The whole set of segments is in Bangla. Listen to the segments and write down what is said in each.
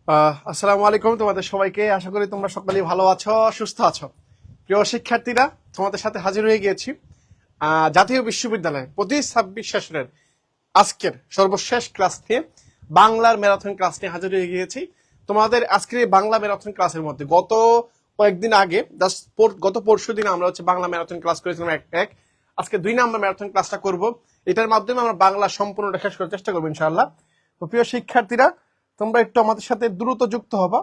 আসসালামু আলাইকুম তোমাদের সবাইকে। আশা করি তোমরা সকলেই ভালো আছো, সুস্থ আছো। প্রিয় শিক্ষার্থীরা, তোমাদের সাথে হাজির হয়ে গিয়েছি জাতীয় বিশ্ববিদ্যালয়ে 25-26 সেশনের আজকের সর্বশেষ ক্লাস নিয়ে, বাংলার ম্যারাথন ক্লাস নিয়ে হাজির হয়ে গিয়েছি। তোমাদের আজকের এই বাংলা ম্যারাথন ক্লাসের মধ্যে গত কয়েকদিন আগে গত পরশু দিন আমরা বাংলা ম্যারাথন ক্লাস করেছিলাম এক। আজকে 2 নম্বর ম্যারাথন ক্লাসটা করব। এটার মাধ্যমে আমরা বাংলা সম্পূর্ণটা শেষ করার চেষ্টা করবো ইনশাআল্লাহ। তো প্রিয় শিক্ষার্থীরা, তোমরা একটু আমাদের সাথে দ্রুত যুক্ত হবা।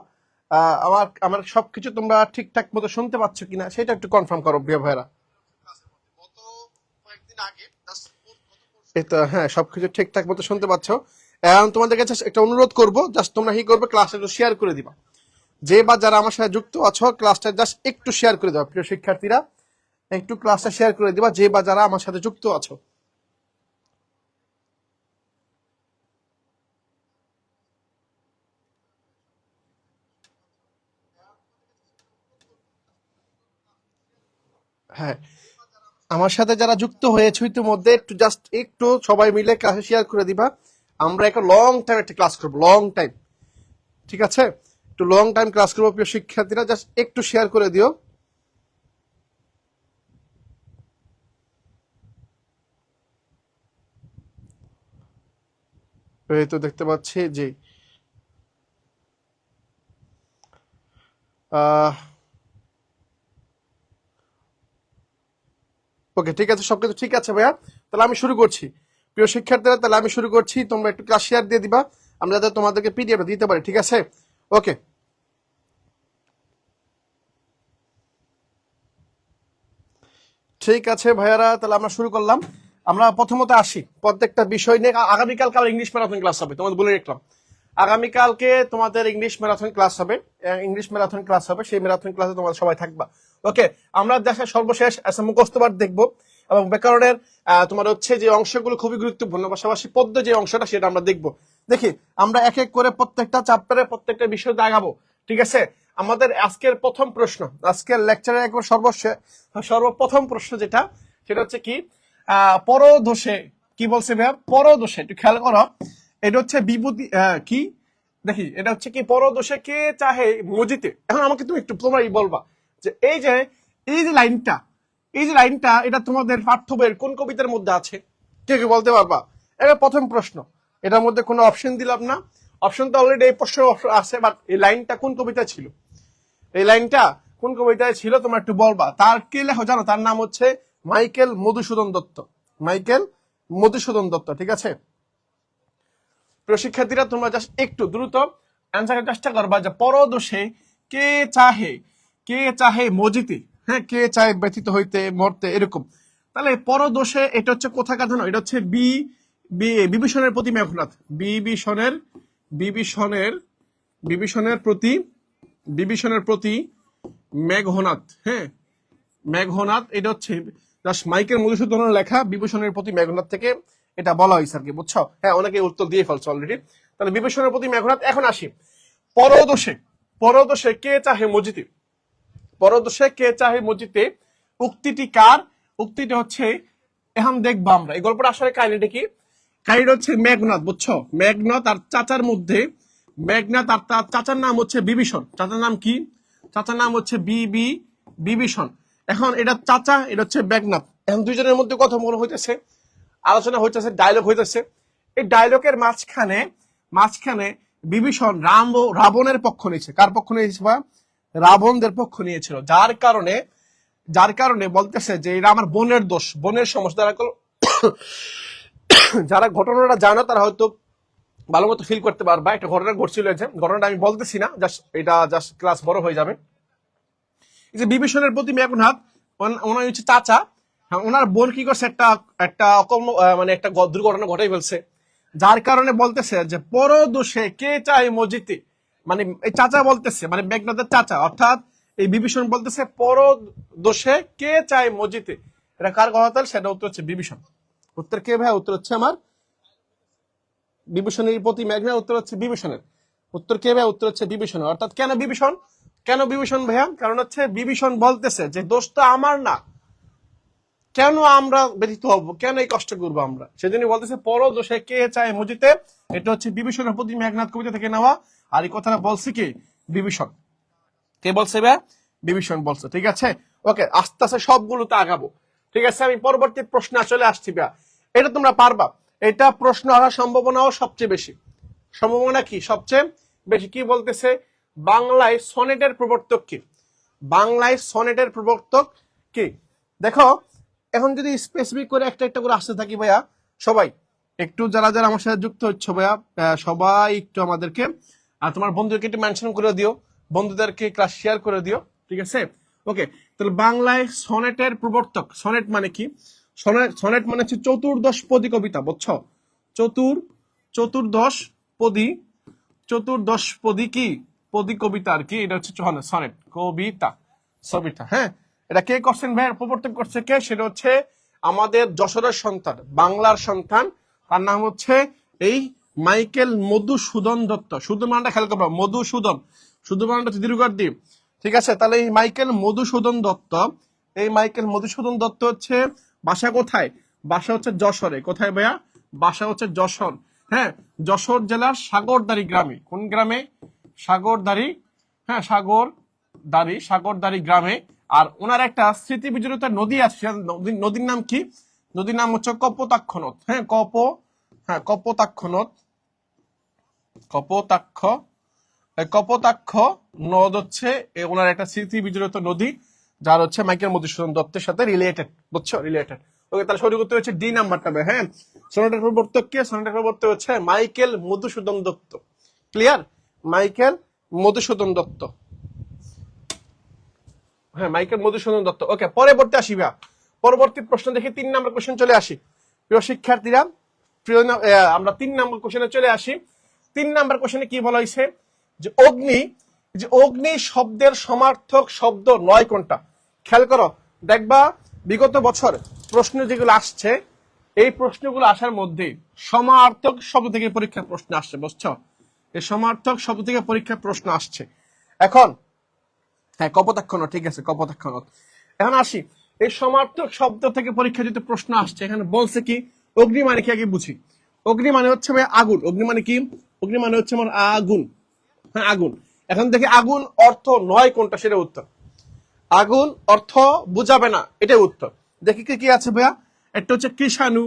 আমার আমার সবকিছু তোমরা ঠিকঠাক মতো শুনতে পাচ্ছ কিনা সেটা একটু কনফার্ম করো প্রিয় ভাইরা। এই তো, হ্যাঁ, সবকিছু ঠিকঠাক মতো শুনতে পাচ্ছ। এখন তোমাদের কাছে একটা অনুরোধ করব, জাস্ট তোমরা কি করবে, ক্লাসটা একটু শেয়ার করে দিবা। যে বা যারা আমার সাথে যুক্ত আছো, ক্লাসটা জাস্ট একটু শেয়ার করে দাও প্রিয় শিক্ষার্থীরা। একটু ক্লাসটা শেয়ার করে দিবা, যে বা যারা আমার সাথে যুক্ত আছো। হ্যাঁ, আমার সাথে যারা যুক্ত হয়েছে ইতিমধ্যে, একটু জাস্ট একটু সবাই মিলে ক্লাসে শেয়ার করে দিবা। আমরা একটা লং টাইম একটা ক্লাস করবো, লং টাইম। ঠিক আছে, একটু লং টাইম ক্লাস করবো প্রিয় শিক্ষার্থীরা, জাস্ট একটু শেয়ার করে দিও। এই তো দেখতে পাচ্ছি, জি। ওকে, ঠিক আছে, সবকিছু ঠিক আছে ভাইয়া। তাহলে আমি শুরু করছি প্রিয় শিক্ষার্থীরা, তাহলে আমি শুরু করছি। তোমরা একটু ক্লাস শেয়ার দিয়ে দিবা, আমরা যাতে তোমাদেরকে পিডিএফ দিতে পারি। ঠিক আছে, ওকে। ঠিক আছে ভাইয়ারা, তাহলে আমরা শুরু করলাম। আমরা প্রথমত আসি প্রত্যেকটা বিষয় নিয়ে। আগামীকালকে আবার ইংলিশ ম্যারাথন ক্লাস হবে, তোমাদের বলে রাখলাম। আগামীকালকে তোমাদের ইংলিশ ম্যারাথন ক্লাস হবে। সেই ম্যারাথন ক্লাসে তোমরা সবাই থাকবা। ওকে, আমরা দেশের সর্বশেষ মুখস্থ পাঠ দেখবো, এবং ব্যাকরণের তোমার যে অংশগুলো খুবই গুরুত্বপূর্ণ, পাশাপাশি পদ্য যে অংশটা সেটা আমরা দেখবো। দেখি আমরা এক এক করে প্রত্যেকটা চ্যাপ্টারে প্রত্যেকটা বিষয় দেখাবো। ঠিক আছে, আমাদের আজকের প্রথম প্রশ্ন, আজকের লেকচারের একবার সর্বপ্রথম প্রশ্ন যেটা, সেটা হচ্ছে কি, পরদোষে কি বলছে ভাইয়া? পরদোষে একটু খেয়াল করো। এটা হচ্ছে বিভূতি কি, দেখি, এটা হচ্ছে কি, পরদোষে কে চাহে মজিতে। এখন আমাকে তুমি একটু তোমরাই বলবা যে এই যে লাইনটা এটা তোমাদের পাঠ্য বইয়ের কোন কবিতার মধ্যে আছে? কে কে বলতে পারবা? এটা প্রথম প্রশ্ন। এটার মধ্যে কোনো অপশন দিলাম না। অপশন তো অলরেডি এই প্রশ্ন আছে, বাট এই লাইনটা কোন কবিতা ছিল? এই লাইনটা কোন কবিতায় ছিল তোমরা একটু বলবা। তার কে লেখো জানো? তার নাম হচ্ছে মাইকেল মধুসূদন দত্ত। মাইকেল মধুসূদন দত্ত। ঠিক আছে, প্রিয় শিক্ষার্থীরা, তোমরা জাস্ট একটু দ্রুত অ্যান্সারের চেষ্টা করবা যে পরদোষে কে চাহে, কে চাহে মজিতে, হ্যাঁ, কে চাহে ব্যথিত হইতে মরতে, এরকম। তাহলে পরদোষে এটা হচ্ছে কোথাকার জানো? এটা হচ্ছে বিভীষণের প্রতি মেঘনাথ। বিভীষণের বিভীষণের প্রতি বিভীষণের প্রতি মেঘনাথ। হ্যাঁ, মেঘনাথ, এটা হচ্ছে জাস্ট মাইকেল মধুসূদনের লেখা বিভূষণের প্রতি মেঘনাথ থেকে এটা বলা হয়েছে আর কি, বুঝছো? হ্যাঁ, অনেকে উত্তর দিয়ে ফেলছো অলরেডি। তাহলে বিভূষণের প্রতি মেঘনাথ। এখন আসি পরদোষে। পরদোষে কে চাহে মজিতে, পরদোষে কে চাহে মজিতে উক্তিটি কার? উক্তিটি হচ্ছে, এখন দেখবো আমরা এই গল্পটা আসলে কাহিনীটা কি। কাহিনীটা হচ্ছে মেঘনাথ, বুঝছো? মেঘনাথ আর চাচার মধ্যে, মেঘনাথ আর তার চাচার নাম হচ্ছে বিভীষণ। চাচার নাম কি? চাচার নাম হচ্ছে বিভীষণ। এখন এটা চাচা, এটা হচ্ছে মেঘনাথ। এখন দুইজনের মধ্যে কথা বলা হইতেছে, আলোচনা হইতেছে, ডায়লগ হইতেছে। এই ডায়লগের মাঝখানে মাঝখানে বিভীষণ রাবণের পক্ষ নিয়েছে। কার পক্ষ নিয়েছে? বা রাবণদের পক্ষ নিয়েছিল। যার কারণে বলতেছে যে এটা আমার বোনের দোষ, বোনের সমস্যা। যারা ঘটনাটা জানো তারা হয়তো ভালো মতো ফিল করতে পারবা। একটা ঘটনা ঘটছিল, ঘটনাটা আমি বলতেছি না, জাস্ট ক্লাস বড় হয়ে যাবে। এই যে বিভীষণের প্রতি মেঘনাথ, ওনার হচ্ছে চাচা। হ্যাঁ, ওনার বোন কি করছে, একটা একটা মানে একটা দুর্ঘটনা ঘটাই ফেলছে। যার কারণে বলতেছে যে পরদোষে কে চায় মজিতে, মানে এই চাচা বলতেছে, মানে মেঘনাথের চাচা, অর্থাৎ এই বিভীষণ বলতেছে পরদোষে কে চায় মজিতে। এটা কার কথা? তাহলে সেটা উত্তর হচ্ছে বিভীষণ। উত্তর কে ভাই? উত্তর হচ্ছে আমার বিভীষণের প্রতি মেঘনাথ। উত্তর হচ্ছে বিভীষণের। উত্তর কে ভাই? উত্তর হচ্ছে বিভীষণ। অর্থাৎ কেন বিভীষণ? কেন বিভীষণ ভাইয়া? কারণ হচ্ছে বিভীষণ বলতেছে যে দোষ তো আমার না, কেন আমরা ব্যথিত হব, কেন এই কষ্ট করবো আমরা? সেজন্য বলতেছে পরদোষে কে চায় মজিতে, এটা হচ্ছে বিভীষণের প্রতি মেঘনাদ কবিতা থেকে নেওয়া। আর এই কথাটা বলছে কি বিভীষণ। কে বলছে ভাইয়া? বিভীষণ বলছে। ঠিক আছে, ওকে, আস্তে আস্তে সবগুলোতে আগাবো। ঠিক আছে, আমি পরবর্তী প্রশ্নে চলে আসছি ভাইয়া। এটা তোমরা পারবা, এটা প্রশ্ন আসার সম্ভাবনাও সবচেয়ে বেশি। সম্ভাবনা কি সবচেয়ে বেশি? কি বলতেছে, বাংলায় সনেটের প্রবর্তক কি? বাংলায় সনেটের প্রবর্তক কি? দেখো, এখন যদি স্পেসিফিক করে একটা একটা করে আসতে থাকি ভাইয়া, সবাই একটু যারা যারা আমার সাথে যুক্ত হচ্ছে ভাইয়া, সবাই একটু আমাদেরকে আর তোমার বন্ধুদেরকে একটু মেনশন করে দিও, বন্ধুদেরকে ক্লাস শেয়ার করে দিও। ঠিক আছে, ওকে। তাহলে বাংলায় সনেটের প্রবর্তক, সনেট মানে কি? সনেট মানে হচ্ছে চতুর্দশ পদী কবিতা, বুঝছো? চতুর্দশ পদী, চতুর্দশ পদী কি পদী কবিতা আর কি, এটা হচ্ছে সনেট কবিতা, ছবিটা। হ্যাঁ, এটা কে করছেন ভাই? প্রবর্তন করছে কে? সেটা হচ্ছে আমাদের যশোরের সন্তান, বাংলার সন্তান, তার নাম হচ্ছে এই মাইকেল মধুসূদন দত্ত। শুধু মানটা খেয়াল করবো, মধুসূদন, শুধু মানটা দীর্ঘার দ্বীপ। ঠিক আছে, তাহলে এই মাইকেল মধুসূদন দত্ত, এই মাইকেল মধুসূদন দত্ত হচ্ছে বাসা কোথায়? বাসা হচ্ছে যশোরে। কোথায় ভাইয়া? বাসা হচ্ছে যশোর। হ্যাঁ, যশোর জেলার সাগরদাড়ি গ্রামে। কোন গ্রামে? সাগরদাড়ি। হ্যাঁ, সাগরদাড়ি গ্রামে। আর ওনার একটা স্মৃতি বিজড়িত নদী আছে, নদীর নাম কি? নদীর নাম হচ্ছে কপোতাক্ষ নদ। হ্যাঁ, কপোতাক্ষ নদ। কপোতাক্ষ নদ হচ্ছে ওনার একটা স্মৃতি বিজড়িত নদী, যার হচ্ছে মাইকেল মধুসূদন দত্তের সাথে রিলেটেড, বুঝছো? রিলেটেড। ওকে, তাহলে সঠিক উত্তর হচ্ছে ডি নাম্বারটা। হ্যাঁ, সনেটের প্রবর্তক কে? সনেটের প্রবর্তক হচ্ছে Michael Madhusudan Dutta. Clear? Michael Madhusudan Dutta. হ্যাঁ, মাইকেল মধুসূদন দত্ত। ওকে, পরবর্তী আসি ভাইয়া। পরবর্তী প্রশ্ন দেখি, 3 নম্বর কোশ্চেন চলে আসি। প্রিয় শিক্ষার্থীরা, আমরা 3 নম্বর কোশ্চেনে চলে আসি। 3 নম্বর কোশ্চেনে কি বলা হয়েছে? যে অগ্নি শব্দের সমার্থক শব্দ নয় কোনটা? খেয়াল করো, দেখবা বিগত বছর প্রশ্ন যেগুলো আসছে, এই প্রশ্নগুলো আসার মধ্যে সমার্থক শব্দ থেকে পরীক্ষার প্রশ্ন আসছে, বুঝছো? এই সমার্থক শব্দ থেকে পরীক্ষার প্রশ্ন আসছে। এখন হ্যাঁ, কপোতাক্ষ নদ, ঠিক আছে, কপোতাক্ষ নদ। এখন আসি, এই সমার্থক শব্দ থেকে পরীক্ষা যদি প্রশ্ন আসছে, এখানে বলছে কি অগ্নি মানে কি আগে বুঝি। অগ্নি মানে হচ্ছে ভাই আগুন। অগ্নি মানে কি? অগ্নি মানে হচ্ছে আমার আগুন। হ্যাঁ, আগুন। এখন দেখি আগুন অর্থ নয় কোনটা, সেটা উত্তর। আগুন অর্থ বুঝাবে না, এটাই উত্তর। দেখি কি কি আছে ভাইয়া। একটা হচ্ছে কৃষাণু,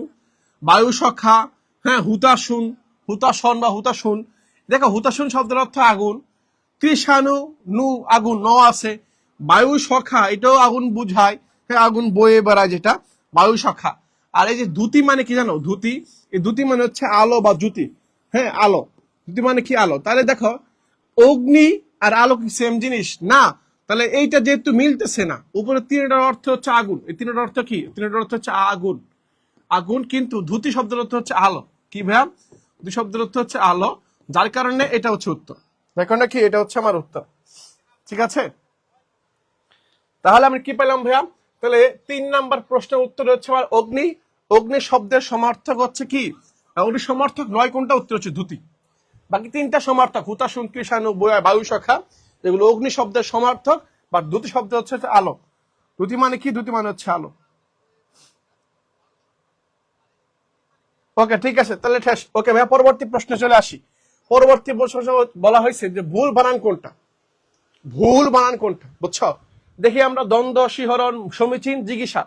বায়ু সখা, হ্যাঁ, হুতাশন বা হুতাশুন। দেখো, হুতাশুন শব্দের অর্থ আগুন। কৃষাণু, নু আগুন, ন আছে। বায়ু সখা, এটাও আগুন বুঝায়, হ্যাঁ, আগুন বয়ে বেড়ায়, যেটা বায়ু সখা। আর এই যে ধুতি মানে কি জানো? ধুতি, এই ধুতি মানে হচ্ছে আলো বা জ্যোতি। হ্যাঁ, আলো। ধুতি মানে কি? আলো। তাহলে দেখো, অগ্নি আর আলো কি সেম জিনিস না? তাহলে এইটা যেহেতু মিলতেছে না, উপরে তিনটার অর্থ হচ্ছে আগুন, এই তিনটার অর্থ কি? তিনটার অর্থ হচ্ছে আগুন, আগুন। কিন্তু ধুতি শব্দের অর্থ হচ্ছে আলো। কি ভাইয়া? ধুতি শব্দের অর্থ হচ্ছে আলো, যার কারণে এটা হচ্ছে উত্তর। দেখো না কি, এটা হচ্ছে আমার উত্তর। ঠিক আছে, তাহলে আমি কি পেলাম ভাইয়া? তাহলে 3 নাম্বার প্রশ্নের উত্তর হচ্ছে আমার অগ্নি। অগ্নি শব্দের সমার্থক হচ্ছে কি? অগ্নি সমার্থক নয় কোনটা? উত্তর হচ্ছে ধুতি। বাকি 3টা সমার্থক, হুতাশুন, কৃষাণু, বায়ু সখা, এগুলো অগ্নি শব্দের সমার্থক। বা ধুতি শব্দ হচ্ছে আলো। ধুতি মানে কি? ধুতি মানে হচ্ছে আলো। ওকে, ঠিক আছে, তাহলে ঠেস। ওকে ভাইয়া, পরবর্তী প্রশ্নে চলে আসি। পরবর্তী প্রশ্ন বলা হয়েছে যে ভুল বানান কোনটা? ভুল বানান কোনটা, বুঝছো? দেখি আমরা দ্বন্দ্ব, শিহরণ, সমীচীন, জিজ্ঞাসা।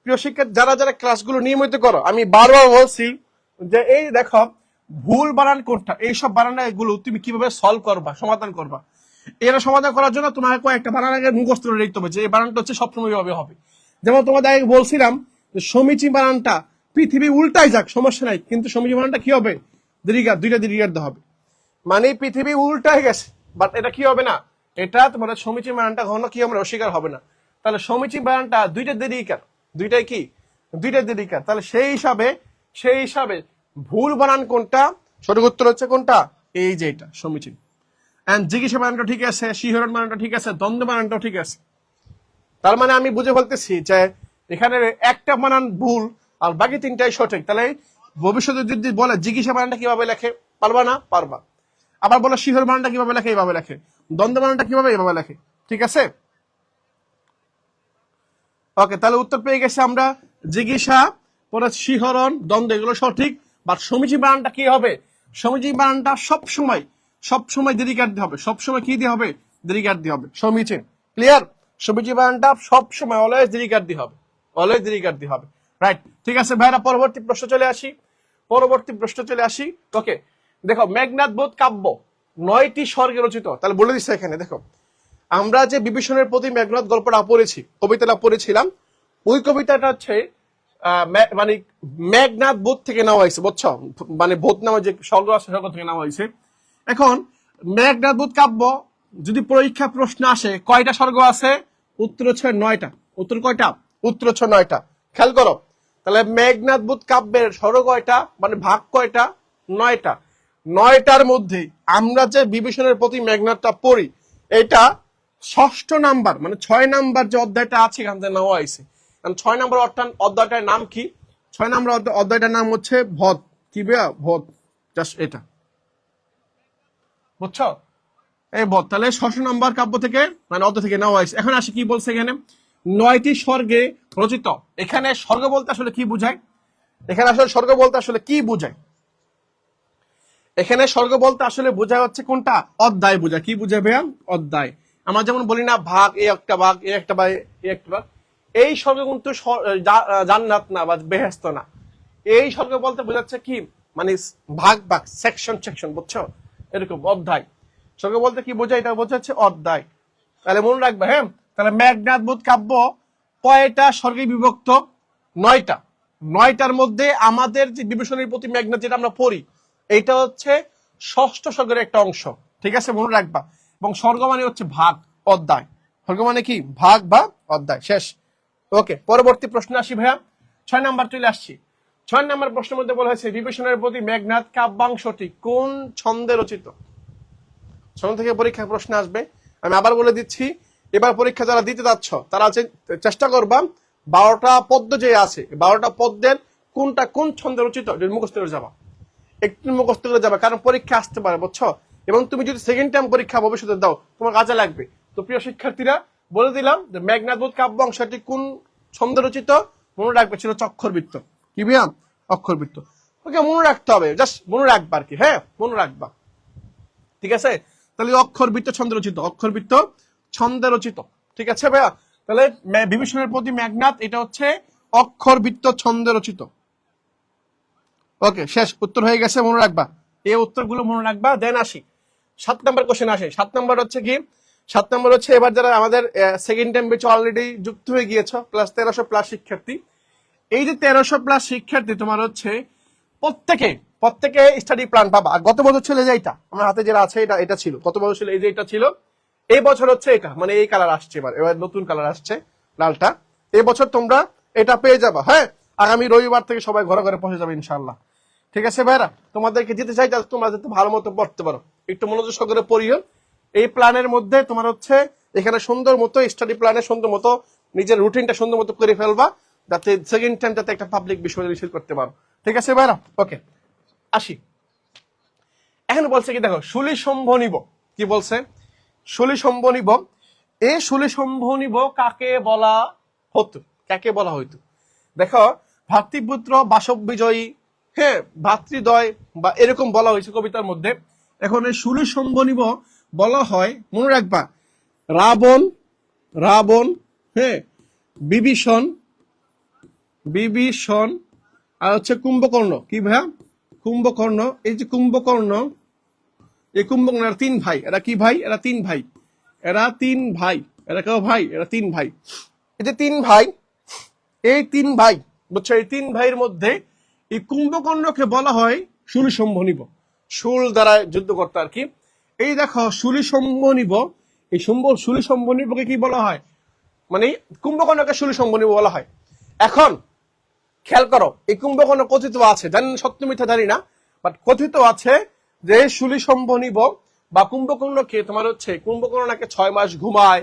প্রিয় শিক্ষার্থী, যারা যারা ক্লাসগুলো নিয়মিত করো, আমি বারবার বলছি যে এই দেখো, ভুল বানান কোনটা, এইসব বানান এগুলো তুমি কিভাবে সলভ করবা, সমাধান করবা। এরা সমাধান করার জন্য তোমাকে কয়েকটা বানান আগে মুখস্থ করে নিতে হবে, যে এই বানানটা হচ্ছে সবসময় এভাবে হবে। যেমন তোমাদের আগে বলছিলাম যে সমীচীন বানানটা পৃথিবী উল্টাই যাক সমস্যা নাই, কিন্তু সমীচীন বানানটা কি হবে? দীর্ঘার, দুইটা দীর্ঘার হবে। মানে পৃথিবী উল্টাই গেছে, বাট এটা কি হবে না, এটা তোমাদের সমীচীন বানানটা কখনো কি আমরা অস্বীকার হবে না। তাহলে সমীচীন বানানটা দুইটা দীর্ঘিকার, দুইটাই কি? দুইটা দীর্ঘিকার। তাহলে সেই হিসাবে ভুল বানান কোনটা? সঠিক উত্তর হচ্ছে কোনটা? এই যে এটা সমীচীন। এন্ড জিজ্ঞাসা বানানটা ঠিক আছে, শিহরণ বানানটা ঠিক আছে, দ্বন্দ্ব বানানটাও ঠিক আছে। তার মানে আমি বুঝে বলতেছি যে এখানে একটা বানান ভুল আর বাকি 3টাই সঠিক। তাহলে ভবিষ্যতে যদি বলে জিজ্ঞাসা বানানটা কিভাবে লেখে, পারবা না? পারবা। আবার বলে শিহর বানানটা কিভাবে লেখে, এইভাবে লেখে। দ্বন্দ্ব বানানটা কিভাবে, এইভাবে লেখে। ঠিক আছে, ওকে। তাহলে উত্তর পেয়ে গেছি আমরা জিজ্ঞাসা, পরে শিহরণ, দ্বন্দ্ব, এগুলো সঠিক। বাট সমীচীন বানানটা কি হবে? সমীচীন বানানটা সবসময় ডেডিকেট দিতে হবে, সবসময় কি দিয়ে হবে? ডেডিকেট দিয়ে হবে। সমীচীন, ক্লিয়ার? সমীচীন বানানটা সবসময় অলওয়েজ ডেডিকেট দিয়ে হবে, অলওয়েজ ডেডিকেট দিয়ে হবে। রাইট, ঠিক আছে ভাইরা, পরবর্তী প্রশ্ন চলে আসি। ওকে, দেখো মেঘনাদ বধ কাব্য 9টি স্বর্গে রচিত। তাহলে বলে দিচ্ছে এখানে, দেখো আমরা যে বিভীষণের প্রতি মেঘনাদ গল্পটা পড়েছি, কবিতাটা পড়েছিলাম, ওই কবিতাটা হচ্ছে মানে মেঘনাদ বধ থেকে নেওয়া হয়েছে, বুঝছো? মানে বধ নামে যে স্বর্গ আছে, স্বর্গ থেকে নেওয়া হয়েছে। এখন মেঘনাদ বধ কাব্য যদি পরীক্ষা প্রশ্ন আসে, কয়টা স্বর্গ আছে? উত্তর হচ্ছে 9টা। উত্তর কয়টা? উত্তর হচ্ছে 9টা। খেয়াল করো, তাহলে মেঘনাদ বধ কাব্যের স্বর্গ কয়টা, মানে ভাগ কয়টা? 9টা। 9টার মধ্যে আমরা যে বিভীষণের প্রতি মেঘনাদটা পড়ি, এটা 6ষ্ঠ নাম্বার, মানে 6 নাম্বার যে অধ্যায়টা আছে এখান থেকে নেওয়া হয়েছে। 6 নাম্বার অধ্যায়টার নাম কি? 6 নাম্বার অধ্যায়টার নাম হচ্ছে ভদ। কি ভাইয়া? ভদ। জাস্ট এটা, বুঝছো? এই ভদ। তাহলে 6ষ্ঠ নাম্বার কাব্য থেকে, মানে অধ্যায় থেকে নেওয়া হয়েছে। এখন আসি কি বলছে এখানে, 9টি স্বর্গে রচিত। এখানে স্বর্গ বলতে আসলে কি বুঝায়? এখানে আসলে স্বর্গ বলতে আসলে কি বুঝায়? এখানে স্বর্গ বলতে আসলে বোঝা হচ্ছে কোনটা? অধ্যায় বোঝা। কি বুঝায় ভাইয়া? অধ্যায়। আমরা যেমন বলি না ভাগ, এই একটা ভাগ, এই একটা ভাগ, এই একটা ভাগ। এই স্বর্গ কিন্তু জান্নাত না বা বেহেশত না। এই স্বর্গ বলতে বোঝাচ্ছে কি, মানে ভাগ ভাগ, সেকশন, বুঝছো? এরকম অধ্যায়। স্বর্গ বলতে কি বোঝায়? এটা বোঝাচ্ছে অধ্যায়। তাহলে মনে রাখবে, হ্যাঁ। তাহলে মেঘনাদ বধ কাব্য কয়টা স্বর্গে বিভক্ত? 9টা। 9টার মধ্যে আমাদের যে বিভীষণের প্রতি মেঘনাদ যেটা আমরা পড়ি, এইটা হচ্ছে 6ষ্ঠ স্বর্গের একটা অংশ। ঠিক আছে, মনে রাখবা। এবং স্বর্গ মানে হচ্ছে ভাগ, অধ্যায়। স্বর্গ মানে কি? ভাগ বা অধ্যায়। শেষ। ওকে, পরবর্তী প্রশ্ন আসি ভাইয়া। 6 নাম্বার চলে আসছি। 6 নাম্বার প্রশ্নের মধ্যে বলা হয়েছে বিভীষণের প্রতি মেঘনাদ কাব্যাংশটি কোন ছন্দে রচিত? ছন্দ থেকে পরীক্ষা প্রশ্ন আসবে। আমি আবার বলে দিচ্ছি, এবার পরীক্ষা যারা দিতে যাচ্ছ তারা চেষ্টা করবা 12টা পদ্য যে আছে, 12টা পদ্যের কোনটা কোন ছন্দে রচিত মুখস্থ করে যাবা, একটু মুখস্থ করে যাবা, কারণ পরীক্ষা আসতে পারে, বুঝছো? এবং তুমি যদি সেকেন্ড টাইম পরীক্ষা ভবিষ্যতে দাও, তোমার কাজে লাগবে। তো প্রিয় শিক্ষার্থীরা, বলে দিলাম যে মেঘনাদ বধ কাব্যাংশটি কোন ছন্দে রচিত। মনে রাখবে, ছিল চক্ষরবৃত্ত। কি বিয়াম? অক্ষরবৃত্ত। ওকে, মনে রাখতে হবে, জাস্ট মনে রাখবা আর কি। হ্যাঁ, মনে রাখবা, ঠিক আছে? তাহলে অক্ষরবৃত্ত ছন্দে রচিত, অক্ষরবৃত্ত ছন্দে রচিত। ঠিক আছে ভাইয়া? তাহলে বিভীষণের প্রতি মেঘনাদ, এটা হচ্ছে অক্ষরবৃত্ত ছন্দে রচিত। ওকে, শেষ। উত্তর হয়ে গেছে, মনে রাখবা। এই উত্তরগুলো মনে রাখবা। দেন আসি 7 নাম্বার কোশ্চেন আসে। 7 নাম্বার হচ্ছে কি? 7 নাম্বার হচ্ছে, এবার যারা আমাদের সেকেন্ড টাইম ব্যাচে অলরেডি যুক্ত হয়ে গিয়েছো, প্লাস 1300 প্লাস শিক্ষার্থী। এই যে 1300 প্লাস শিক্ষার্থী, তোমার হচ্ছে প্রত্যেকে স্টাডি প্ল্যান পাবা। আর গত বছর ছিল যে এটা আমার হাতে যেটা আছে, এটা ছিল গত বছর ছিল, এই যে এটা ছিল। এই বছর হচ্ছে এটা, মানে এই কালার আসছে, এবার নতুন কালার আসছে, লালটা। এই বছর তোমরা এটা পেয়ে যাবা। হ্যাঁ, আগামী রবিবার থেকে সবাই ঘরে ঘরে পৌঁছে যাবে ইনশাআল্লাহ। ঠিক আছে ভাইরা, তোমাদেরকে যেতে চাই যাতে তোমরা যাতে ভালো মতো পড়তে পারো, একটু মনোযোগ সহকারে পড়িও। এই প্ল্যানের মধ্যে তোমার হচ্ছে এখানে সুন্দর মতো স্টাডি প্ল্যানে সুন্দর মতো নিজের রুটিনটা সুন্দর মতো করে ফেলবা, যাতে সেকেন্ড টাইম যাতে একটা পাবলিক বিষয় রিসিভ করতে পারো। ঠিক আছে ভাইরা? ওকে, আসি। এখন বলছে কি, দেখো শুলি সম্ভনিব। কি বলছে? শুলি সম্ভনিব। এই শুলি সম্ভনিব কাকে বলা হতো? কাকে বলা হইতো? দেখো, ভাতৃপুত্র, বাসব বিজয়ী, হ্যাঁ, ভাতৃদ্বয় বা এরকম বলা হয়েছে কবিতার মধ্যে। এখন এই শুলি সম্ভনিব বলা হয়, মনে রাখবা, রাবণ, হ্যাঁ, বিভীষণ আর হচ্ছে কুম্ভকর্ণ। কি ভাইয়া? কুম্ভকর্ণ। এই যে কুম্ভকর্ণ, এই কুম্ভকর্ণ, এরা 3 ভাই। এরা কি ভাই? এরা 3 ভাই। এরা কেউ ভাই? এরা 3 ভাই। এই যে 3 ভাই, এই 3 ভাই, বুঝছো? এই 3 ভাইয়ের মধ্যে এই কুম্ভকর্ণকে বলা হয় শুলি সম্ভনিব। শুল দ্বারা যুদ্ধ করতো আর কি। এই দেখো শুলি সম্ভনিব, এই শুলি সম্ভনিবকে কি বলা হয়? মানে কুম্ভকর্ণকে শুলি সম্ভনিব বলা হয়। এখন খেয়াল করো, এই কুম্ভকর্ণ কথিত আছে, জানি না সত্য মিথ্যা জানি না, বাট কথিত আছে যে শুলি সম্ভনিব বা কুম্ভকর্ণকে তোমার হচ্ছে, কুম্ভকর্ণ নাকি 6 মাস ঘুমায়,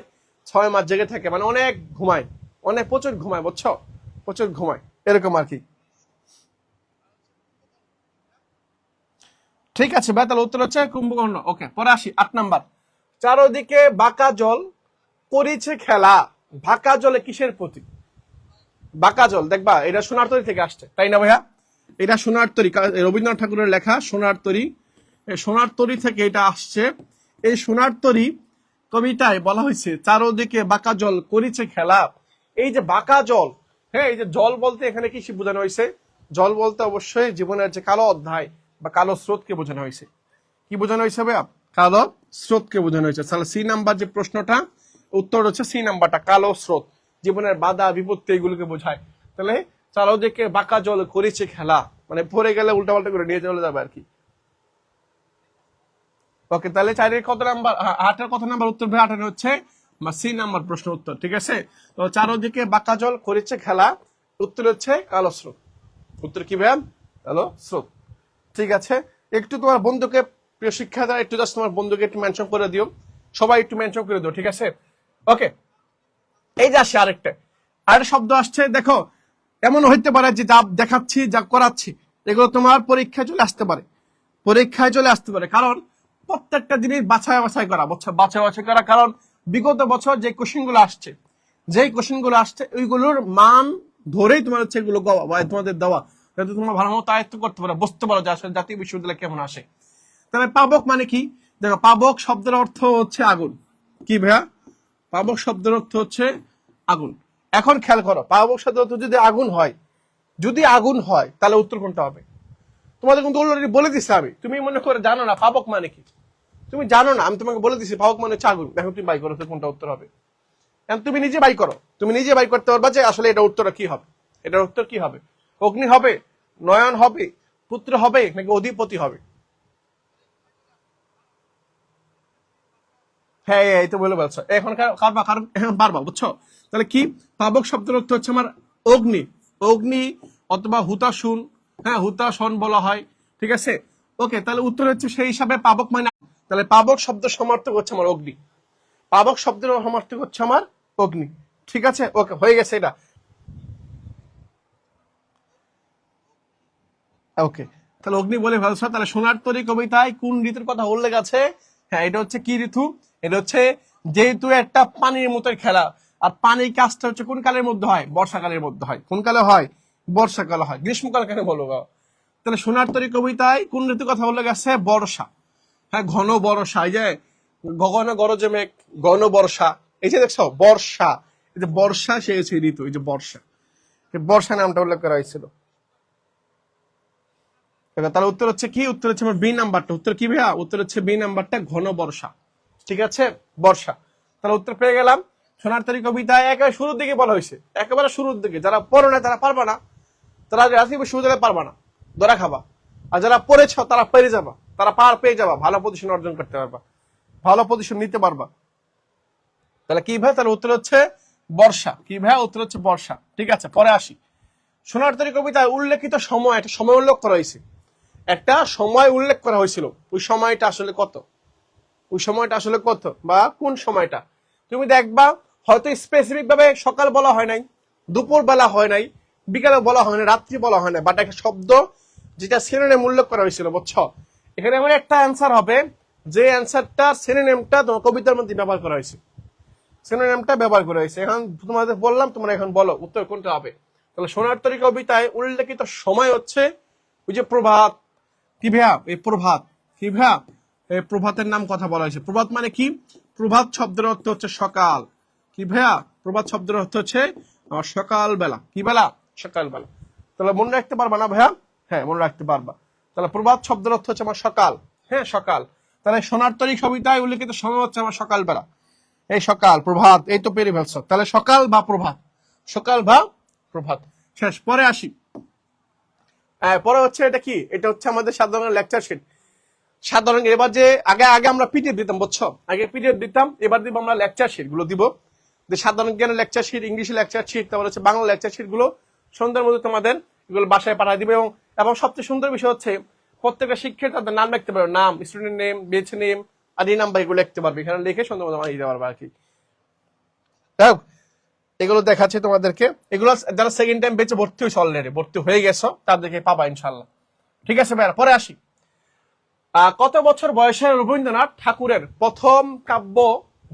6 মাস জেগে থাকে, মানে অনেক ঘুমায়, প্রচুর ঘুমায়, বুঝছো? প্রচুর ঘুমায়, এরকম আর কি। ঠিক আছে ভাই, তাহলে উত্তর হচ্ছে কুম্ভকর্ণ। ওকে, পরে আসি 8 নাম্বার। চারদিকে বাঁকা জল করিছে খেলা, বাঁকা জলে কিসের প্রতীক? বাঁকা জল, দেখবা এটা সোনার তরী থেকে আসছে, তাই না ভাইয়া? এটা সোনার তরী, রবীন্দ্রনাথ ঠাকুরের লেখা সোনার তরী, সোনার তরী থেকে এটা আসছে। এই সোনার তরী কবিতায় বলা হয়েছে চারোদিকে বাঁকা জল করিছে খেলা। এই যে বাঁকা জল, হ্যাঁ, এই যে জল বলতে এখানে কি বোঝানো হয়েছে? জল বলতে অবশ্যই জীবনের যে কালো অধ্যায় বা কালো স্রোতকে বোঝানো হয়েছে। কি বোঝানো হয়েছে ভাইয়া? কালো স্রোতকে বোঝানো হয়েছে। তাহলে সি নাম্বার যে প্রশ্নটা, উত্তর হচ্ছে সি নাম্বারটা, কালো স্রোত, জীবনের বাধা বিপত্তি এগুলোকে বোঝায়। তাহলে চারোদিকে বাঁকা জল করেছে খেলা, মানে পড়ে গেলে উল্টাপাল্টা করে নিয়ে চলে যাবে আর কি। ওকে, তাহলে 4-এর কত নাম্বার, 8-এর কত নাম্বার উত্তর ভাই? 8-এর হচ্ছে সি নাম্বার প্রশ্ন উত্তর, ঠিক আছে? তো চারোদিকে বাঁকা জল করেছে খেলা, উত্তর হচ্ছে কালো স্রোত। উত্তর কি ভাইয়া? কালো স্রোত। ঠিক আছে, একটু তোমার বন্ধুকে, প্রিয় শিক্ষার্থীরা, একটু জাস্ট তোমার বন্ধুকে একটু মেনশন করে দিও, সবাই একটু মেনশন করে দিও, ঠিক আছে? ওকে, এই যে আসে আরেকটা শব্দ আসছে, দেখো এমন হইতে পারে যে যা দেখাচ্ছি, যা করাচ্ছি, এগুলো তোমার পরীক্ষায় চলে আসতে পারে, পরীক্ষায় চলে আসতে পারে। কারণ প্রত্যেকটা জিনিস বাছাই বাছাই করা, বুঝছো? বাছাই বাছাই করা, কারণ বিগত বছর যে কোশ্চেন গুলো আসছে, যেই কোশ্চেন গুলো আসছে ওইগুলোর মান ধরেই তোমার হচ্ছে এগুলো গাওয়া বা তোমাদের দেওয়া, যাতে তোমরা ভালো মতো আয়ত্ত করতে পারো, বুঝতে পারো যে আসলে জাতীয় বিশ্ববিদ্যালয় কেমন আসে। তবে পাবক মানে কি? দেখো, পাবক শব্দের অর্থ হচ্ছে আগুন। কি ভাইয়া? পাবক শব্দের অর্থ হচ্ছে আগুন। এখন খেয়াল করো, পাবক শব্দের অর্থ যদি আগুন হয়, যদি আগুন হয়, তাহলে উত্তর কোনটা হবে? তোমাদের কিন্তু অলরেডি বলে দিচ্ছি আমি, তুমি মনে করে জানো না পাবক মানে কি, তুমি জানো না, আমি তোমাকে বলে দিচ্ছি পাবক মানে হচ্ছে আগুন। দেখো তুমি বাই করো তো কোনটা উত্তর হবে। তুমি নিজে বাই করো, তুমি নিজে বাই করতে পারবা যে আসলে এটা উত্তরটা কি হবে। এটার উত্তর কি হবে? অগ্নি হবে, নয়ন হবে, পুত্র হবে, নাকি অধিপতি হবে? হ্যাঁ, এই তো বলে বলছো, এখন এখন পারবা, বুঝছো? তাহলে কি, পাবক শব্দের অর্থ হচ্ছে আমার অগ্নি, অগ্নি অথবা হুতাশুন, হ্যাঁ হুতাশন বলা হয়, ঠিক আছে? ওকে, তাহলে উত্তর হচ্ছে সেই হিসাবে পাবক মানে, তাহলে পাবক শব্দ সমার্থক হচ্ছে আমার অগ্নি, পাবক শব্দের সমার্থক হচ্ছে আমার অগ্নি, ঠিক আছে? ওকে, হয়ে গেছে এটা। ওকে, তাহলে অগ্নি বলে ফেলছো। তাহলে সোনার তরী কবিতায় কোন ঋতুর কথা উল্লেখ আছে? হ্যাঁ, এটা হচ্ছে কি ঋতু? এটা হচ্ছে, যেহেতু একটা পানির মতো খেলা, আর পানির কাজটা হচ্ছে কোন কালের মধ্যে হয়? বর্ষাকালের মধ্যে হয়। কোন কালে হয়? বর্ষাকালে হয়। গ্রীষ্মকাল কেন বলো? তাহলে সোনার তরী কবিতায় কোন ঋতুর কথা উল্লেখ আছে? বর্ষা। হ্যাঁ, ঘন বর্ষা, এই যে গগন গরজে মেঘ, ঘন বর্ষা, এই যে দেখছো বর্ষা, এই যে বর্ষা, সে হচ্ছে ঋতু, এই যে বর্ষা, বর্ষা নামটা উল্লেখ করা হয়েছিল। তাহলে উত্তর হচ্ছে কি? উত্তর হচ্ছে আমার বি নাম্বারটা। উত্তর কি ভাইয়া? উত্তর হচ্ছে বি নাম্বারটা, ঘন বর্ষা, ঠিক আছে? বর্ষা। তাহলে উত্তর পেয়ে গেলাম। সোনার তরী কবিতায় একেবারে শুরুর দিকে বলা হয়েছে, একেবারে শুরুর দিকে। যারা পড়ো না তারা পারবা না, তারা জাতীয় বিশ্ববিদ্যালয়ে পারবা না, ধরা খাবা। আর যারা পড়েছ তারা পেরে যাবা, তারা পার পেয়ে যাবা, ভালো পজিশন অর্জন করতে পারবা, ভালো পজিশন নিতে পারবা। তাহলে কি ভাই? তাহলে উত্তর হচ্ছে বর্ষা। কি ভাই? উত্তর হচ্ছে বর্ষা, ঠিক আছে? পরে আসি, সোনার তরী কবিতায় উল্লেখিত সময়, একটা সময় উল্লেখ করা হয়েছে, একটা সময় উল্লেখ করা হয়েছিল। ওই সময়টা আসলে কত? ওই সময়টা আসলে কত, বা কোন সময়টা? তুমি দেখবা হয়তো স্পেসিফিক ভাবে সকাল বলা হয় নাই, দুপুর বেলা হয় নাই, বিকালে বলা হয় না, রাত্রি বলা হয় না, বাট একটা শব্দ যেটা সিনোনিম উল্লেখ করা হয়েছিল, বুঝছো? এখানে আমার একটা অ্যান্সার হবে, যে অ্যান্সারটা সিনোনিমটা তোমার কবিতার মধ্যে ব্যবহার করা হয়েছে, সিনোনিমটা ব্যবহার করা হয়েছে। এখন তোমাদের বললাম, তোমরা এখন বলো উত্তর কোনটা হবে। তাহলে সোনার তরী কবিতায় উল্লেখিত সময় হচ্ছে ওই যে প্রভাত। কি ভাইয়া? এই প্রভাত। কি ভাইয়া? এই প্রভাতের নাম কথা বলা হয়েছে। প্রভাত মানে কি? প্রভাত শব্দের অর্থ হচ্ছে সকাল। কি ভাইয়া? প্রভাত শব্দের অর্থ হচ্ছে সকাল বেলা। কি বেলা? সকাল বেলা। তাহলে মনে রাখতে পারবা না ভাইয়া? হ্যাঁ, মনে রাখতে পারবা। তাহলে প্রভাত শব্দের অর্থ হচ্ছে আমার সকাল, হ্যাঁ সকাল। তাহলে সোনার তরী কবিতায় উল্লেখিত সময় হচ্ছে আমার সকাল বেলা, এই সকাল প্রভাত, এই তো পেরে ফেলছ। তাহলে সকাল বা প্রভাত, সকাল বা প্রভাত, শেষ। পরে আসি, পরে হচ্ছে এটা কি? এটা হচ্ছে আমাদের সাধারণ লেকচার শিট। সাধারণ এবার যে আগে আগে আমরা পিডিএফ দিতাম, বুঝছো? আগে পিডিএফ দিতাম, এবার দিব আমরা লেকচার শিট গুলো দিব। যে সাধারণ জ্ঞানের লেকচার শিট, ইংলিশের লেকচার শিট, তারপর হচ্ছে বাংলা লেকচার শিট গুলো সন্ধ্যার মধ্যে তোমাদের এগুলো বাসায় পাঠিয়ে দিবে। এবং সবচেয়ে সুন্দর বিষয় হচ্ছে প্রত্যেকটা শিক্ষার্থী তাদের নাম লিখতে পারবে, নাম, স্টুডেন্ট নেম, বেচ নেম আর এই নাম্বার, এগুলো লিখতে পারবে। এখানে লিখে সন্ধ্যার মধ্যে দিতে পারবে আর কি। এগুলো দেখাচ্ছে তোমাদেরকে, এগুলো যারা সেকেন্ড টাইম বেঁচে ভর্তি হয়েছে, অলরেডি ভর্তি হয়ে গেছো, তাদেরকে পাবা ইনশাল্লাহ, ঠিক আছে ভাইয়া? পরে আসি, কত বছর বয়সে রবীন্দ্রনাথ ঠাকুরের প্রথম কাব্য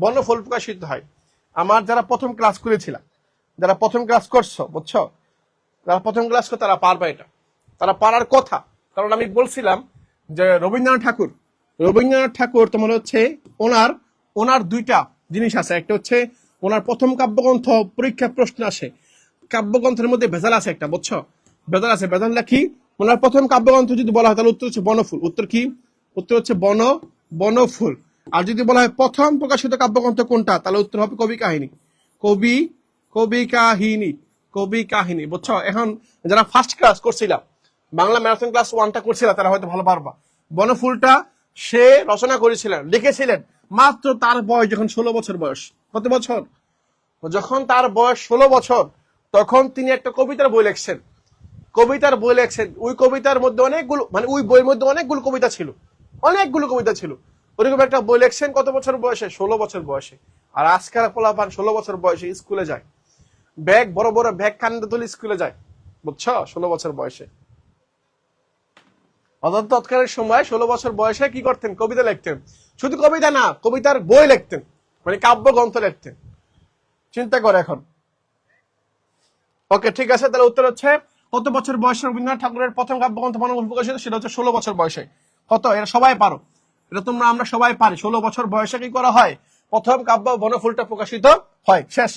বনফুল প্রকাশিত হয়? আমার যারা প্রথম ক্লাস করেছিলাম, যারা প্রথম ক্লাস করছো, বুঝছো, যারা প্রথম ক্লাস করছো তারা পারবে এটা, তারা পারার কথা। কারণ আমি বলছিলাম যে রবীন্দ্রনাথ ঠাকুর তোমার হচ্ছে ওনার ওনার দুইটা জিনিস আছে। একটা হচ্ছে ওনার প্রথম কাব্যগ্রন্থ পরীক্ষা প্রশ্ন আসে, কাব্যগ্রন্থের মধ্যে ভেজাল আছে একটা, বুঝছো, ভেজাল আছে। ভেজালটা কি? ওনার প্রথম কাব্যগ্রন্থ যদি বলা হয় তাহলে উত্তর হচ্ছে বনফুল। উত্তর কি? উত্তর হচ্ছে বনফুল। আর যদি বলা হয় প্রথম প্রকাশিত কাব্যগ্রন্থ কোনটা, তাহলে উত্তর হবে কবি কাহিনী। কবি কবি কাহিনী, বুঝছো। এখন যারা ফার্স্ট ক্লাস করছিলাম, বাংলা ম্যারাথন ক্লাস 1টা করছিলাম, তারা হয়তো ভালো পারবা। বনফুলটা সে রচনা করেছিলেন, লিখেছিলেন মাত্র তার বয়স যখন 16 বছর বয়স। কত বছর? যখন তার বয়স 16 বছর, তখন তিনি একটা কবিতার বই লিখছেন। ওই কবিতার মধ্যে অনেকগুলো, মানে ওই বইয়ের মধ্যে অনেকগুলো কবিতা ছিল। ওরকম একটা বই লিখছেন কত বছর বয়সে? 16 বছর বয়সে। আর আজকাল পোলাপান 16 বছর বয়সে স্কুলে যায়, ব্যাগ বড় বড় ব্যাগ কান্দে তুলে স্কুলে যায়, বুঝছো, 16 বছর বয়সে। অর্থাৎ তৎকালীন সময় 16 বছর বয়সে কি করতেন? কবিতা লিখতেন। শুধু কবিতা না, কবিতার বই লিখতেন, মানে কাব্যগ্রন্থ লিখতেন। চিন্তা করে এখন। ওকে, ঠিক আছে। তাহলে উত্তর হচ্ছে কত বছর বয়সে রবীন্দ্রনাথ ঠাকুরের প্রথম কাব্যগ্রন্থ বনফুল প্রকাশিত? সেটা হচ্ছে 16 বছর বয়সে। কত? এটা সবাই পারো, এটা আমরা সবাই পারি। 16 বছর বয়সে কি করা হয়? প্রথম কাব্য বনফুলটা প্রকাশিত হয়, শেষ।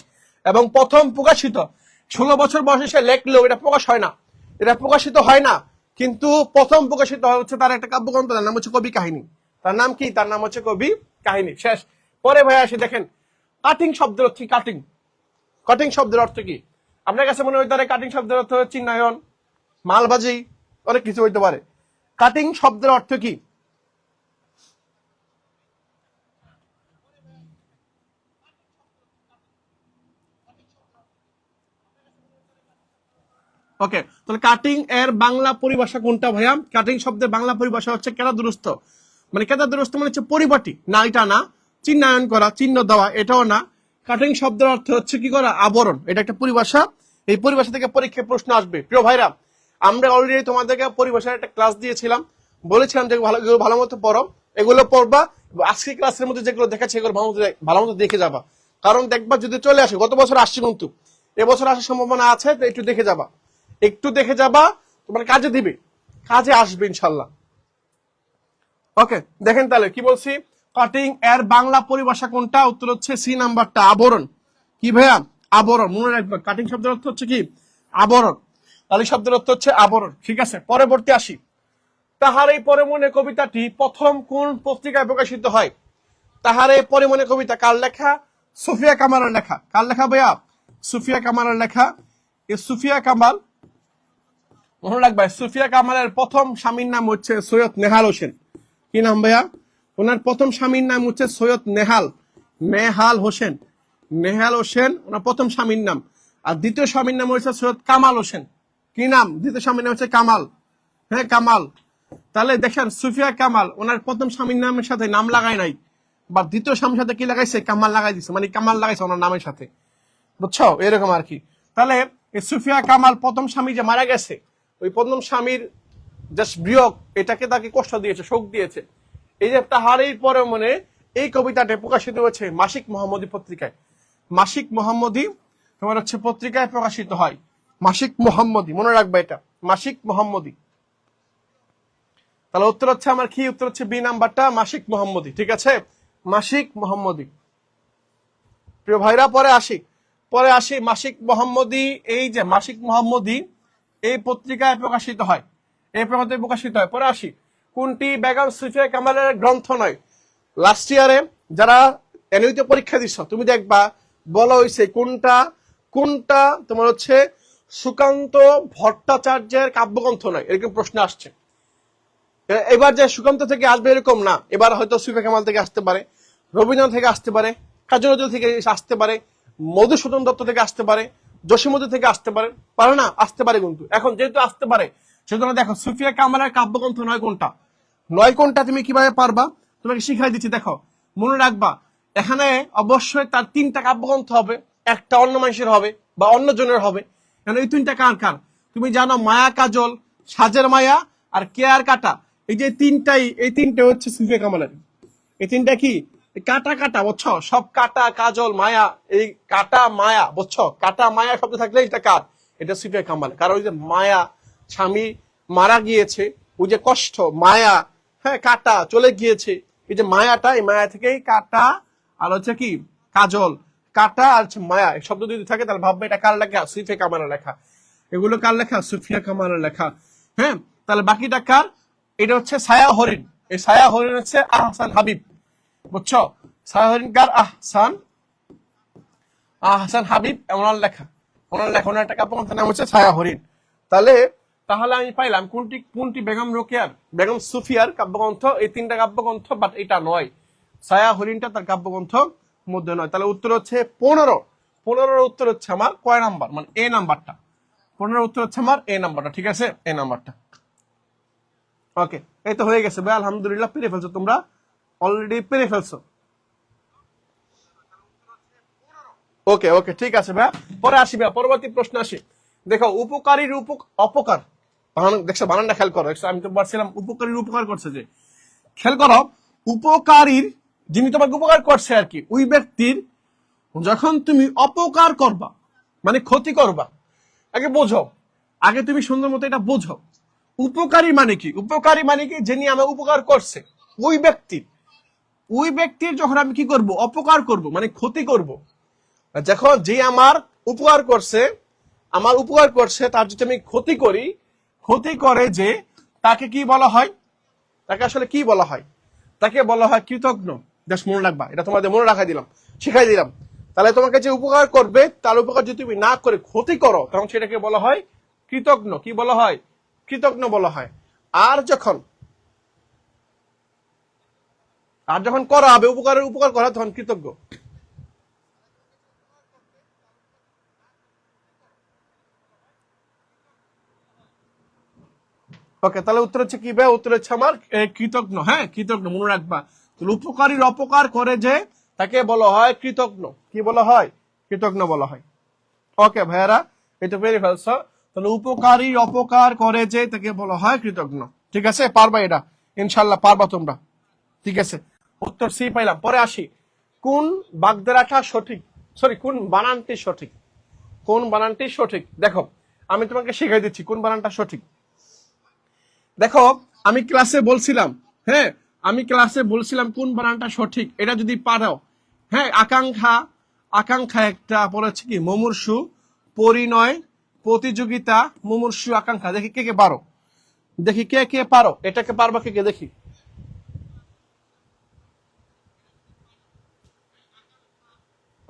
এবং প্রথম প্রকাশিত 16 বছর বয়সে সে লেখলেও এটা প্রকাশ হয় না, এটা প্রকাশিত হয় না। কিন্তু প্রথম প্রকাশিত হচ্ছে তার একটা কাব্যগ্রন্থ, তার নাম হচ্ছে কবি কাহিনী। তার নাম কি? তার নাম হচ্ছে কবি কাহিনী, শেষ। পরে ভাই আসি, দেখেন কাটিং শব্দের অর্থ কি? কাটিং শব্দের অর্থ কি? আপনার কাছে মনে হইতে পারে কাটিং শব্দের অর্থ চিন্নায়ন, মালবাজি, অনেক কিছু হইতে পারে। কাটিং শব্দের অর্থ কি? ওকে, তাহলে কাটিং এর বাংলা পরিভাষা কোনটা ভাইয়া? কাটিং শব্দের বাংলা পরিভাষা হচ্ছে কেদাদুরস্ত। মানে কেদাদুরস্ত মানে হচ্ছে পরিপাটি, না এটা না। চিহ্নায়ন করা, চিহ্ন দেওয়া, এটাও না। কাটিং শব্দের অর্থ হচ্ছে কি করা? আবরণ। এটা একটা পরিভাষা, এই পরিভাষা থেকে পরীক্ষায় প্রশ্ন আসবে। প্রিয় ভাইরা, আমরা অলরেডি তোমাদেরকে পরিভাষার একটা ক্লাস দিয়েছিলাম, বলেছিলাম যে ভালো মতো পড়ো, এগুলো পড়বা। আজকে ক্লাসের মধ্যে যেগুলো দেখাচ্ছে এগুলো ভালো মতো দেখে যাবা। কারণ দেখবা যদি চলে আসে, গত বছর আসছে কিন্তু এবছর আসার সম্ভাবনা আছে, তো একটু দেখে যাবা, তোমার কাজে দিবে, কাজে আসবে ইনশাল্লাহ। ওকে, দেখেন তাহলে কি বলছি। কাটিং এর বাংলা পরিভাষা কোনটা? উত্তর হচ্ছে সি নাম্বারটা, আবরণ। কি ভাইয়া? আবরণ। মনে রাখবে কাটিং শব্দের অর্থ হচ্ছে কি? আবরণ। কাটিং শব্দের অর্থ হচ্ছে আবরণ, ঠিক আছে। পরবর্তী আসি। তাহার এই পরে মনে কবিতাটি প্রথম কোন পত্রিকায় প্রকাশিত হয়? তাহার এই পরে মনে কবিতা কার লেখা? সুফিয়া কামালের লেখা। কার লেখা ভাইয়া? সুফিয়া কামালের লেখা। এই সুফিয়া কামাল, মনে রাখবে, সুফিয়া কামালের প্রথম স্বামীর নাম হচ্ছে সৈয়দ নেহাল হোসেন। কি নাম ভাইয়া? ওনার প্রথম স্বামীর নাম হচ্ছে সৈয়দ নেহাল হোসেন। ওনার প্রথম স্বামীর নাম। আর দ্বিতীয় স্বামীর নাম হচ্ছে সৈয়দ কামাল হোসেন। কি নাম? দ্বিতীয় স্বামীর নাম হচ্ছে কামাল। হ্যাঁ, কামাল। তাহলে দেখেন সুফিয়া কামাল ওনার প্রথম স্বামীর নামের সাথে নাম লাগায় নাই, বা দ্বিতীয় স্বামীর সাথে কি লাগাইছে? কামাল লাগাই দিছে, মানে কামাল লাগাইছে ওনার নামের সাথে, বুঝছো, এরকম আর কি। তাহলে এই সুফিয়া কামাল প্রথম স্বামী যে মারা গেছে, ওই প্রথম স্বামীর জাস্ট বিয়োগ, এটাকে তাকে কষ্ট দিয়েছে, শোক দিয়েছে। এই যে তাহারই পরে মনে, এই কবিতাটা প্রকাশিত হয়েছে মাসিক মোহাম্মদী পত্রিকায়। মাসিক মোহাম্মদী তোমার হচ্ছে পত্রিকায় প্রকাশিত হয়। মাসিক মোহাম্মদী, মনে রাখবে এটা, মাসিক মোহাম্মদী। তাহলে উত্তর হচ্ছে আমার কি? উত্তর হচ্ছে বি নাম্বারটা, মাসিক মোহাম্মদী, ঠিক আছে, মাসিক মোহাম্মদী। প্রিয় ভাইরা, পরে আসি মাসিক মোহাম্মদী। এই যে মাসিক মোহাম্মদী এই পত্রিকায় প্রকাশিত হয়, পরে আসি কোনটি বেগম সুফিয়া কামালের গ্রন্থ নয়? লাস্ট ইয়ারে যারা এনইউতে পরীক্ষা দিচ্ছ, তুমি দেখবা বলা হয়েছে কোনটা তোমার হচ্ছে সুকান্ত ভট্টাচার্যের কাব্যগ্রন্থ নয়, এরকম প্রশ্ন আসছে। এবার যে সুকান্ত থেকে আসবে এরকম না, এবার হয়তো সুফিয়া কামাল থেকে আসতে পারে, রবীন্দ্রনাথ থেকে আসতে পারে, কাজী নজরুল থেকে আসতে পারে, মধুসূদন দত্ত থেকে আসতে পারে, জসীমুদ্দিন থেকে আসতে পারে, পারে না? আসতে পারে কিন্তু। এখন যেহেতু আসতে পারে, সেজন্য দেখো সুফিয়া কামালের কাব্যগ্রন্থ নয় কোনটা তুমি কিভাবে পারবা? তোমাকে শিখাই দিচ্ছি, দেখো মনে রাখবা। এখানে অবশ্যই তার 3টা কাব্যগ্রন্থ হবে, একটা অন্য মানুষের হবে বা অন্য জনের হবে। এই 3টা কার? তুমি জানো মায়া কাজল, সাজের মায়া আর কেয়ার কাটা, এই যে এই তিনটা হচ্ছে সুফিয়া কামালের। এই 3টা কি? কাটা কাটা, বুঝছো? সব কাটা, কাজল, মায়া, এই কাটা মায়া, বুঝছো? কাটা মায়া শব্দ থাকলে এটা কার? এটা সুফিয়া কামাল। কারণ ওই যে মায়া, স্বামী মারা গিয়েছে, ওই যে কষ্ট, মায়া, হ্যাঁ, কাটা চলে গিয়েছে, এই যে মায়াটা, এই মায়া থেকেই কাটা আর হচ্ছে কি কাজল, কাটা আর হচ্ছে মায়া, এই শব্দ যদি থাকে তাহলে ভাববে এটা কার লেখা? সুফিয়া কামালের লেখা। এগুলো কার লেখা? সুফিয়া কামালের লেখা। হ্যাঁ, তাহলে বাকিটা কার? এটা হচ্ছে ছায়া হরিণ। এই ছায়া হরিণ হচ্ছে আহসান হাবিব, বুঝছো? ছায়া হরিণ কার? আহসান হাবিব, ওনার লেখা, ওনার একটা কাব্যগ্রন্থের নাম হচ্ছে ছায়া হরিণ। তাহলে তাহলে আমি পাইলাম কোনটি কোনটি বেগম রোকেয়ার, বেগম সুফিয়ার কাব্যগ্রন্থ, এই তিনটা কাব্যগ্রন্থ, বাট এটা নয়, ছায়া হরিণটা তার কাব্যগ্রন্থ মধ্যে নয়। তাহলে উত্তর হচ্ছে 15। 15 উত্তর হচ্ছে আমার কয় নাম্বার, মানে এ নাম্বারটা। 15 উত্তর হচ্ছে আমার এ নাম্বারটা, ঠিক আছে? এ নাম্বারটা। ওকে, এই তো হয়ে গেছে ভাই, আলহামদুলিল্লাহ পেরে ফেলছো তোমরা, অলরেডি পেরে ফেলছো। ওকে ওকে, ঠিক আছে ভাই, পরে আসি ভাই, পরবর্তী প্রশ্ন আসি। দেখো, উপকারীর অপকার, দেখছো বানানটা খেয়াল করো, আমি তো বলছিলাম উপকারীর উপকার করছে, যে খেয়াল করো, উপকারীর, যিনি তোমাকে উপকার করছে আর কি, ওই ব্যক্তির যখন তুমি অপকার করবা, মানে ক্ষতি করবা, আগে বোঝো, আগে তুমি সুন্দর মতো এটা বোঝো। উপকারী মানে কি? উপকারী মানে কি? যিনি আমার উপকার করছে, ওই ব্যক্তির, ওই ব্যক্তির যখন আমি কি করব? অপকার করব, মানে ক্ষতি করব। যখন যে আমার উপকার করছে, আমার উপকার করছে, তার যদি আমি ক্ষতি করি, ক্ষতি করে, যে তাকে কি বলা হয়? তাকে আসলে কি বলা হয়? তাকে বলা হয় কৃতজ্ঞ। জাস্ট মনে রাখবা, এটা তোমাদের মনে রাখাই দিলাম, শিখাই দিলাম। তাহলে তোমাকে যে উপকার করবে, তার উপকার যদি তুমি না করে ক্ষতি করো, তখন সেটাকে বলা হয় কৃতজ্ঞ। কি বলা হয়? কৃতজ্ঞ বলা হয়। আর যখন করা হবে, উপকার করা, তখন কৃতজ্ঞ। ওকে, তাহলে উত্তর হচ্ছে কি ভাই? উত্তর হচ্ছে আমার কৃতজ্ঞ। হ্যাঁ, কৃতজ্ঞ, মনে রাখবা। উপকারীর অপকার করে যে, তাকে বলা হয় কৃতজ্ঞ। কি বলা হয়? কৃতজ্ঞ বলা হয়। ওকে ভাইয়ারা, এটা পেরে ফেলছো। তাহলে উপকারীর অপকার করে যে, তাকে বলা হয় কৃতজ্ঞ। ঠিক আছে, পারবা এটা, ইনশাল্লাহ পারবা তোমরা। ঠিক আছে, উত্তর সি পাইলাম। পরে আসি, কোন বাগধারাটা সঠিক, সরি, কোন বানানটি সঠিক? কোন বানানটি সঠিক? দেখো, আমি তোমাকে শিখাই দিচ্ছি কোন বানানটা সঠিক। দেখো, আমি ক্লাসে বলছিলাম, হ্যাঁ, আমি ক্লাসে বলছিলাম কোন বানানটা সঠিক, এটা যদি পারো। হ্যাঁ, আকাঙ্ক্ষা, আকাঙ্ক্ষা একটা, পড়েছে কি মুমূর্ষু, পরিণয়, প্রতিযোগিতা, মুমূর্ষু, আকাঙ্ক্ষা। দেখি কে কে পারো, দেখি কে কে পারো, এটাকে পারবা কে কে, দেখি।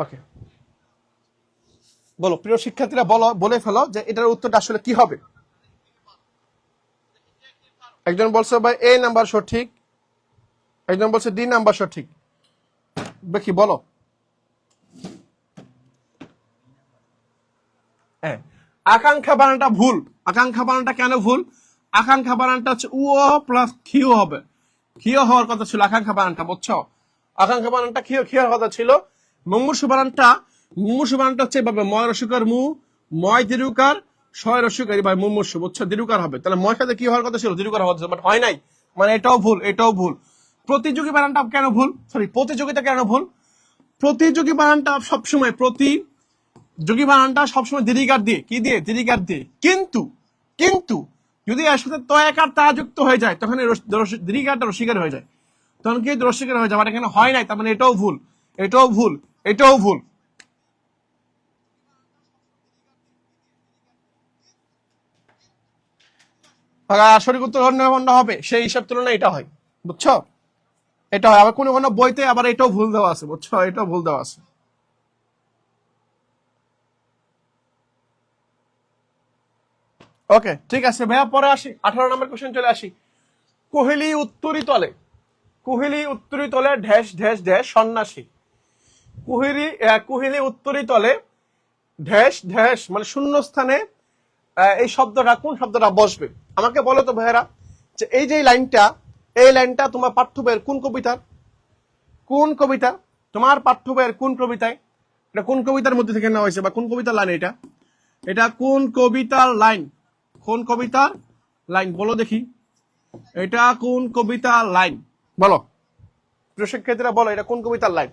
ওকে, বলো প্রিয় শিক্ষার্থীরা, বলো, বলে ফেলো যে এটার উত্তরটা আসলে কি হবে। একজন বলছে ভাই এ নাম্বার সঠিক, একজন বলছে ডি নাম্বার সঠিক, দেখি বলো। হ্যাঁ, আকাঙ্ক্ষা বানানটা ভুল। আকাঙ্ক্ষা বানানটা কেন ভুল? আকাঙ্ক্ষা বানানটা হচ্ছে উ প্লাস খিও হবে, খিও হওয়ার কথা ছিল আকাঙ্ক্ষা বানানটা, বুঝছো? আকাঙ্ক্ষা বানানটা খিও খিও হওয়ার কথা ছিল। মুমূর্ষু বানানটা, মুমূর্ষু বানানটা হচ্ছে এভাবে, ময় রসুকার মু, ময় দীর্ঘকার, শয় রসুকারী ভাই মুমূর্ষু, বুঝছো? দীর্ঘকার হবে, তাহলে ময় সাথে কি হওয়ার কথা ছিল? দীর্ঘকার হওয়ার কথা ছিল, বাট হয় নাই, মানে এটাও ভুল, এটাও ভুল। প্রতিযোগী বানানটা কেন ভুল? সরি, প্রতিযোগিতা কেন ভুল? প্রতিযোগী বানানটা সবসময়, যোগী বানানটা সবসময় দীর্ঘিকার দিয়ে, কি দিয়ে? দীর্ঘিকার দিয়ে। কিন্তু কিন্তু যদি এর সাথে তয়াকার তা যুক্ত হয়ে যায়, তখন দীর্ঘিকারটা রসিকার হয়ে যায়, তখন কি রসিকার হয়ে যায়, মানে এখানে হয় নাই, তার মানে এটাও ভুল, এটাও ভুল, এটাও ভুল। সঠিক উত্তর অন্য হবে, সেই হিসাব তুলনায় এটা হয়, বুঝছো? এটা হয়। আবার কোনো কোনো বইতে আবার এটাও ভুল দেওয়া আছে, বুঝছো? এটাও ভুল দেওয়া আছে। ওকে, ঠিক আছে ভাইয়া, পরে আসি, 18 নম্বর কোশ্চেন চলে আসি। কোহেলি উত্তরী তলে, কোহেলি উত্তরী তলে ড্যাশ ড্যাশ ড্যাশ সন্ন্যাসী। কোহেলি উত্তরী তলে ড্যাশ ড্যাশ, মানে শূন্য স্থানে এই শব্দটা, কোন শব্দটা বসবে? আমাকে বলো তো ভাইয়েরা, যে এই যে লাইনটা, এই লাইনটা তোমার পাঠ্য বইয়ের কোন কবিতার, কোন কবিতা, তোমার পাঠ্য বইয়ের কোন কবিতায়, এটা কোন কবিতার মধ্যে থেকে নেওয়া হয়েছে, বা কোন কবিতার লাইন এটা? এটা কোন কবিতার লাইন? কোন কবিতার লাইন বলো দেখি, এটা কোন কবিতার লাইন বলো প্রিয় শিক্ষার্থীরা বলো এটা কোন কবিতার লাইন?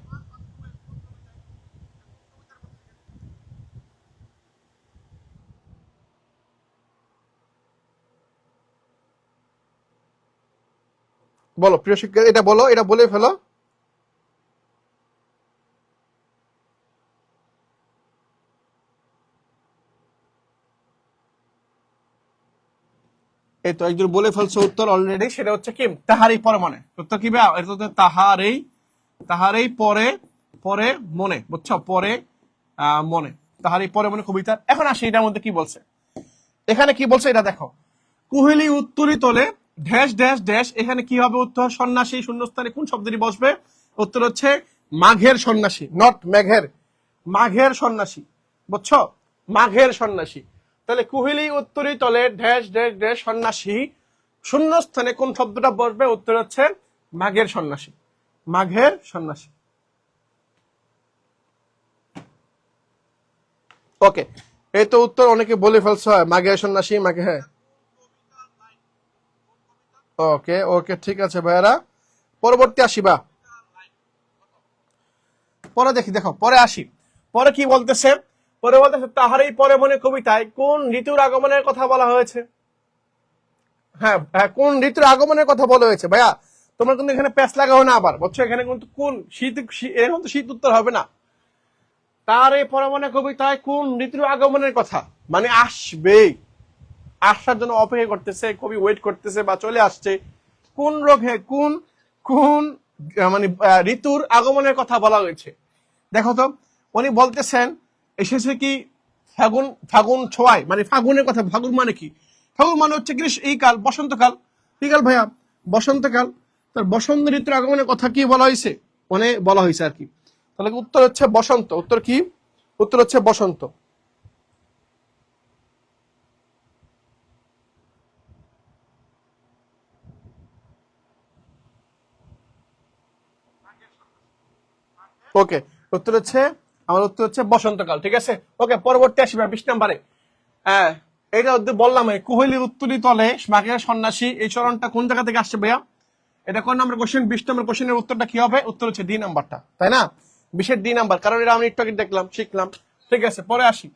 বলো প্রিয় শিক্ষার্থী, এটা বলো, এটা বলে ফেলো। এই তো একজন বলে ফেলছো উত্তর অলরেডি, সেটা হচ্ছে কি তাহারই পরে মনে। উত্তর কি ভাইয়া? এটা হচ্ছে তাহারই পরে পরে মনে, বুঝছো? পরে মনে, তাহারই পরে মনে কবিতা। এখন আসি এটার মধ্যে কি বলছে, এখানে কি বলছে এটা দেখো। কুহেলি উত্তরি তলে ড্যাশ ড্যাশ ড্যাশ, এখানে কি হবে উত্তর? সন্ন্যাসী, শূন্যস্থানে কোন শব্দটি বসবে? উত্তর হচ্ছে মাঘের সন্ন্যাসী, নট মেঘের, মাঘের সন্ন্যাসী, বুঝছো? মাঘের সন্ন্যাসী। তাহলে কুহেলি উত্তরি তলে ড্যাশ ড্যাশ ড্যাশ সন্ন্যাসী, শূন্যস্থানে কোন শব্দটা বসবে? উত্তর হচ্ছে মাঘের সন্ন্যাসী, মাঘের সন্ন্যাসী। ওকে, এই তো উত্তর অনেকে বলে ফেলছে মাঘের সন্ন্যাসী, মাঘে। হ্যাঁ, ওকে ওকে, ঠিক আছে ভাইয়ারা, পরবর্তী আসি বা পরে দেখি, দেখো পরে আসি। পরে কি বলতেছে? পরে বলতেছে তাহারই পরে মনে কবিতায় কোন ঋতুর আগমনের কথা বলা হয়েছে? হ্যাঁ হ্যাঁ, কোন ঋতুর আগমনের কথা বলা হয়েছে ভাইয়া? তোমরা কিন্তু এখানে প্যাচ লাগাও না আবার, বুঝছো? এখানে কিন্তু কোন শীত, এরকম তো শীত উত্তর হবে না। তার এই পরে মনে কবিতায় কোন ঋতুর আগমনের কথা, মানে আসবে, আসার জন্য অপেক্ষা করতেছে, কবি ওয়েট করতেছে বা চলে আসছে। কোন রোগে, কোন কোন মানে ঋতুর আগমনের কথা বলা হয়েছে? দেখো তো, উনি বলতেছেন এসেছে কি ফাগুন, ফাগুন ছোঁয়ায়, মানে ফাগুনের কথা। ফাগুন মানে কি? ফাগুন মানে হচ্ছে গ্রীষ্ম, এই কাল, বসন্তকাল। কি কাল ভাইয়া? বসন্তকাল। তার বসন্ত ঋতুর আগমনের কথা কি বলা হয়েছে? মানে বলা হয়েছে আর কি। তাহলে উত্তর হচ্ছে বসন্ত। উত্তর কি? উত্তর হচ্ছে বসন্ত। ওকে, উত্তর হচ্ছে, আমার উত্তর হচ্ছে বসন্তকাল, ঠিক আছে। ওকে, পরবর্তী আসবে 20 নম্বরে। হ্যাঁ, এটা বললাম কুহেলির উত্তরি তলে মাঘের সন্ন্যাসী, এই চরণটা কোন জায়গা থেকে আসছে ভাইয়া? এটা কোন নম্বর কোশ্চেন? 20 নম্বর কোশ্চেনের উত্তরটা কি হবে? উত্তর হচ্ছে ডি নাম্বারটা, তাই না? 20-এর ডি নাম্বার, কারণ এটা আমি একটু আগে দেখলাম, শিখলাম। ঠিক আছে, পরে আসি।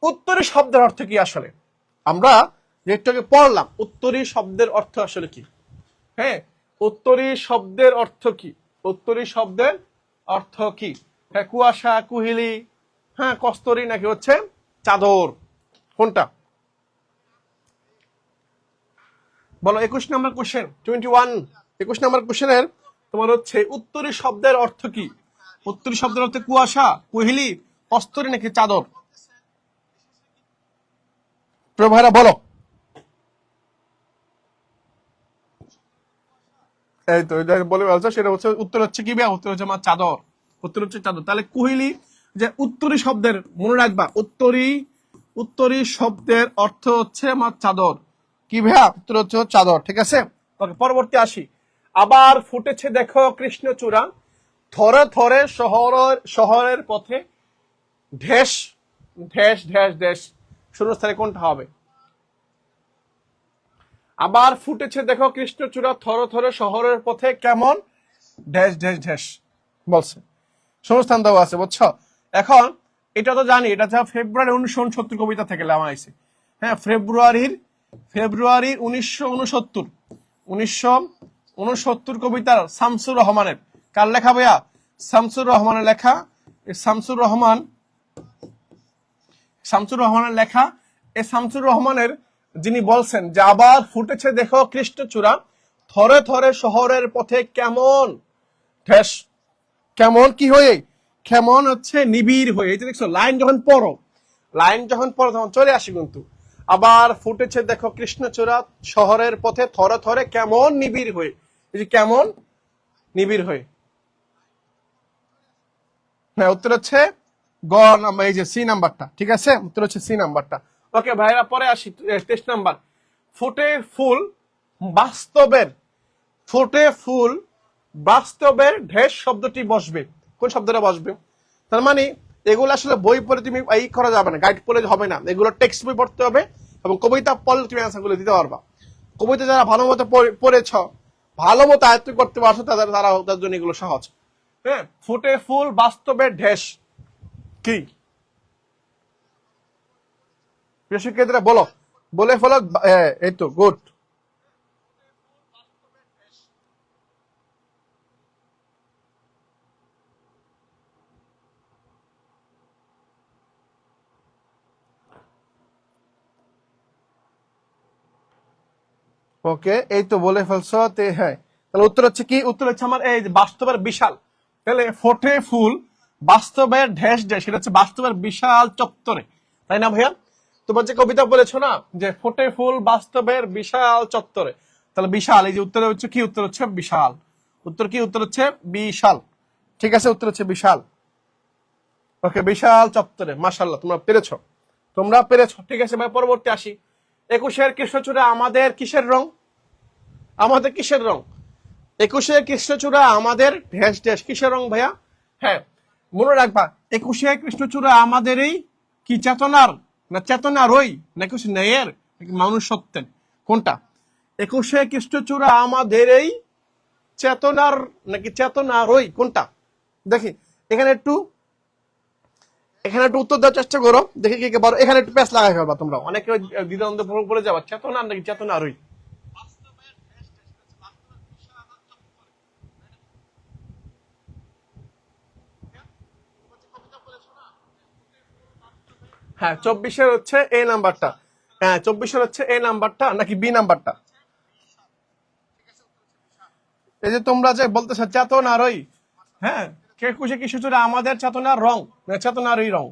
উত্তরী শব্দের অর্থ কি আসলে? আমরা যে একটু আগে পড়লাম, উত্তরী শব্দের অর্থ আসলে কি? হ্যাঁ, উত্তরী শব্দের অর্থ কি? উত্তরী শব্দের অর্থ কি? হ্যাঁ, কুয়াশা, কুহেলি, হ্যাঁ কস্তরী, নাকি হচ্ছে চাদর? কোনটা বলো? 21 নম্বর কোশ্চেন, 21, 21 নম্বর কোশ্চেনের তোমার হচ্ছে উত্তরী শব্দের অর্থ কি? উত্তরী শব্দের অর্থ কুয়াশা, কুহেলি, কস্তরী, নাকি চাদর? প্রভারা বলো। এই তো এটা বলে বলছো, সেটা হচ্ছে উত্তর হচ্ছে কি ভাইয়া? উত্তর হচ্ছে আমার চাদর। উত্তর হচ্ছে চাদর। তাহলে কুহেলি, যে উত্তরী শব্দের, মনে রাখবা উত্তরী, উত্তরী শব্দের অর্থ হচ্ছে আমার চাদর। কি ভাইয়া? উত্তর হচ্ছে চাদর, ঠিক আছে। ওকে, পরবর্তী আসি। আবার ফুটেছে দেখো কৃষ্ণচূড়া, থরে থরে শহরের পথে ঢেস ঢেস ঢেস ঢেস, শূন্যস্থানে কোনটা হবে? আবার ফুটেছে দেখো কৃষ্ণচূড়া, থরে থরে শহরের পথে কেমন ঢেস ঢেস ঢেস বলছে। শূন্যস্থান দেওয়া আছে, বুঝছো? এখন এটা তো জানি, এটা হচ্ছে ফেব্রুয়ারি 1969 কবিতা থেকে লেখা হয়েছে। হ্যাঁ, ফেব্রুয়ারি 1969, 1969 কবিতার শামসুর রহমানের। কার লেখা ভাইয়া? শামসুর রহমানের লেখা। শামসুর রহমানের লেখা। এই শামসুর রহমানের, যিনি বলছেন যে আবার ফুটেছে দেখো কৃষ্ণচূড়া, থরে থরে শহরের পথে কেমন ঠেস, কেমন কি হয়ে? কেমন হচ্ছে নিবিড় হয়ে। এই যে দেখছো, লাইন যখন পড়ো, তখন চলে আসি কিন্তু। আবার ফুটেছে দেখো কৃষ্ণচূড়া শহরের পথে থরে থরে কেমন নিবিড় হয়ে। এই যে কেমন নিবিড় হয়ে, হ্যাঁ উত্তর হচ্ছে গ নাম্বার, এই যে সি নাম্বারটা, ঠিক আছে। উত্তর হচ্ছে সি নাম্বারটা। ওকে ভাইরা, পরে আসি 23 নাম্বার। ফুটে ফুল বাস্তবের, ফুটে ফুল বাস্তবের ঢেস শব্দটি বসবে। কোন শব্দটা বসবে? তার মানে এগুলো আসলে বই পড়ে তুমি এই করা যাবে না, গাইড পড়লে হবে না, এগুলো টেক্সট বই পড়তে হবে এবং কবিতা পড়লে তুমি অ্যান্সারগুলো দিতে পারবা। কবিতা যারা ভালো মতো পড়েছ, ভালো মতো আয়ত্ত করতে পারছো তাদের জন্য এগুলো সহজ। হ্যাঁ, ফুটে ফুল বাস্তবে ঢেস কি? প্রিয় শিক্ষার্থীরা বলো, বলে ফেলো। এই তো গুড। ওকে, এই তো বলে ফেলছো। হ্যাঁ, তাহলে উত্তর হচ্ছে কি? উত্তর হচ্ছে আমার এই যে বাস্তবের বিশাল। তাহলে ফোটে ফুল বাস্তবের ঢেস ঢেস, সেটা হচ্ছে বাস্তবের বিশাল চত্বরে, তাই না ভাইয়া? তোমার যে কবিতা বলেছো না যে ফোটে ফুল বাস্তবের বিশাল চত্বরে, তাহলে বিশাল, এই যে উত্তর হচ্ছে কি? উত্তর হচ্ছে বিশাল। উত্তর কি? উত্তর হচ্ছে বিশাল। ঠিক আছে, উত্তর হচ্ছে বিশাল। ওকে, বিশাল চত্বরে। মাশাআল্লাহ, তোমরা পেরেছো, তোমরা পেরেছো। ঠিক আছে ভাই, পরবর্তী আসি। 21-এর কৃষ্ণচূড়া আমাদের কিসের রং? আমাদের কিসের রং? 21-এর কৃষ্ণচূড়া আমাদের ঢেস ঢেস কিসের রং ভাইয়া? হ্যাঁ, মনে রাখবা, 21-এর কৃষ্ণচূড়া আমাদের এই কি চেতনার, না চেতনারই, নাকি হচ্ছে ন্যায়ের, নাকি মানুষ সত্যের? কোনটা? 21-এর কৃষ্ণচূড়া আমাদের এই চেতনার নাকি চেতনারই? কোনটা? দেখি এখানে একটু উত্তর দেওয়ার চেষ্টা করো, দেখি কে কে পারো। এখানে একটু প্যাচ লাগাই ফেলবা তোমরা, অনেকে দ্বিধাদ্বন্দ্ব পড়ে যাবা, চেতনার নাকি চেতনারই। হ্যাঁ, 24-এর হচ্ছে এ নাম্বারটা। হ্যাঁ, 24-এর হচ্ছে এ নাম্বারটা নাকি বি নাম্বারটা? এই যে তোমরা যে বলতেছো চেতনারই, হ্যাঁ, 21-এ কৃষ্ণচূড়া আমাদের চেতনার রং, না চেতনারই রং?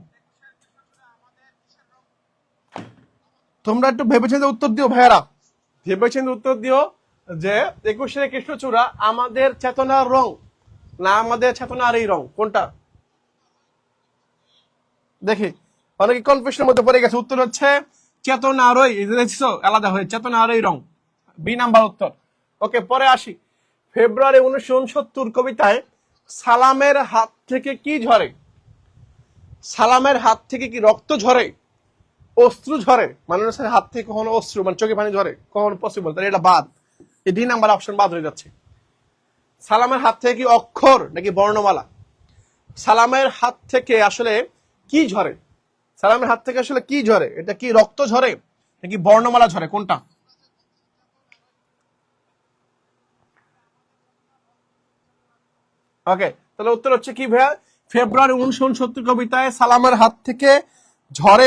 তোমরা একটু ভেবেচিন্তে উত্তর দিও ভাইয়ারা, ভেবেচিন্তে উত্তর দিও যে 21-এর কৃষ্ণচূড়া আমাদের চেতনার রং না আমাদের চেতনার এই রং, কোনটা? দেখি, অনেকে কনফিউশনের মধ্যে পড়ে গেছে। উত্তর হচ্ছে চেতনারই, দেখছো আলাদা হয়ে, চেতনারই রং, বি নাম্বার উত্তর। ওকে, পরে আসি। ফেব্রুয়ারি 1969 কবিতায় সালামের হাত থেকে কি ঝরে? সালামের হাত থেকে কি রক্ত ঝরে, অশ্রু ঝরে? মানুষের হাত থেকে কখনো অশ্রু মানে চোখে পানি ঝরে? কখনো পসিবল? তাহলে এটা বাদ, এই ডি নাম্বার অপশন বাদ হয়ে যাচ্ছে। সালামের হাত থেকে কি অক্ষর নাকি বর্ণমালা? সালামের হাত থেকে আসলে কি ঝরে? সালামের হাত থেকে আসলে কি ঝরে? এটা কি রক্ত ঝরে নাকি বর্ণমালা ঝরে? কোনটা? ওকে, তাহলে উত্তর হচ্ছে কি ভাইয়া? ফেব্রুয়ারি 1969 কবিতায় সালামের হাত থেকে ঝরে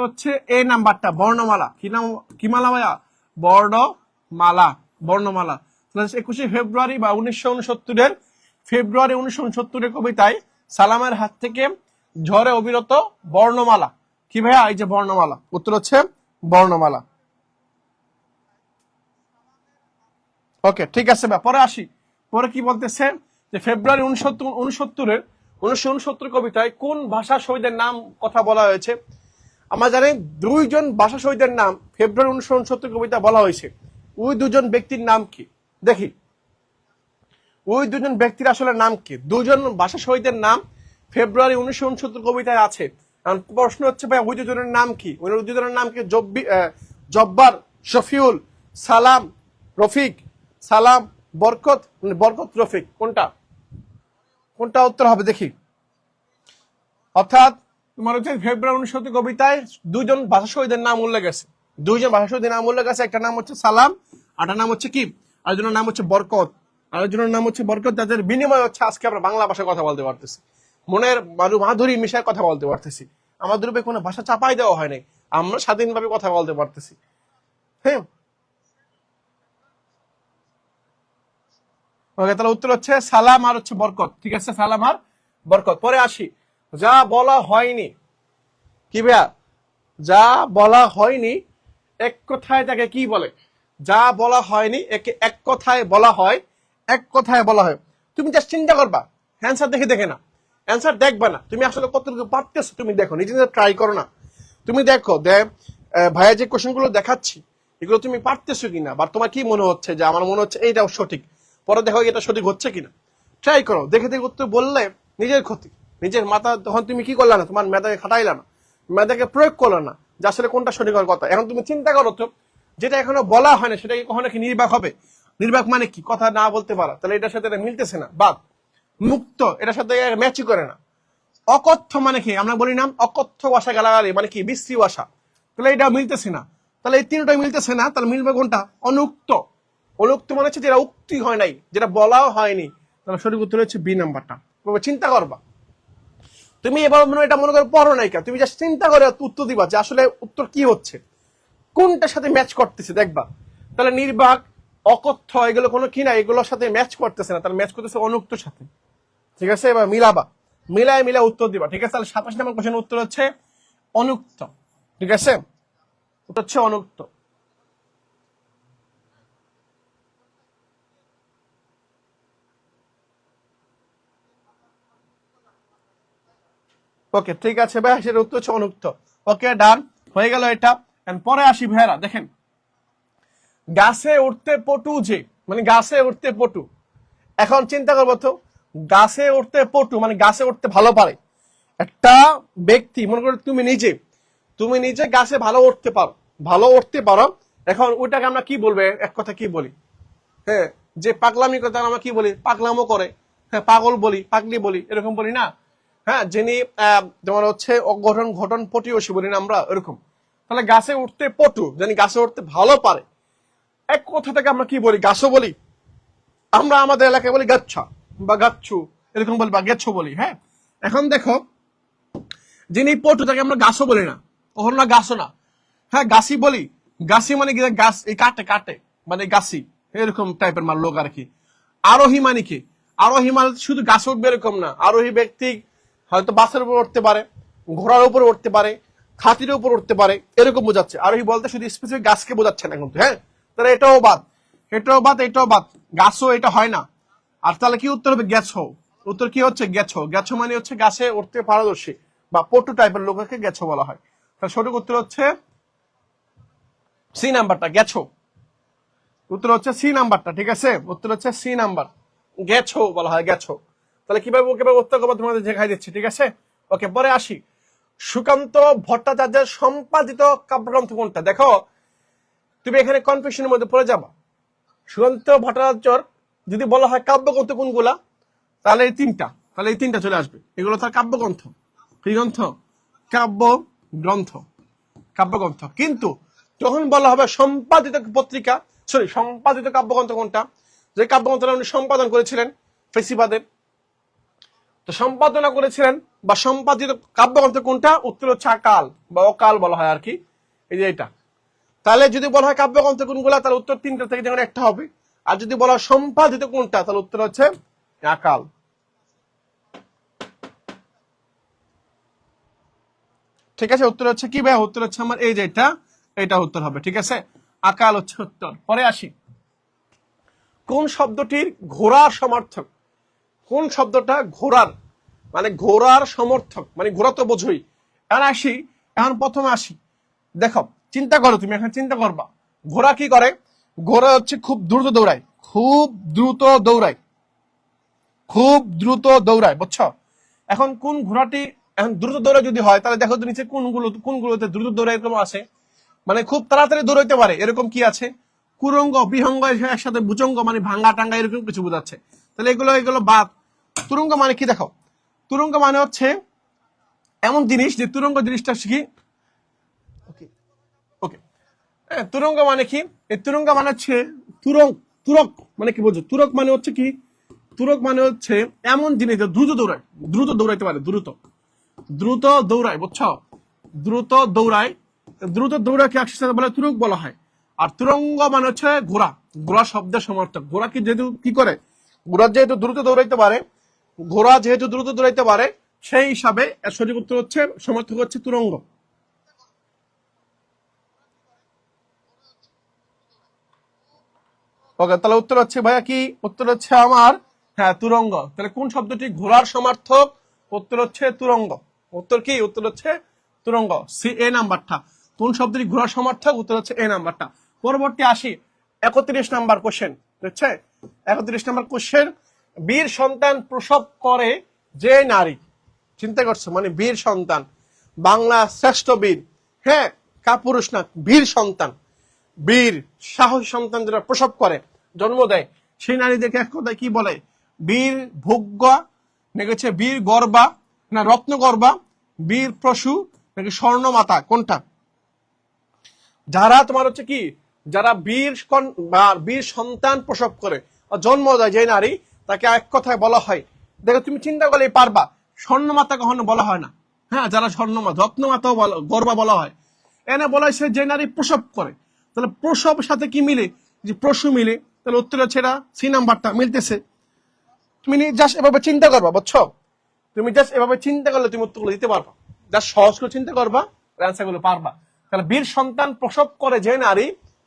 হচ্ছে, এ নাম্বারটা, বর্ণমালা। কি নাম, কি মালা ভাইয়া? বর্ণমালা, বর্ণমালা। 21শে ফেব্রুয়ারি বা 1969-এর ফেব্রুয়ারি 1969-এর কবিতায় সালামের হাত থেকে ঝরে অবিরত বর্ণমালা। কি ভাইয়া? এই যে বর্ণমালা, উত্তর হচ্ছে বর্ণমালা। ওকে, ঠিক আছে ভাই, পরে আসি। পরে কি বলতেছে যে ফেব্রুয়ারি 1969-এর কবিতায় কোন ভাষা শহীদের নাম কথা বলা হয়েছে? আমরা জানি দুইজন ভাষা শহীদের নাম ফেব্রুয়ারি 1969 কবিতা বলা হয়েছে। ওই দুজন ব্যক্তির নাম কি? দেখি, ওই দুজন ব্যক্তির আসলে নাম কি? দুজন ভাষা শহীদের নাম ফেব্রুয়ারি 1969 কবিতায় আছে। প্রশ্ন হচ্ছে ভাই, ওই দুজনের নাম কি? ওই দুজনের নাম কি? জব্বার, শফিউল, সালাম, রফিক, সালাম, বরকত, বরকত রফিক, কোনটা? কোনটা উত্তর হবে দেখি। অর্থাৎ তোমার হচ্ছে ফেব্রুয়ারি 1969 কবিতায় দুইজন ভাষা শহীদের নাম উল্লেখ আছে, দুইজন ভাষা শহীদের নাম উল্লেখ আছে। একটা নাম হচ্ছে সালাম, আরেকটা নাম হচ্ছে কি? আরেকজনের নাম হচ্ছে বরকত, আরেকজনের নাম হচ্ছে বরকত। যাদের বিনিময় হচ্ছে আজকে আমরা বাংলা ভাষায় কথা বলতে পারতেছি, মনের মাধুরী মিশায় কথা বলতে পারতেছি। আমাদের উপরে কোনো ভাষা চাপাই দেওয়া হয় নাই, আমরা স্বাধীনভাবে কথা বলতে পারতেছি। হ্যাঁ, ওকে, তাহলে উত্তর হচ্ছে সালাম আর হচ্ছে বরকত। ঠিক আছে, সালাম আর বরকত। পরে আসি, যা বলা হয়নি, কি ভাইয়া? যা বলা হয়নি এক কথায় তাকে কি বলে? যা বলা হয়নি একে এক কথায় বলা হয়, এক কথায় বলা হয়। তুমি জাস্ট চিন্তা করবা, অ্যান্সার দেখে দেখে না, অ্যান্সার দেখবা না, তুমি আসলে কতটুকু পারতেছো তুমি দেখো, নিজে নিজে ট্রাই করো না। তুমি দেখো ভাইয়া যে কোশ্চেন গুলো দেখাচ্ছি এগুলো তুমি পারতেছো কিনা, বা তোমার কি মনে হচ্ছে যে আমার মনে হচ্ছে এইটাও সঠিক, পরে দেখো এটা সঠিক হচ্ছে কিনা। ট্রাই করো, দেখে দেখে উত্তর বললে নিজের ক্ষতি, নিজের মাথা তখন তুমি কি করলা না, তোমার মেধাকে খাটাইলা না, মেধাকে প্রয়োগ করলো না যে আসলে কোনটা সঠিক হওয়ার কথা। এখন তুমি চিন্তা করো তো, যেটা এখনো বলা হয় না সেটা কি কখনো কি নির্বাক হবে? নির্বাক মানে কি? কথা না বলতে পারা, তাহলে এটার সাথে এটা মিলতেছে না, বাদ। মুক্ত, এটার সাথে ম্যাচই করে না। অকথ্য মানে কি? আমরা বলি না অকথ্য ভাষা গালাগালি মানে কি? বিশ্রী ভাষা, তাহলে এটা মিলতেছে না। তাহলে এই তিনটাই মিলতেছে না, তাহলে মিলবে কোনটা? অনুক্ত। অনুক্ত মানে হচ্ছে যেটা উক্তি হয় নাই, যেটা বলাও হয়নি। তাহলে সঠিক উত্তর হচ্ছে বি নাম্বারটা। চিন্তা করবা তুমি এবার, এটা মনে করো পড়ো নাই, তুমি জাস্ট চিন্তা করে উত্তর দিবা যে আসলে উত্তর কি হচ্ছে, কোনটার সাথে ম্যাচ করতেছে দেখবা। তাহলে নির্বাক, অকথ্য, এগুলো কোনো কি না, এগুলোর সাথে ম্যাচ করতেছে না, তাহলে ম্যাচ করতেছে অনুক্তর সাথে। ঠিক আছে, এবার মিলাবা, মিলাই উত্তর দিবা। ঠিক আছে, তাহলে 27 নম্বর কোশ্চেন উত্তর হচ্ছে অনুক্ত। ঠিক আছে, উত্তর হচ্ছে অনুক্ত। ওকে, ঠিক আছে ভাই, সেটা উত্তর হচ্ছে অনুক্ত। ওকে, ডান হয়ে গেল এটা। পরে আসি ভাইরা, দেখেন গাছে উঠতে পটু যে, মানে গাছে উঠতে পটু। এখন চিন্তা করবো তো, গাছে উঠতে পটু মানে গাছে উঠতে ভালো পারে একটা ব্যক্তি। মনে করো তুমি নিজে গাছে ভালো উঠতে পারো। এখন ওইটাকে আমরা কি বলবো? এক কথা কি বলি? হ্যাঁ, যে পাগলামি করে তার আমরা কি বলি? পাগলামো করে। হ্যাঁ, পাগল বলি, পাগলি বলি, এরকম বলি না? হ্যাঁ, যিনি যেমন হচ্ছে ঘটন পটিয়সী বলি না আমরা, এরকম। তাহলে গাছে উঠতে পটু, যিনি গাছে উঠতে ভালো পারে, এক কথা থেকে আমরা কি বলি? গাছও বলি। আমরা আমাদের এলাকায় বলি গাচ্ছা বা গাচ্ছু, এরকম বলি, বা গেছো বলি। হ্যাঁ, এখন দেখো, যিনি পটু তাকে আমরা গাছও বলি না, কখনো না গাছও না। হ্যাঁ, গাছি বলি। গাছি মানে কি? গাছ, এই কাটে মানে গাছি, এরকম টাইপের মার লোক আর কি। আরোহী মানে কি? আরোহী মানে শুধু গাছে উঠবে এরকম না। আরোহী ব্যক্তি হয়তো বাসের উপর উঠতে পারে, ঘোড়ার উপর উঠতে পারে, খাতির উপর উঠতে পারে, এরকম বোঝাচ্ছে। আরোহী বলতে শুধু স্পেসিফিক গাছকে বোঝাচ্ছে না কিন্তু। হ্যাঁ, তাহলে এটাও বাদ, গাছও এটা হয় না। আর তাহলে কি উত্তর হবে? গেছো। উত্তর কি হচ্ছে? গেছো মানে হচ্ছে গাছে উঠতে পারদর্শী বা পটু টাইপের লোককে গেছো বলা হয়। তাহলে সঠিক উত্তর হচ্ছে সি নাম্বারটা, গেছো। উত্তর হচ্ছে সি নাম্বারটা। ঠিক আছে, উত্তর হচ্ছে সি নাম্বার, গেছো বলা হয়, গেছো। তাহলে কিভাবে উত্তর করবো তোমাদের দেখাই দিচ্ছি। ঠিক আছে, ওকে, পরে আসি। সুকান্ত ভট্টাচার্যের সম্পাদিত কাব্যগ্রন্থ কোনটা? দেখো, তুমি এখানে কনফিউশনের মধ্যে পড়ে যাবা। সুকান্ত ভট্টাচার্যর যদি বলা হয় কাব্যগ্রন্থ কোনগুলা, তাহলে এই তিনটা চলে আসবে। এগুলো তার কাব্যগ্রন্থ। কি গ্রন্থ? কাব্যগ্রন্থ। কিন্তু যখন বলা হবে সম্পাদিত পত্রিকা, সম্পাদিত কাব্যগ্রন্থ কোনটা, যে কাব্যগ্রন্থটা উনি সম্পাদন করেছিলেন ফেসিবাদের, তো সম্পাদনা করেছিলেন বা সম্পাদিত কাব্যগ্রন্থ কোনটা? উত্তর হচ্ছে আকাল বা অকাল বলা হয় আর কি, এই যে এটা। তাহলে যদি বলা হয় কাব্যগ্রন্থ কোনগুলা, তাহলে উত্তর তিনটা থেকে যেমন একটা হবে। আর যদি বলা হয় সম্পাদিত কোনটা, তাহলে উত্তর হচ্ছে আকাল। ঠিক আছে, উত্তর হচ্ছে কি ভাই? উত্তর হচ্ছে আমার এই যে এটা উত্তর হবে। ঠিক আছে, আকাল হচ্ছে উত্তর। পরে আসি, কোন শব্দটির ঘোড়ার সমর্থক? কোন শব্দটা ঘোড়ার মানে ঘোড়ার সমর্থক? মানে ঘোড়া তো বোঝই। এখন প্রথমে আসি, দেখো চিন্তা করো, তুমি এখন চিন্তা করবা ঘোড়া কি করে। ঘোড়া হচ্ছে খুব দ্রুত দৌড়ায়, বুঝছো? এখন কোন ঘোড়াটি এখন দ্রুত দৌড়ায় যদি হয়, তাহলে দেখো তো নিচে কোনগুলোতে দ্রুত দৌড়ায় এরকম আছে, মানে খুব তাড়াতাড়ি দৌড়াইতে পারে, এরকম কি আছে? কুরঙ্গ, বিহঙ্গ, একসাথে ভুজঙ্গ মানে ভাঙ্গা টাঙ্গা, এরকম কিছু বোঝাচ্ছে। তাহলে এগুলো বাদ। তুরঙ্গ মানে কি? দেখো, তুরঙ্গ মানে হচ্ছে এমন জিনিস, যে তুরঙ্গ জিনিসটা শিখি। ওকে, তুরঙ্গ মানে কি? এই তুরঙ্গ মানে হচ্ছে তুরক মানে কি বোঝো? তুরক মানে হচ্ছে কি? তুরক মানে হচ্ছে এমন জিনিস যে দ্রুত দৌড়াইতে পারে, দ্রুত দৌড়ায়, বুঝছো? দ্রুত দৌড়াকে একসাথে বলে তুরক বলা হয়। আর তুরঙ্গ মানে হচ্ছে ঘোড়া শব্দের সমর্থক। ঘোড়া কি যেহেতু কি করে, ঘোড়া যেহেতু দ্রুত দৌড়াইতে পারে, সেই হিসাবে সঠিক উত্তর হচ্ছে সমর্থক হচ্ছে তুরঙ্গ। ওকে, তাহলে উত্তর হচ্ছে ভাইয়া কি? উত্তর হচ্ছে আমার, হ্যাঁ, তুরঙ্গ। তাহলে কোন শব্দটি ঘোড়ার সমর্থক? উত্তর হচ্ছে তুরঙ্গ। উত্তর কি? উত্তর হচ্ছে তুরঙ্গ, সি, এ নাম্বারটা। কোন শব্দটি ঘোড়ার সমর্থক? উত্তর হচ্ছে এ নাম্বারটা। পরবর্তী আসি 31 নাম্বার কোশ্চেন। বুঝছে? 31 নাম্বার কোশ্চেন, বীর সন্তান প্রসব করে যে নারী। চিন্তা করছো, মানে বীর সন্তান, বাংলা শ্রেষ্ঠ বীর, হ্যাঁ, কাপুরুষ না, বীর সন্তান, বীর সাহসী সন্তান যেটা প্রসব করে, জন্ম দেয় সেই নারীদেরকে এক কথায় কি বলে? বীর ভোগ্য, নাকি হচ্ছে বীর গর্বা, না রত্ন গর্বা, বীর প্রসূ, নাকি স্বর্ণ মাতা, কোনটা? যারা তোমার হচ্ছে কি, যারা বীর সন্তান প্রসব করে জন্ম দেয় যে নারী, তাকে এক কথায় বলা হয়, দেখো তুমি চিন্তা করলে পারবা, স্বর্ণমাতা কখনো বলা হয় না। হ্যাঁ, যারা স্বর্ণমাতা, রত্নমাতাও গর্বা বলা হয়। এনে বলা হয়েছে যে নারী প্রসব করে। তাহলে প্রসব সাথে কি মিলে? যে প্রসূ মিলে। তাহলে উত্তর হচ্ছে এটা সি নাম্বারটা মিলতেছে। তুমি জাস্ট এভাবে চিন্তা করবা, বুঝছো? তুমি জাস্ট এভাবে চিন্তা করলে তুমি উত্তরগুলো দিতে পারবা। জাস্ট সহজ করে চিন্তা করবা, অ্যান্সার গুলো পারবা। তাহলে বীর সন্তান প্রসব করে যে নারী,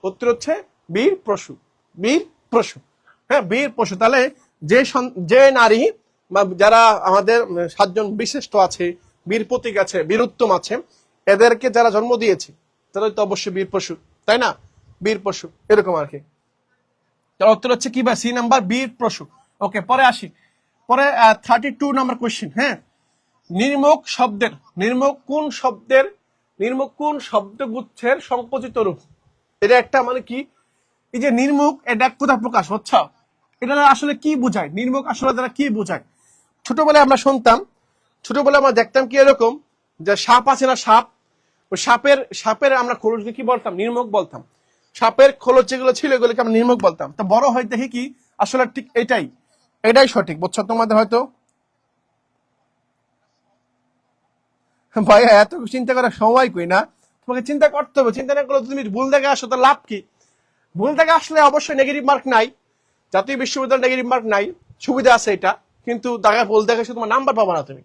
উত্তর হচ্ছে বীর প্রসূ। বীর প্রসূ, হ্যাঁ বীর প্রসূ। তাহলে যে নারী বা যারা আমাদের 7 জন বিশিষ্ট আছে, বীর প্রতীক আছে, বীরুত্তম আছে, এদেরকে যারা জন্ম দিয়েছে তারা তো অবশ্যই বীর প্রসূ, তাই না? বীর প্রসূ এরকম আর কি। তার উত্তর হচ্ছে কি? বা সি নাম্বার, বীর প্রসূ। ওকে, পরে আসি। পরে 32 নাম্বার কোয়েশ্চেন। হ্যাঁ, নির্মুখ কোন শব্দগুচ্ছের সংকুচিত রূপ? এটা একটা মানে কি, এই যে নির্মুখ, এটা এক কথা প্রকাশ, বুঝছো? এটা আসলে কি বোঝায়? নির্মুখ আসলে দ্বারা কি বোঝায়? ছোটবেলায় আমরা শুনতাম, ছোটবেলায় আমরা দেখতাম কি এরকম, যে সাপ আছে না, সাপ, ওই সাপের আমরা খোলসকে কি বলতাম? নির্মুখ বলতাম। সাপের খোলস যেগুলো ছিল এগুলোকে আমরা নির্মুখ বলতাম। তো বড় হয়ে দেখি কি আসলে ঠিক এটাই সঠিক, বুঝছো? তোমাদের হয়তো ভাইয়া এত চিন্তা করার সময় কই না, তোমাকে চিন্তা করতে হবে। চিন্তা না করলে তুমি ভুল দেখে আসো, তো লাভ কি? ভুল দেখে আসলে অবশ্যই নেগেটিভ মার্ক নাই, জাতীয় বিশ্ববিদ্যালয় নেগেটিভ মার্ক নাই, সুবিধা আছে এটা, কিন্তু দেখা ভুল দেখে তোমার নাম্বার পাবো না তুমি।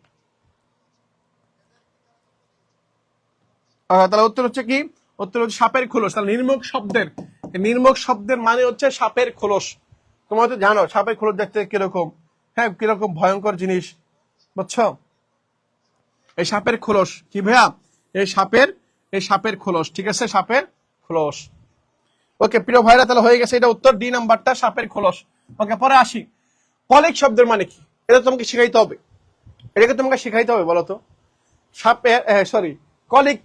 তাহলে উত্তর হচ্ছে কি? উত্তর হচ্ছে সাপের খোলস। তাহলে নির্মুখ শব্দের মানে হচ্ছে সাপের খোলস। তোমরা তো জানো সাপের খোলস দেখতে কিরকম, হ্যাঁ কিরকম ভয়ঙ্কর জিনিস, বুঝছো? এই সাপের খোলস কি ভাইয়া? এই সাপের খোলস, ঠিক আছে, সাপের খোলস। ওকে প্রিয় ভাইরা, তাহলে হয়ে গেছে এটা উত্তর, ডি নাম্বারটা, সাপের খোলস। ওকে, পরে আসি। কলিক শব্দের মানে কি? এটা তোমাকে শিখাইতে হবে, এটাকে তোমাকে শিখাইতে হবে, বলো তো। কলিগ,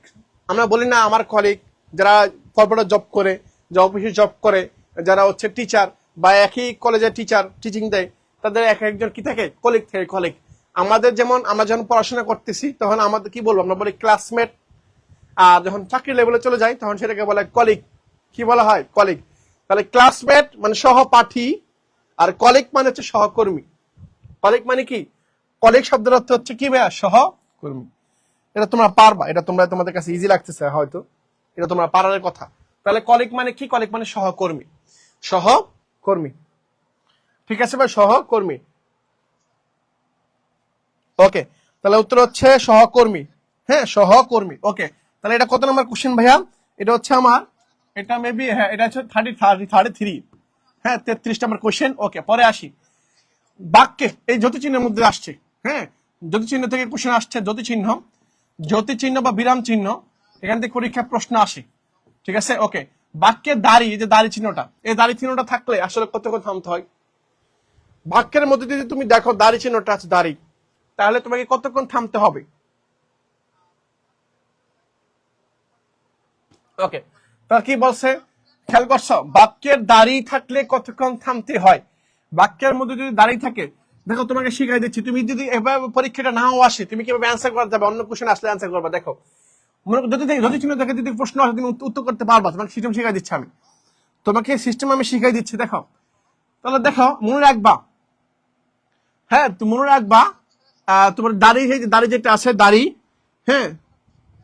আমরা বলি না আমার কলিগ, যারা কর্পোরেট জব করে, অফিসে জব করে, যারা হচ্ছে টিচার বা একই কলেজের টিচার টিচিং দেয়, তাদের এক একজন কি থাকে? কলিগ থাকে, কলিগ। আমাদের যেমন আমরা যখন পড়াশোনা করতেছি তখন আমাদের কি বলবো? আমরা বলি ক্লাসমেট। আর যখন চাকরি লেভেলে চলে যাই তখন সেটাকে বলে কলিগ। কি বলা হয়? কলিগ। তাহলে ক্লাসমেট মানে সহপাঠী, আর কলিগ মানে হচ্ছে সহকর্মী। কলিগ মানে কি? কলিগ শব্দের অর্থ হচ্ছে কি ভাইয়া? সহকর্মী। এটা তোমরা পারবা, এটা তোমাদের কাছে ইজি লাগতেছে হয়তো, এটা তোমরা পারার কথা। তাহলে কলিগ মানে কি? কলিগ মানে সহকর্মী। সহকর্মী, ঠিক আছে ভাই, সহকর্মী। ওকে, তাহলে উত্তর হচ্ছে সহকর্মী। হ্যাঁ, সহকর্মী। ওকে, তাহলে এটা কত নম্বর কোশ্চেন ভাইয়া? এটা হচ্ছে আমার, এটা মেবি, হ্যাঁ এটা হচ্ছে 33। হ্যাঁ, 33 নম্বর কোশ্চেন। ওকে, পরে আসি। বাক্যে এই জ্যোতি চিহ্নের মধ্যে আসছে, হ্যাঁ জ্যোতি চিহ্ন থেকে কোশ্চেন আসছে। জ্যোতি চিহ্ন বা বিরাম চিহ্ন, এখান থেকে পরীক্ষা প্রশ্ন আসে, ঠিক আছে? ওকে, বাক্যে দাড়ি, এই যে দাড়ি চিহ্নটা, এই দাড়ি চিহ্নটা থাকলে আসলে কতক্ষণ থামতে হয়? বাক্যের মধ্যে যদি তুমি দেখো দাড়ি চিহ্নটা আছে, দাড়ি, তাহলে তোমাকে কতক্ষণ থামতে হবে? ওকে, তার কি বলছে খেয়াল করছো? বাক্যের দাড়ি থাকলে কতক্ষণ থামতে হয়? বাক্যের মধ্যে যদি দাড়ি থাকে, দেখো তোমাকে শিখাই দিচ্ছি, তুমি যদি এভাবে পরীক্ষাটা নাও আসে তুমি কিভাবে অ্যান্সার করা যাবে, অন্য কোশ্চেন আসলে অ্যান্সার করবা। দেখো যদি চিহ্ন দেখে যদি প্রশ্ন আসে তুমি উত্তর করতে পারবা, তোমাকে সিস্টেম শিখাই দিচ্ছি আমি, তোমাকে সিস্টেম আমি শিখাই দিচ্ছি। দেখো, তাহলে দেখো মনে রাখবা, হ্যাঁ তুমি মনে রাখবা, তোমার দাড়ি যেটা আছে দাড়ি, হ্যাঁ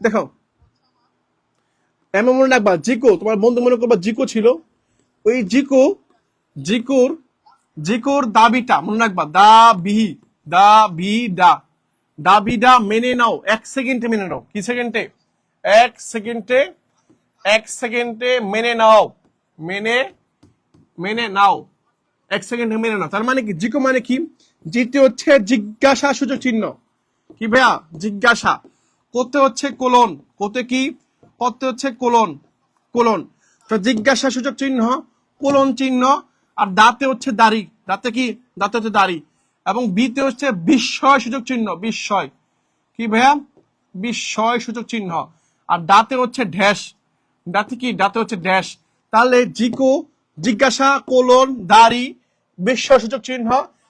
দেখো এমন মনে রাখবা, জিকো, তোমার বন্ধু মনে করবা জিকো ছিল, ওই জিকোর দাবিটা মনে রাখবা, দাবিটা মেনে নাও। 1 সেকেন্ডে মেনে নাও। কি সেকেন্ডে? 1 সেকেন্ডে, 1 সেকেন্ডে মেনে নাও, মেনে নাও, 1 সেকেন্ডে মেনে নাও। তার মানে কি? জিকো মানে কি? জিতে হচ্ছে জিজ্ঞাসা সূচক চিহ্ন। কি ভাইয়া? জিজ্ঞাসা। করতে হচ্ছে কোলন, করতে কি? করতে হচ্ছে কোলন। তো জিজ্ঞাসা সূচক চিহ্ন, কোলন চিহ্ন, আর দাঁতে হচ্ছে দাড়ি, দাঁতে কি? দাঁতে হচ্ছে দাড়ি, এবং বিতে হচ্ছে বিস্ময় সূচক চিহ্ন, বিস্ময়। কি ভাইয়া? বিস্ময় সূচক চিহ্ন। আর দাঁতে হচ্ছে ড্যাশ, দাঁতে কি? দাঁতে হচ্ছে ড্যাশ। তাহলে জিকো জিজ্ঞাসা কোলন দাড়ি বিস্ময়সূচক চিহ্ন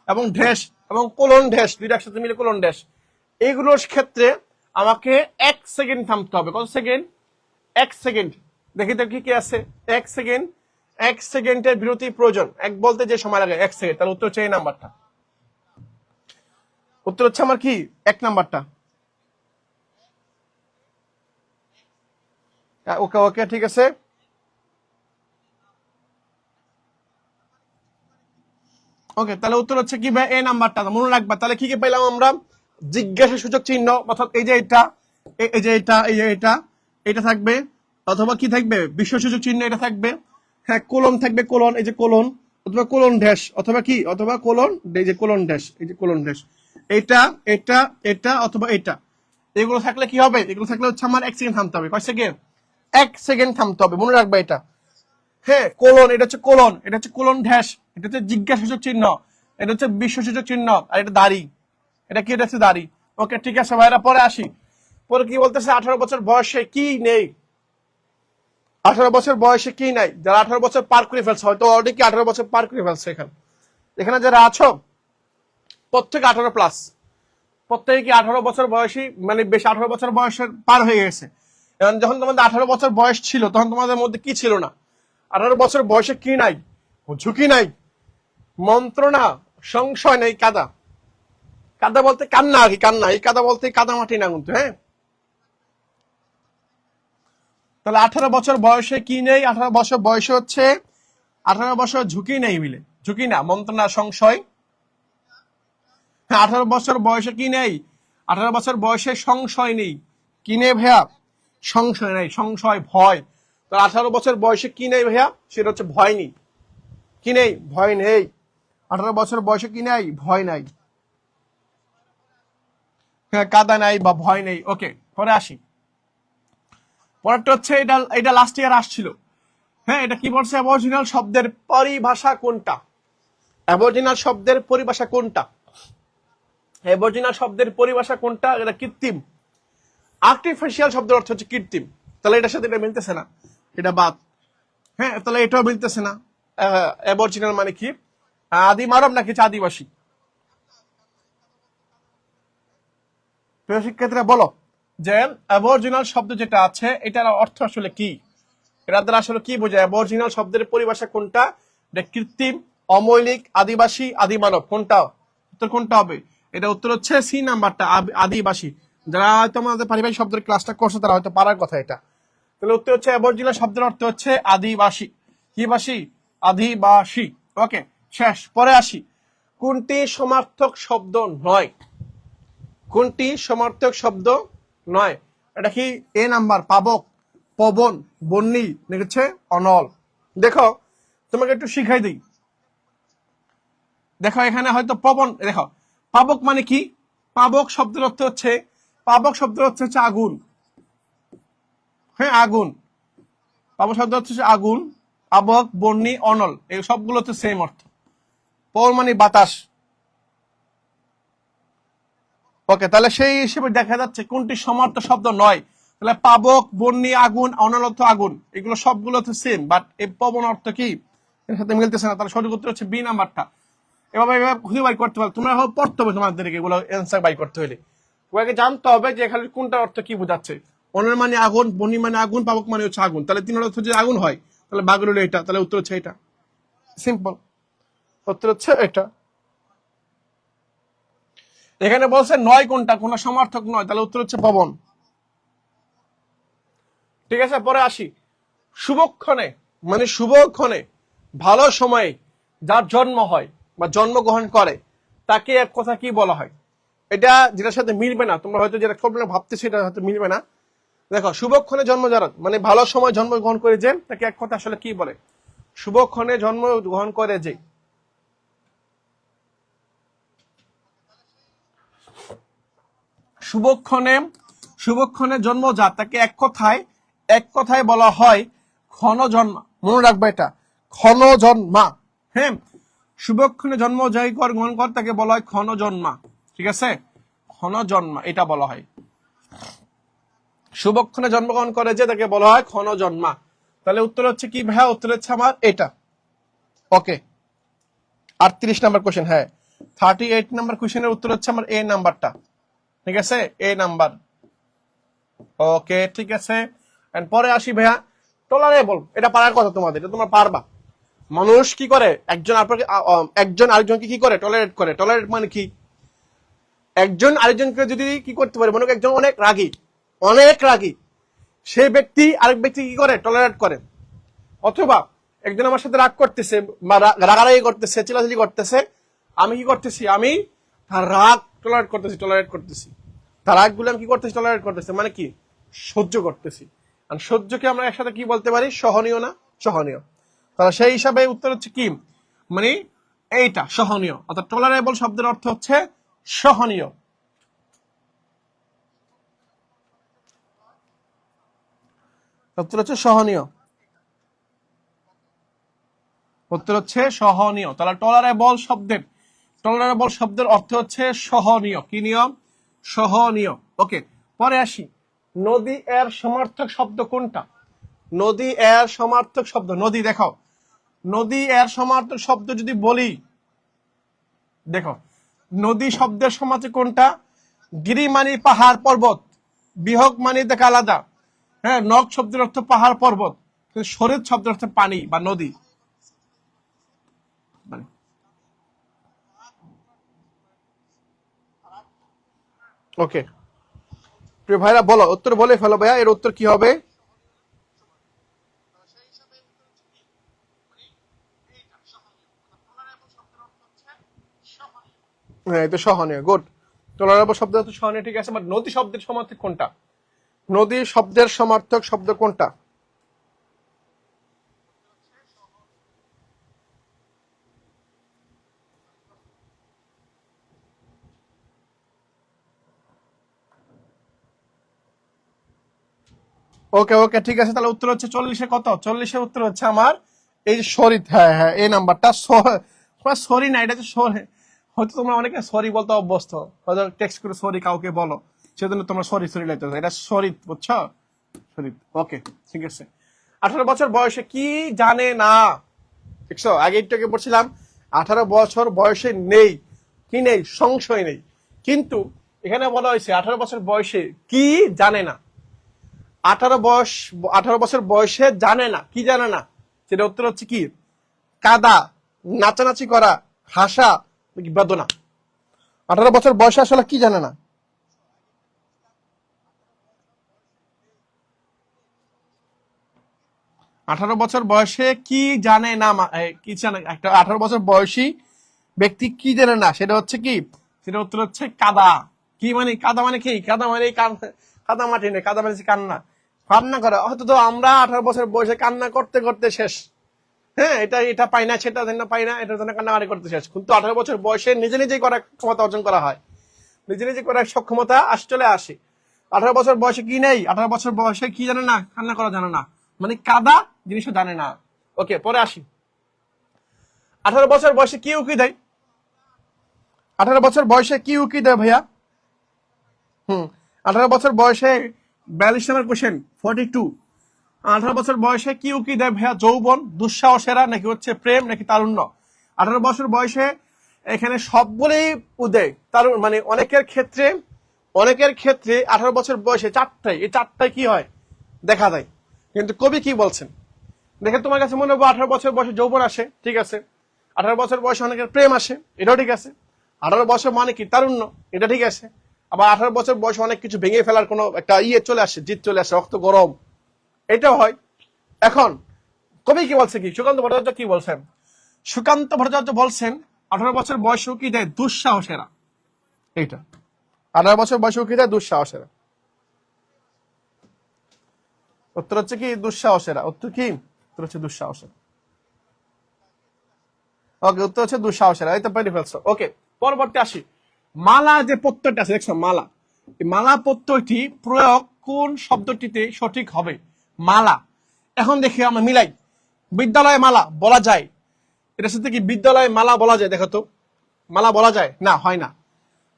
এবং ড্যাশ এবং কোলন ড্যাশ দুইটা একসাথে মিলে কোলন ড্যাশ, এইগুলোর ক্ষেত্রে আমাকে 1 সেকেন্ড থামতে হবে। কত সেকেন্ড? 1 সেকেন্ড। দেখি তো কি কি আছে। 1 সেকেন্ড, 1 সেকেন্ডের বিরতি প্রয়োজন। এক বলতে যে সময় লাগে 1 সেকেন্ড। তাহলে উত্তর হচ্ছে এই নাম্বারটা। উত্তর হচ্ছে আমার কি 1 নাম্বারটা। ওকে ওকে ঠিক আছে। ওকে তাহলে উত্তর হচ্ছে কি ভাই এই নাম্বারটা, মনে রাখবা। তাহলে কি কি পেলাম আমরা? জিজ্ঞাসা সূচক চিহ্ন, অর্থাৎ এই যে এটা, এই যে এটা, এই যে এটা, এটা থাকবে, অথবা কি থাকবে বিস্ময়সূচক চিহ্ন এটা থাকবে। হ্যাঁ কোলন থাকবে, কোলন, এই যে কোলন, অথবা কোলন ড্যাশ, অথবা কি, অথবা কোলন, এই যে কোলন ড্যাশ, এই যে কোলন ড্যাশ, এটা এটা এটা অথবা এটা, এগুলো থাকলে কি হবে? এগুলো থাকলে হচ্ছে আমার 1 সেকেন্ড থামতে হবে। কয় সেকেন্ড? 1 সেকেন্ড থামতে হবে, মনে রাখবা এটা। হ্যাঁ কোলন, এটা হচ্ছে কোলন, এটা হচ্ছে কোলন ড্যাশ, এটা হচ্ছে জিজ্ঞাসাসূচক চিহ্ন, এটা হচ্ছে বিস্ময়সূচক চিহ্ন, আর এটা দাড়ি, এটা কি, এটা হচ্ছে দাড়ি। ওকে ঠিক আছে ভাইরা, পরে আসি। পরে কি বলতেছে? 18 বছর বয়সে কি নেই? 18 বছর বয়সে কি নাই? যারা 18 বছর পার করে ফেলছে, হয়তো অলরেডি কি 18 বছর পার করে ফেলছে, এখানে যারা আছো প্রত্যেকে 18+, প্রত্যেকে কি 18 বছর বয়সী, মানে বেশি 18 বছর বয়সের পার হয়ে গেছে। এখন যখন তোমাদের 18 বছর বয়স ছিল, তখন তোমাদের মধ্যে কি ছিল না? 18 বছর বয়সে কি নাই? ঝুঁকি নাই, মন্ত্রণা, সংশয় নেই, কাদা। কাদা বলতে কান্না আর কি, কান্না, এই কাদা বলতে কাদা মাটি না কিন্তু। হ্যাঁ তাহলে 18 বছর বয়সে কি নেই? 18 বছর বয়সে হচ্ছে 18 বছর ঝুঁকি নেই, মিলে ঝুঁকি না, মন্ত্রণা, সংশয়। হ্যাঁ 18 বছর বয়সে কি নেই? 18 বছর বয়সে সংশয় নেই। কি নেই ভাইয়া? সংশয় নেই, সংশয়, ভয়। তো 18 বছর বয়সে কি নেই ভাইয়া? সেটা হচ্ছে ভয় নেই। কি নেই? ভয় নেই। 18 বছর বয়সে কি নেই? ভয় নাই। হ্যাঁ কাদা নাই বা ভয় নেই। ওকে পরে আসি। পরেরটা হচ্ছে এটা, এটা লাস্ট ইয়ার আসছিল। হ্যাঁ এটা কি বলছে? অ্যাবরিজিনাল শব্দের পরিভাষা কোনটা? অ্যাবরিজিনাল শব্দের পরিভাষা কোনটা? অ্যাবরিজিনাল শব্দের পরিভাষা কোনটা? এটা কৃত্রিম। আর্টিফিশিয়াল শব্দের অর্থ হচ্ছে কৃত্রিম। তাহলে এটার সাথে এটা মিলতেছে না, এটা বাদ। হ্যাঁ তাহলে এটাও মিলতেছে না। অ্যাবরিজিনাল মানে কি? আদি মানব নাকি আদিবাসী? প্রিয় শিক্ষার্থীরা বলো যে অ্যাবরিজিনাল শব্দ যেটা আছে এটার অর্থ আসলে কি? এটা দ্বারা আসলে কি বোঝায়? অ্যাবরিজিনাল শব্দের পরিভাষা কোনটা? এটা কৃত্রিম, অমৌলিক, আদিবাসী, আদি মানব, কোনটা? উত্তর কোনটা হবে? এটা উত্তর হচ্ছে সি নাম্বারটা, আদিবাসী। যারা হয়তো আমাদের পারিবারিক শব্দের ক্লাসটা করছে তারা হয়তো পারার কথা এটা। তাহলে উত্তর হচ্ছে অ্যাবরিজিনাল শব্দের অর্থ হচ্ছে আদিবাসী। কি বাসী? আদিবাসী। ওকে শেষ। পরে আসি। কোনটি সমার্থক শব্দ নয়? কোনটি সমার্থক শব্দ নয়? এটা কি এ নাম্বার পাবক, পবন, বন্যী, লিখেছে অনল। দেখো তোমাকে একটু শিখাই দিই। দেখো এখানে হয়তো পবন, দেখো পাবক মানে কি? পাবক শব্দের অর্থ হচ্ছে, পাবক শব্দের অর্থ হচ্ছে আগুন। হ্যাঁ আগুন, পাবক শব্দ হচ্ছে আগুন। পাবক, বন্যী, অনল, এই সবগুলো হচ্ছে সেম অর্থ। পবন মানে বাতাস। ওকে তাহলে সেই হিসেবে দেখা যাচ্ছে কোনটি সমার্থক শব্দ নয়। তাহলে পাবক, বন্যী, আগুন, অনল অর্থ আগুন, এগুলো সবগুলো হচ্ছে সেম, বাট এই পবন অর্থ কি এর সাথে মিলতেছে না। তাহলে সঠিক উত্তর হচ্ছে বি নাম্বারটা। এভাবে এভাবে খুঁজে বাই করতে পারো তোমরা, পড়তে হবে তোমাদেরকে এগুলো অ্যান্সার বাই করতে হলে। তোমাকে জানতে হবে যে এখানে কোনটার অর্থ কি বোঝাচ্ছে। অনল মানে আগুন, বন্যী মানে আগুন, পাবক মানে হচ্ছে আগুন। তাহলে তিন অর্থ যদি আগুন হয় তাহলে বাগুল হলো এটা, তাহলে উত্তর হচ্ছে এটা। সিম্পল, উত্তর হচ্ছে এটা। এখানে বলছে নয় কোনটা, কোন সমার্থক নয়, তাহলে উত্তর হচ্ছে পবন। ঠিক আছে পরে আসি। শুভক্ষণে মানে শুভক্ষণে, ভালো সময়ে যার জন্ম হয় বা জন্মগ্রহণ করে তাকে এক কথা কি বলা হয়? এটা যেটার সাথে মিলবে না, তোমরা হয়তো যেটা প্রবলেম ভাবতেছো এটা হয়তো মিলবে না। দেখো শুভক্ষণে জন্ম যারা মানে ভালো সময় জন্মগ্রহণ করে যে তাকে এক কথা আসলে কি বলে? শুভক্ষণে জন্মগ্রহণ করে যে, শুভক্ষণে, শুভক্ষণে জন্মজাত তাকে এক কথায়, এক কথায় বলা হয় ক্ষণ জন্মা। মনে রাখবে এটা, ক্ষণ জন্মা। হ্যাঁ শুভক্ষণে জন্ম যাই কর গ্রহণ কর তাকে বলা হয় ক্ষণ জন্মা। ঠিক আছে, ক্ষণ জন্মা এটা বলা হয়। শুভক্ষণে জন্মগ্রহণ করে যে তাকে বলা হয় ক্ষণ জন্মা। তাহলে উত্তর হচ্ছে কি ভাইয়া? উত্তর হচ্ছে আমার এটা। ওকে, 38 নাম্বার কোশ্চেন। হ্যাঁ, 38 নাম্বার কোশ্চেনের উত্তর হচ্ছে আমার এ নাম্বারটা। ঠিক আছে, এ নাম্বার। ওকে, ঠিক আছে। এন্ড পরে আসি ভাইয়া, টলারেবল। এটা পারার কথা তোমাদের, এটা তোমরা পারবা। মানুষ কি করে, একজন আরেকজনকে কি করে, টলারেট করে। টলারেট মানে কি, একজন আরেকজনকে যদি কি করতে পারে, মনে করো একজন অনেক রাগী, সেই ব্যক্তি আরেক ব্যক্তি কি করে, টলারেট করে। অথবা একজন আমার সাথে রাগ করতেছে বা রাগারাগি করতেছে, চিল্লাচিল্লি করতেছে, আমি কি করতেছি, আমি তার রাগ টলারেট করতেছি, তার রাগগুলো আমি কি করতেছি, টলারেট করতেছি, মানে কি, সহ্য করতেছি। আর সহ্যকে আমরা একসাথে কি বলতে পারি, সহনীয় না সহনীয়। তাহলে সেই হিসাবে উত্তর হচ্ছে কি, মানে এইটা সহনীয়। অর্থাৎ টলারেবল শব্দের অর্থ হচ্ছে সহনীয়। উত্তর হচ্ছে সহনীয়, উত্তর হচ্ছে সহনীয়। তাহলে টলারেবল শব্দের অর্থ হচ্ছে সহনীয়। কি নিয়ম, সহনীয়। ওকে, পরে আসি, নদী এর সমার্থক শব্দ কোনটা? নদী এর সমার্থক শব্দ, নদী দেখো, নদী এর সমার্থক শব্দ যদি বলি, দেখো নদী শব্দের সমার্থক কোনটা? গিরি মানে পাহাড় পর্বত, বিহগ মানে দেখো আলাদা। হ্যাঁ, নগ শব্দের অর্থ পাহাড় পর্বত, কিন্তু শরীর শব্দের অর্থ পানি বা নদী। ওকে, প্রিয় ভাইরা বলো, উত্তর বলে ফেলো ভাইয়া, এর উত্তর কি হবে? হ্যাঁ, এটা সহনীয়, গুড। টলারেবল শব্দ হচ্ছে সহনীয়, ঠিক আছে। বাট নদী শব্দের সমার্থক কোনটা? নদী শব্দের সমার্থক শব্দ কোনটা? ওকে ওকে, ঠিক আছে। তাহলে উত্তর হচ্ছে 40-এ কত? 40-এ উত্তর হচ্ছে আমার এই যে সরিত। হ্যাঁ হ্যাঁ, এই নাম্বারটা। সরি না, এটা হচ্ছে সরি। হয়তো তোমরা অনেকে সরি বলতে অভ্যস্ত, হয়তো টেক্সট করে সরি কাউকে বলো, সেজন্য তোমরা সরি সরি লাগতে, এটা সরিত, বুঝছো? সরিত। ওকে, ঠিক আছে। 18 বছর বয়সে কি জানে না? দেখছো, আগে একটু আগে বলছিলাম 18 বছর বয়সে নেই, কি নেই, সংশয় নেই। কিন্তু এখানে বলা হয়েছে 18 বছর বয়সে কি জানে না। 18 বছর বয়সে জানে না, কি জানে না? সেটা উত্তর হচ্ছে কি, কাদা, নাচানাচি করা, হাসা, বেদনা। 18 বছর বয়সে আসলে কি জানে না? 18 বছর বয়সে কি জানে না, কি জানে একটা 18 বছর বয়সী ব্যক্তি কি জানে না, সেটা হচ্ছে কি, সেটা উত্তর হচ্ছে কাদা। কি মানে কাদা, মানে কি, কাদা মানে কাদা মাটি নেই, কাদা মানে কান্না, কান্না করা। হয়তো তো আমরা 18 বছর বয়সে কান্না করতে করতে শেষ। হ্যাঁ, এটা এটা পাই না, সেটা জন্য পাই না, এটার জন্য কান্নাকাটি করতে শেষ। কিন্তু 18 বছর বয়সে নিজে নিজেই করার ক্ষমতা অর্জন করা হয়, নিজে নিজে করার সক্ষমতা চলে আসে। 18 বছর বয়সে কি নেই, 18 বছর বয়সে কি জানে না, কান্না করা জানে না, মানে কাদা জিনিসটা জানে না। ওকে, পরে আসি, 18 বছর বয়সে কি উকি দেয়? 18 বছর বয়সে কি উকি দেয় ভাইয়া? 18 বছর বয়সে 42 নম্বর কোশ্চেন, 42। 18 বছর বয়সে কি উকি দেয় ভাইয়া? যৌবন, দুঃসাহসেরা, নাকি হচ্ছে প্রেম, নাকি তারুণ্য? 18 বছর বয়সে এখানে সবগুলোই উদয়, তারুণ মানে অনেকের ক্ষেত্রে 18 বছর বয়সে এই চারটাই কি হয়, দেখা যায়। কিন্তু কবি কি বলছেন দেখে, তোমার কাছে মনে হবো 18 বছর বয়সে যৌবন আসে, ঠিক আছে। 18 বছর বয়সে অনেকের প্রেম আসে, এটাও ঠিক আছে। 18 বছর মানে কি, তারুণ্য, এটা ঠিক আছে। আবার 18 বছর বয়সে অনেক কিছু ভেঙে ফেলার কোনো একটা চলে আসে, জিদ চলে আসে, রক্ত গরম, এটাও হয়। এখন কবি কি বলছে, কি সুকান্ত ভট্টাচার্য কি বলছেন? সুকান্ত ভট্টাচার্য বলছেন 18 বছর বয়সে কি দেয়, দুঃসাহসেরা। এইটা 18 বছর বয়সে কি দেয়, দুঃসাহসেরা। উত্তর হচ্ছে কি, দুঃসাহসেরা। উত্তর কি, উত্তর হচ্ছে দুঃসাহসেরা। ওকে, উত্তর হচ্ছে দুঃসাহসেরা, এই তো পেরে ফেলছো। ওকে, পরবর্তী আসি, মালা যে প্রত্যয়টা আছে, দেখছো মালা, এই মালা প্রত্যয়টি প্রয়োগ কোন শব্দটিতে সঠিক হবে? মালা। এখন দেখি আমরা মিলাই, বিদ্যালয়ে মালা বলা যায়, এটার সাথে কি বিদ্যালয়ে মালা বলা যায়? দেখো তো, মালা বলা যায় না, হয় না।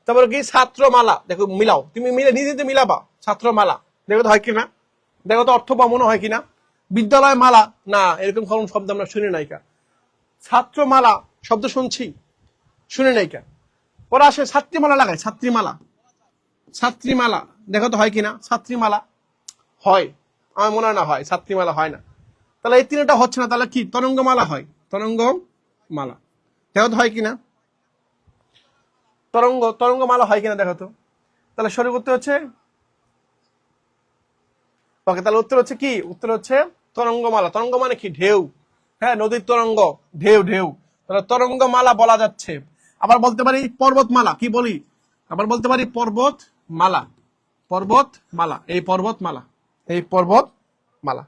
তারপরে কি ছাত্র মালা, দেখো মিলাও, তুমি মিলে নিজে মিলাবা, ছাত্র মালা, দেখো তো হয় কিনা, দেখো তো অর্থ বা মনে হয় কিনা। বিদ্যালয় মালা, না, এরকম কোন শব্দ আমরা শুনি নাই। ছাত্রমালা শব্দ শুনছি, শুনে নাই কেন? পরে আসে ছাত্রীমালা লাগায়, ছাত্রীমালা, ছাত্রীমালা, দেখো তো হয় কিনা? ছাত্রীমালা হয়, আমার মনে হয় না হয়, ছাত্রীমালা হয় না। তাহলে এই তিনটা হচ্ছে না, তাহলে কি? তরঙ্গমালা হয়, তরঙ্গমালা, দেখো তো হয় কিনা? তরঙ্গমালা হয় কিনা দেখো তো। তাহলে সঠিক উত্তর হচ্ছে, ওকে, তাহলে উত্তর হচ্ছে কি? উত্তর হচ্ছে তরঙ্গমালা। তরঙ্গ মানে কি? ঢেউ। হ্যাঁ, নদীর তরঙ্গ, ঢেউ ঢেউ। তাহলে তরঙ্গমালা বলা যাচ্ছে। আবার বলতে পারি পর্বতমালা, কি বলি? আবার বলতে পারি পর্বতমালা, পর্বতমালা, এই পর্বতমালা, এই পর্বতমালা।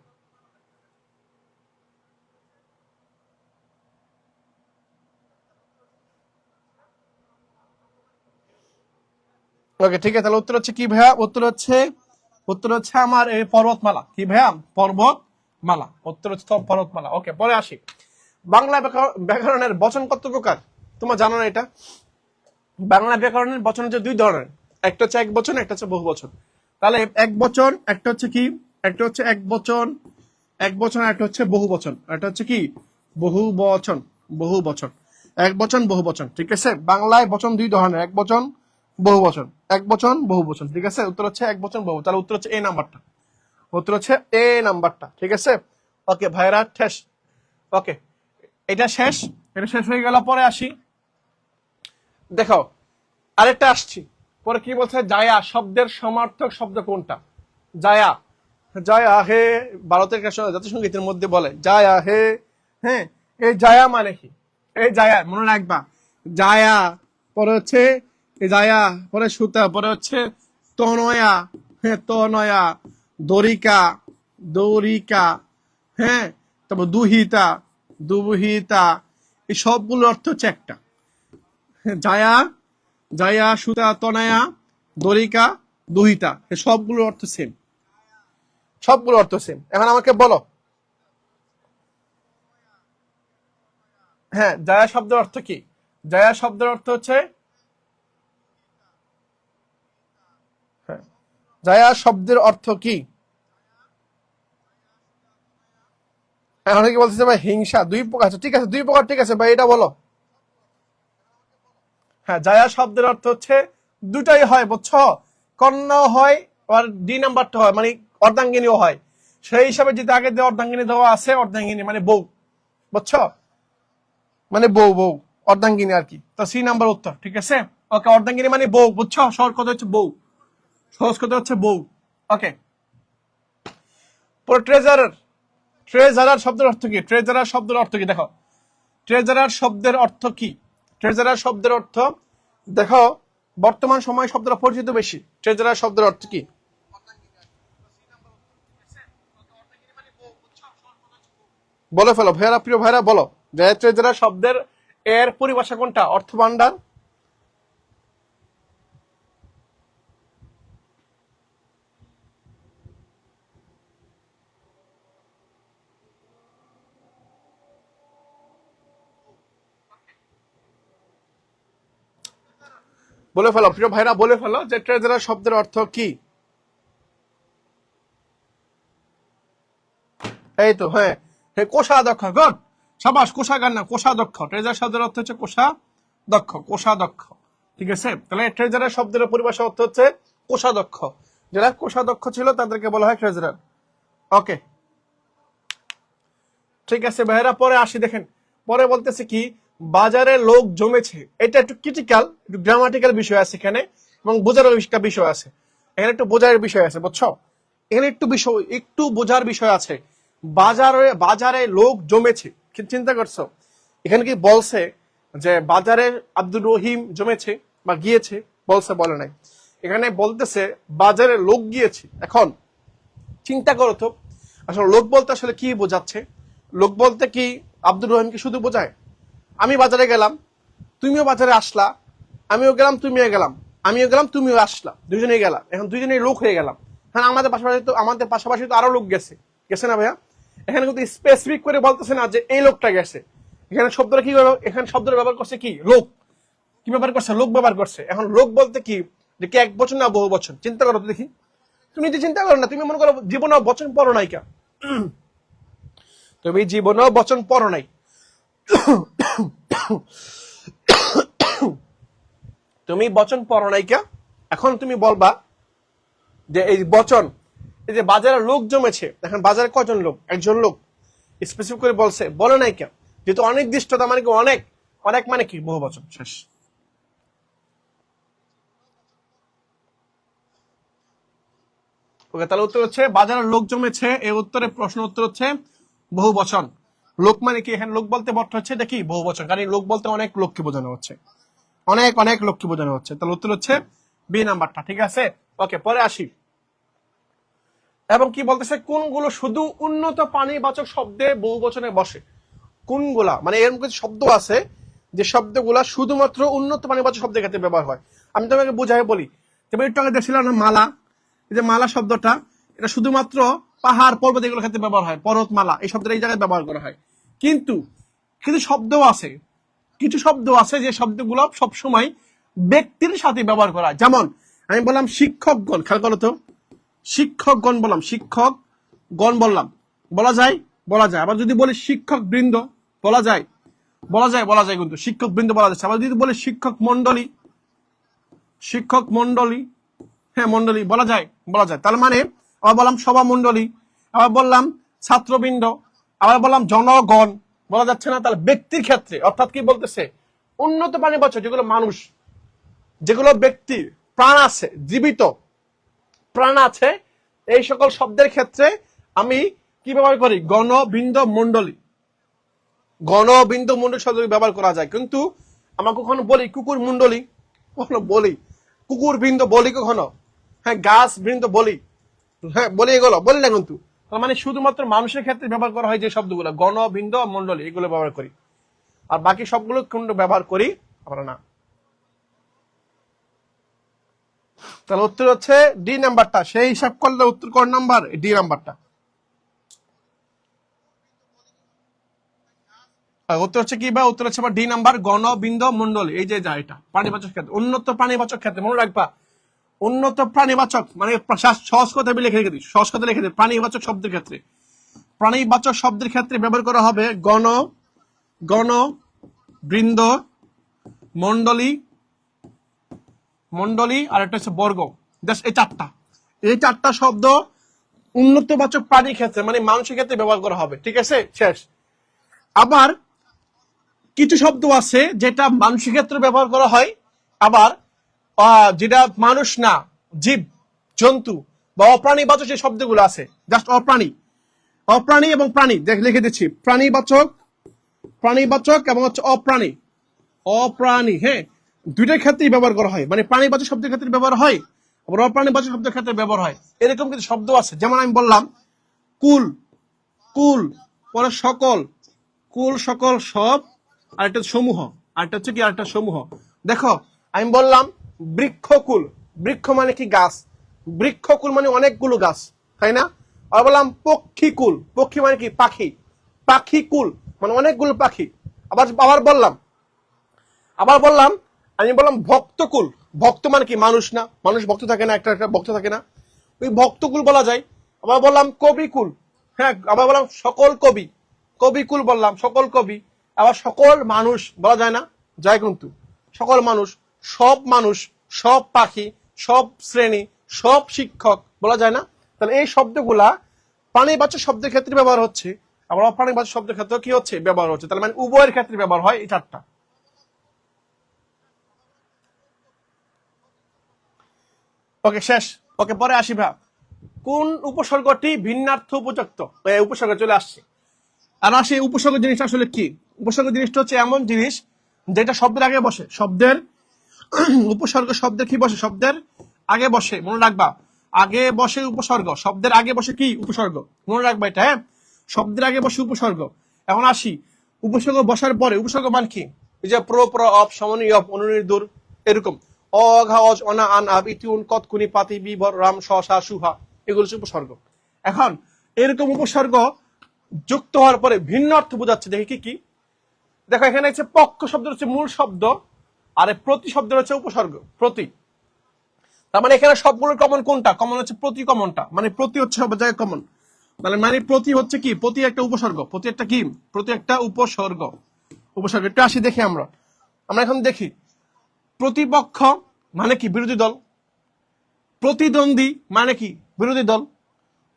ওকে, ঠিক আছে, তাহলে উত্তর হচ্ছে কি ভাইয়া? উত্তর হচ্ছে আমার এই পর্বতমালা। কি ভাইয়া? পর্বতমালা, উত্তর হচ্ছে পর্বতমালা। ওকে, পরে আসি। বাংলা ব্যাকরণের বচন কত প্রকার? তোমরা জানো না এটা? বাংলা ব্যাকরণের বচন হচ্ছে দুই ধরনের, একটা হচ্ছে এক বচন, একটা হচ্ছে বহু বচন। তাহলে এক বচন একটা হচ্ছে কি? একটা হচ্ছে এক বচন, এক বচন, একটা হচ্ছে বহু বচন, একটা হচ্ছে কি? বহু বচন, বহু বচন। এক বচন, বহু বচন, ঠিক আছে? বাংলায় বচন দুই ধরনের, এক বচন, বহু বচন। এক বচন, বহু বচন, ঠিক আছে? উত্তর হচ্ছে এক বচন, বহু। তাহলে উত্তর হচ্ছে এ নাম্বারটা, উত্তর হচ্ছে এ নাম্বারটা, ঠিক আছে? ওকে ভাইরা, ঠেস। ওকে, এটা শেষ, এটা শেষ হয়ে গেল। পরে আসি, দেখো আরেকটা আসছি। পরে কি বলছে? জায়া শব্দের সমার্থক শব্দ কোনটা? জায়া, জায়া হে, ভারতের জাতিসংগীতের মধ্যে বলে জায়া হে। হ্যাঁ, এই জায়া মানে কি? এই জায়া মনে রাখবা, জায়া, পরে হচ্ছে এই জায়া, পরে সুতা, পরে হচ্ছে তনয়া, হ্যাঁ তনয়া, দরিকা, দরিকা, হ্যাঁ, তারপর দুহিতা, দুহিতা, এই সবগুলোর অর্থ হচ্ছে একটা। জায়া, জায়া, সুতা, তনয়া, দরিকা, দুহিতা, এই সবগুলোর অর্থ সেম, সবগুলো অর্থ সেম। এখন আমাকে বলো, হ্যাঁ, জায়া শব্দের অর্থ কি? জায়া শব্দের অর্থ হচ্ছে, হ্যাঁ, জায়া শব্দের অর্থ কি? এখন কি বলতেছে ভাই হিংসা দুই প্রকার? আচ্ছা, ঠিক আছে, দুই প্রকার, ঠিক আছে ভাই, এটা বলো। হ্যাঁ, জায়া শব্দের অর্থ হচ্ছে দুটাই হয়, বুঝছো? কন্যাও হয়, আর ডি নাম্বারটা হয়, মানে অর্ধাঙ্গিনীও হয়। সেই হিসাবে যদি আগে দিয়ে অর্ধাঙ্গিনী দেওয়া আছে, অর্ধাঙ্গিনী মানে বউ, বুঝছো? মানে বউ, বউ, অর্ধাঙ্গিনী আর কি। তো সি নাম্বার উত্তর, ঠিক আছে? ওকে, অর্ধাঙ্গিনী মানে বউ, বুঝছো? সহজ কথা হচ্ছে বউ, সহজ কথা হচ্ছে বউ। ওকে, পরে ট্রেজারার, ট্রেজারার শব্দের অর্থ কি? ট্রেজারার শব্দের অর্থ কি দেখো, ট্রেজারার শব্দের অর্থ কি? ট্রেজারার শব্দের অর্থ দেখো, বর্তমান সময় শব্দটা পরিচিত বেশি। ট্রেজারার শব্দের অর্থ কি? বলে ফেলো ভাইয়ারা, প্রিয় ভাইরা, বলো যে ট্রেজারার শব্দের এর পরিভাষা কোনটা? অর্থ ভান্ডার। বলে ফেলো প্রিয় ভাইরা, বলে ফেলো যে ট্রেজারার শব্দের অর্থ কি? এই তো, হ্যাঁ, হ্যাঁ, কোষাধ্যক্ষ, গুড, সাবাস, কোষাগার না, কোষাধ্যক্ষ। ট্রেজার শব্দের অর্থ হচ্ছে কোষাধ্যক্ষ, কোষাধ্যক্ষ, ঠিক আছে? তাহলে ট্রেজারার শব্দের পরিভাষা অর্থ হচ্ছে কোষাধ্যক্ষ। যারা কোষাধ্যক্ষ ছিল তাদেরকে বলা হয় ট্রেজারার। ওকে, ঠিক আছে ভাইরা, পরে আসি। দেখেন, পরে বলতেছে কি? বাজারে লোক জমেছে। এটা একটু ক্রিটিক্যাল, একটু গ্রামাটিক্যাল বিষয় আছে এখানে, এবং বোঝার একটা বিষয় আছে এখানে, একটু বোঝার বিষয় আছে, বুঝছো? এখানে একটু বিষয়, একটু বোঝার বিষয় আছে। বাজারে, বাজারে লোক জমেছে, কি চিন্তা করছো? এখানে কি বলছে যে বাজারে আব্দুর রহিম জমেছে বা গিয়েছে? বলছে? বলে নাই। এখানে বলতেছে বাজারে লোক গিয়েছে। এখন চিন্তা করো তো, আসলে লোক বলতে আসলে কি বোঝাচ্ছে? লোক বলতে কি আব্দুর রহিমকে শুধু বোঝায়? আমি বাজারে গেলাম, তুমিও বাজারে আসলা, আমিও গেলাম, তুমিও গেলাম, আমিও গেলাম, তুমিও আসলা, দুজনেই গেলাম, এখন দুজনেই লোক হয়ে গেলাম। হ্যাঁ, আমাদের পাশাপাশি তো আরো লোক গেছে, গেছে না ভাইয়া? এখানে কিন্তু স্পেসিফিক করে বলতেছে না যে এই লোকটা গেছে। এখানে শব্দটা কি, এখানে শব্দটা ব্যবহার করছে কি? লোক। কি ব্যবহার করছে? লোক ব্যবহার করছে। এখন লোক বলতে কি, যে কি এক বচন না বহু বচন? চিন্তা করো তো দেখি। তুমি নিজে চিন্তা করো না, তুমি মনে করো জীবনেও বচন পড়ো নাই কা, তুমি জীবনেও বচন পড়ো নাই। তুমি বচন পড়ো নাইকা, এখন তুমি বলবা যে এই বচন, এই যে বাজারে লোক জমেছে, এখন বাজারে কজন লোক? একজন লোক স্পেসিফিক করে বলছে, বলে নাইকা, যেহেতু অনির্দিষ্টতা মানে কি অনেক, অনেক মানে কি বহু বচন। শেষ। ওকে, তাহলে উত্তর হচ্ছে বাজারে লোক জমেছে। এই উত্তরে প্রশ্ন উত্তর হচ্ছে বহু বচন। লোক মানে কি, এখানে লোক বলতে অর্থ হচ্ছে দেখি বহু বচন, কারণ লোক বলতে অনেক লোককে বোঝানো হচ্ছে, অনেক অনেক লোককে বোঝানো হচ্ছে। তাহলে উত্তর হচ্ছে বি নাম্বারটা। ঠিক আছে, ওকে, পরে আসি। এবং কি বলতেছে, কোনগুলো শুধু উন্নত প্রাণীবাচক শব্দে বহু বচনে বসে? কোনগুলা মানে এরকম কিছু শব্দ আছে যে শব্দগুলা শুধুমাত্র উন্নত প্রাণীবাচক শব্দের ক্ষেত্রে ব্যবহার হয়। আমি তোমাকে বুঝাই বলি, তুমি একটু আগে দেখছিলাম না মালা, এই যে মালা শব্দটা, এটা শুধুমাত্র পাহাড় পর্বত এগুলোর ক্ষেত্রে ব্যবহার হয়, পর্বতমালা এই শব্দটা এই জায়গায় ব্যবহার করা হয়। কিন্তু কিছু শব্দও আছে, কিছু শব্দ আছে যে শব্দগুলো সবসময় ব্যক্তির সাথে ব্যবহার করা হয়। যেমন আমি বললাম শিক্ষকগণ, খেয়াল করো তো, শিক্ষকগণ বললাম, শিক্ষকগণ বললাম, বলা যায়, বলা যায়। আবার যদি বলি শিক্ষক বৃন্দ, বলা যায়, বলা যায়, বলা যায়, কিন্তু শিক্ষক বৃন্দ বলা যাচ্ছে। আবার যদি বলি শিক্ষক মন্ডলী, শিক্ষক মন্ডলী, হ্যাঁ মন্ডলী বলা যায়, বলা যায়। তার মানে আবার বললাম সভা মন্ডলী, আবার বললাম ছাত্রবৃন্দ, আবার বললাম জনগণ, বলা যাচ্ছে না? তাহলে ব্যক্তির ক্ষেত্রে, অর্থাৎ কি বলতেছে, উন্নত প্রাণীবাচক যেগুলো মানুষ, যেগুলো ব্যক্তির প্রাণ আছে, জীবিত প্রাণ আছে, এই সকল শব্দের ক্ষেত্রে আমি কি ব্যবহার করি? গণ, বৃন্দ, মন্ডলী, গণ, বৃন্দ, মন্ডলী শব্দ ব্যবহার করা যায়। কিন্তু আমরা কখনো বলি কুকুর মন্ডলী, কখনো বলি কুকুর বৃন্দ, বলি কখনো, হ্যাঁ গাছ বৃন্দ বলি, হ্যাঁ বলি, এগুলো বলি না। কিন্তু তার মানে শুধুমাত্র মানুষের ক্ষেত্রে ব্যবহার করা হয় যে শব্দগুলো, গণ, বৃন্দ, মন্ডলী, এগুলো ব্যবহার করি। আর বাকি সবগুলো কিন্তু ব্যবহার করি আমরা না। তাহলে উত্তর হচ্ছে ডি নাম্বারটা। সেই হিসাব করলে উত্তর কোন নাম্বার? ডি নাম্বারটা। উত্তর হচ্ছে কি? বা উত্তর হচ্ছে ডি নাম্বার, গণ, বৃন্দ, মন্ডলী। এই যে যা এটা প্রাণীবাচক ক্ষেত্রে, উন্নত প্রাণীবাচক ক্ষেত্রে মনে রাখবা, উন্নত প্রাণীবাচক মানে সহজ কথা লিখে রেখে দিই, সহজ কথা লিখে দিই। প্রাণীবাচক শব্দের ক্ষেত্রে, প্রাণীবাচক শব্দের ক্ষেত্রে ব্যবহার করা হবে গণ, গণ, বৃন্দ, মন্ডলী, মন্ডলী, আর একটা হচ্ছে বর্গ। এই চারটা, এই চারটা শব্দ উন্নতবাচক প্রাণীর ক্ষেত্রে মানে মানুষের ক্ষেত্রে ব্যবহার করা হবে। ঠিক আছে, শেষ। আবার কিছু শব্দ আছে যেটা মানুষের ক্ষেত্রে ব্যবহার করা হয়, আবার যেটা মানুষ না, জীব জন্তু বা অপ্রাণীবাচক যে শব্দগুলো আছে, জাস্ট অপ্রাণী, অপ্রাণী এবং প্রাণী লিখে দিচ্ছি, প্রাণীবাচক, প্রাণীবাচক এবং হচ্ছে অপ্রাণী, অপ্রাণী, হ্যাঁ দুইটার ক্ষেত্রেই ব্যবহার করা হয়। মানে প্রাণীবাচক শব্দের ক্ষেত্রে ব্যবহার হয়, আবার অপ্রাণীবাচক শব্দের ক্ষেত্রে ব্যবহার হয়। এরকম কিছু শব্দ আছে, যেমন আমি বললাম কুল, কুল, পরে সকল, কুল, সকল, সব, আরেকটা সমূহ, আরেকটা হচ্ছে কি, আরেকটা সমূহ। দেখো আমি বললাম বৃক্ষকুল, বৃক্ষ মানে কি গাছ, বৃক্ষকুল মানে অনেকগুলো গাছ, তাই না? আর বললাম পক্ষীকুল, পক্ষী মানে কি পাখি, পাখিকুল মানে অনেকগুলো পাখি। আবার আবার বললাম, আবার বললাম আমি বললাম ভক্তকুল, ভক্ত মানে কি মানুষ না, মানুষ ভক্ত থাকে না, একটা একটা ভক্ত থাকে না, ওই ভক্তকুল বলা যায়। আবার বললাম কবিকুল, হ্যাঁ আবার বললাম সকল কবি, কবিকুল বললাম, সকল কবি। আবার সকল মানুষ বলা যায় না? যায়, কিন্তু সকল মানুষ, সব মানুষ, সব পাখি, সব শ্রেণী, সব শিক্ষক বলা যায় না? তাহলে এই শব্দগুলা প্রাণীবাচক শব্দের ক্ষেত্রে ব্যবহার হচ্ছে, আবার অপ্রাণীবাচক শব্দের ক্ষেত্রে কি হচ্ছে? ব্যবহার হচ্ছে। তাহলে মানে উভয়ের ক্ষেত্রে ব্যবহার হয় এই চারটা। ওকে, শেষ। ওকে, পরে আসি ভাই, কোন উপসর্গটি ভিন্নার্থ উপযুক্ত? উপসর্গ চলে আসছে। আর আসি উপসর্গ জিনিসটা আসলে কি? উপসর্গ জিনিসটা হচ্ছে এমন জিনিস যেটা শব্দের আগে বসে, শব্দের উপসর্গ শব্দের কি বসে? শব্দের আগে বসে, মনে রাখবা, আগে বসে উপসর্গ, শব্দের আগে বসে কি? উপসর্গ, মনে রাখবা এটা, হ্যাঁ শব্দের আগে বসে উপসর্গ। এখন আসি উপসর্গ বসার পরে, উপসর্গ মান কি? এই যে প্র, প্র, অপ, সমনী, অপ, অনুনির, দূর, এরকম অঘা, অজ, অনা, আন, আব, ইতিউন, কতকুনি, পাতি, বিভর, রাম, শশা, সুহা, এগুলো হচ্ছে উপসর্গ। এখন এরকম উপসর্গ যুক্ত হওয়ার পরে ভিন্ন অর্থ বোঝাচ্ছে, দেখি কি কি। দেখো এখানে হচ্ছে পক্ষ শব্দ হচ্ছে মূল শব্দ, আর প্রতি শব্দ হচ্ছে উপসর্গ, প্রতি। তার মানে এখানে সবগুলোর কমন কোনটা? কমন হচ্ছে প্রতি, কমনটা মানে প্রতি হচ্ছে সব জায়গায় কমন। তাহলে মানে প্রতি হচ্ছে কি? প্রতি একটা উপসর্গ, প্রতি একটা কি? প্রতি একটা উপসর্গ। উপসর্গ। একটু আসি দেখি আমরা এখন দেখি প্রতিপক্ষ মানে কি বিরোধী দল, প্রতিদ্বন্দ্বী মানে কি বিরোধী দল,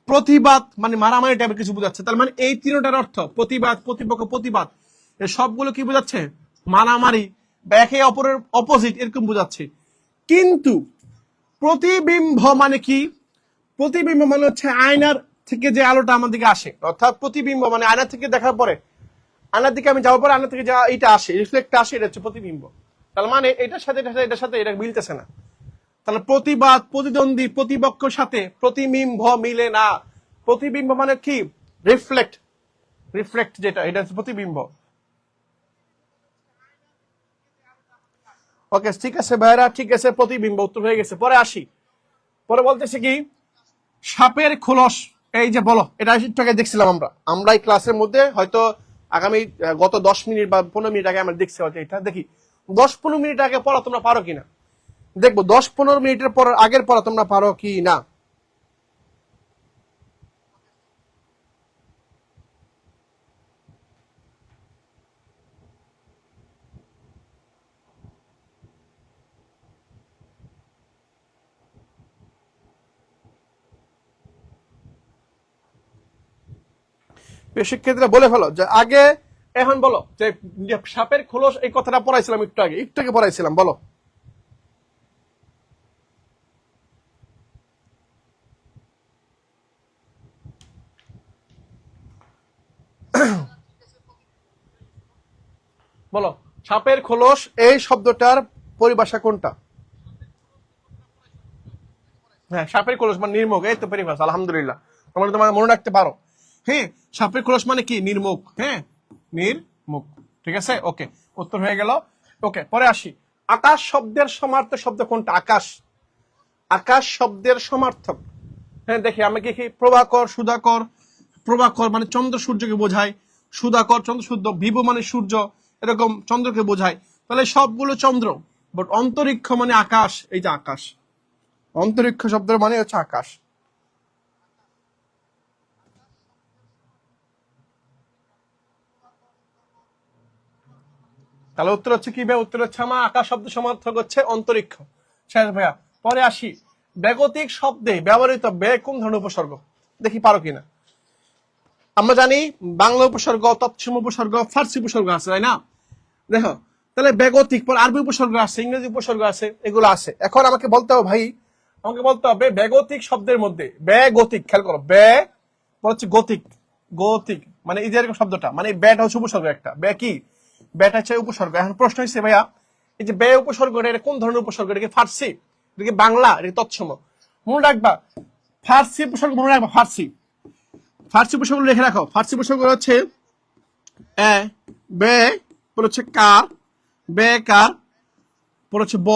প্রতিবাদ মানে মারামারি টাইপের কিছু বোঝাচ্ছে। তার মানে এই তিনটার অর্থ প্রতিবাদ, প্রতিপক্ষ, প্রতিবাদ, এই সবগুলো কি বোঝাচ্ছে? মারামারি বা একে অপরের অপোজিট এরকম বোঝাচ্ছে। কিন্তু প্রতিবিম্ব মানে কি? প্রতিবিম্ব মানে হচ্ছে আয়নার থেকে যে আলোটা আমার দিকে আসে, অর্থাৎ প্রতিবিম্ব মানে আয়না থেকে দেখার পরে, আয়নার দিকে আমি যাওয়ার পরে আয়না থেকে যা এটা আসে, রিফ্লেক্ট আসে, এটা হচ্ছে প্রতিবিম্ব। তার মানে এটার সাথে এটা মিলতেছে না। তাহলে প্রতিবাদ, প্রতিদ্বন্দ্বী, প্রতিপক্ষের সাথে প্রতিবিম্ব মিলে না। প্রতিবিম্ব মানে কি? রিফ্লেক্ট, যেটা এটা হচ্ছে প্রতিবিম্ব। ওকে, ঠিক আছে ভাইরা, ঠিক আছে, প্রতিবিম্ব উত্তর হয়ে গেছে। পরে আসি, পরে বলতেছে কি সাপের খোলস। এই যে বলো, এটা একটু আগে দেখছিলাম আমরা এই ক্লাসের মধ্যে, হয়তো আগামী গত 10 মিনিট বা 15 মিনিট আগে আমরা দেখছি, হয়তো এটা দেখি 10-15 মিনিট আগে পড়া তোমরা পারো কিনা দেখবো। 10-15 মিনিটের পর আগের পড়া তোমরা পারো কি না। বেশিক ক্ষেত্রে বলে ফেলো যে আগে, এখন বলো যে সাপের খোলস, এই কথাটা পড়াইছিলাম একটু আগে পড়াইছিলাম, বলো। বলো, সাপের খোলস এই শব্দটার পরিভাষা কোনটা? হ্যাঁ, সাপের খোলস মানে নির্মুখ, এই তো পরিভাষা। আলহামদুলিল্লাহ, তোমার মনে রাখতে পারো। হ্যাঁ, সাপের খোলস মানে কি? নির্মুখ। হ্যাঁ, নির্মুখ। ঠিক আছে, ওকে, উত্তর হয়ে গেল। ওকে, পরে আসি। আকাশ শব্দের সমার্থক শব্দ কোনটা? আকাশ, আকাশ শব্দের সমার্থক। হ্যাঁ, দেখি আমি কি প্রভাকর, সুধাকর। প্রভাকর মানে চন্দ্র সূর্যকে বোঝায়, সুধাকর চন্দ্র সূর্য, বিভু মানে সূর্য, এরকম চন্দ্রকে বোঝায়। তাহলে সবগুলো চন্দ্র, বাট অন্তরিক্ষ মানে আকাশ। এই যে আকাশ, অন্তরিক্ষ শব্দের মানে হচ্ছে আকাশ। তাহলে উত্তর হচ্ছে কি ভাই? উত্তর হচ্ছে আমার আকাশ শব্দ সমার্থক হচ্ছে অন্তরিক্ষ। শেষ ভাইয়া। পরে আসি, বেগতিক শব্দে ব্যবহৃত বে কোন ধরনের উপসর্গ? দেখি পারো কিনা। আমরা জানি বাংলা উপসর্গ, তৎসম উপসর্গ, ফার্সি উপসর্গ আছে, তাই না? দেখো, তাহলে বেগতিক পর আরবি উপসর্গ আছে, ইংরেজি উপসর্গ আছে, এগুলো আছে। এখন আমাকে বলতে হবে ভাই, আমাকে বলতে হবে বেগতিক শব্দের মধ্যে, বেগতিক, খেয়াল করো, বে হচ্ছে গতিক, গতিক মানে এই যে এরকম শব্দটা, মানে ব্যাটা হচ্ছে উপসর্গ একটা, বে কি? ব্যাটা হচ্ছে উপসর্গ। এখন প্রশ্ন হচ্ছে ভাইয়া, এই যে বে উপসর্গটা এটা কোন ধরনের উপসর্গ? এটা কি ফার্সি, এটা কি বাংলা, এটা তৎসম? মনে রাখবা ফার্সি উপসর্গ, মনে রাখবা ফার্সি, ফার্সি উপসর্গ লিখে রাখো। ফার্সি উপসর্গ হচ্ছে এ, বে, পর হচ্ছে কার, বে কার, পর হচ্ছে ব,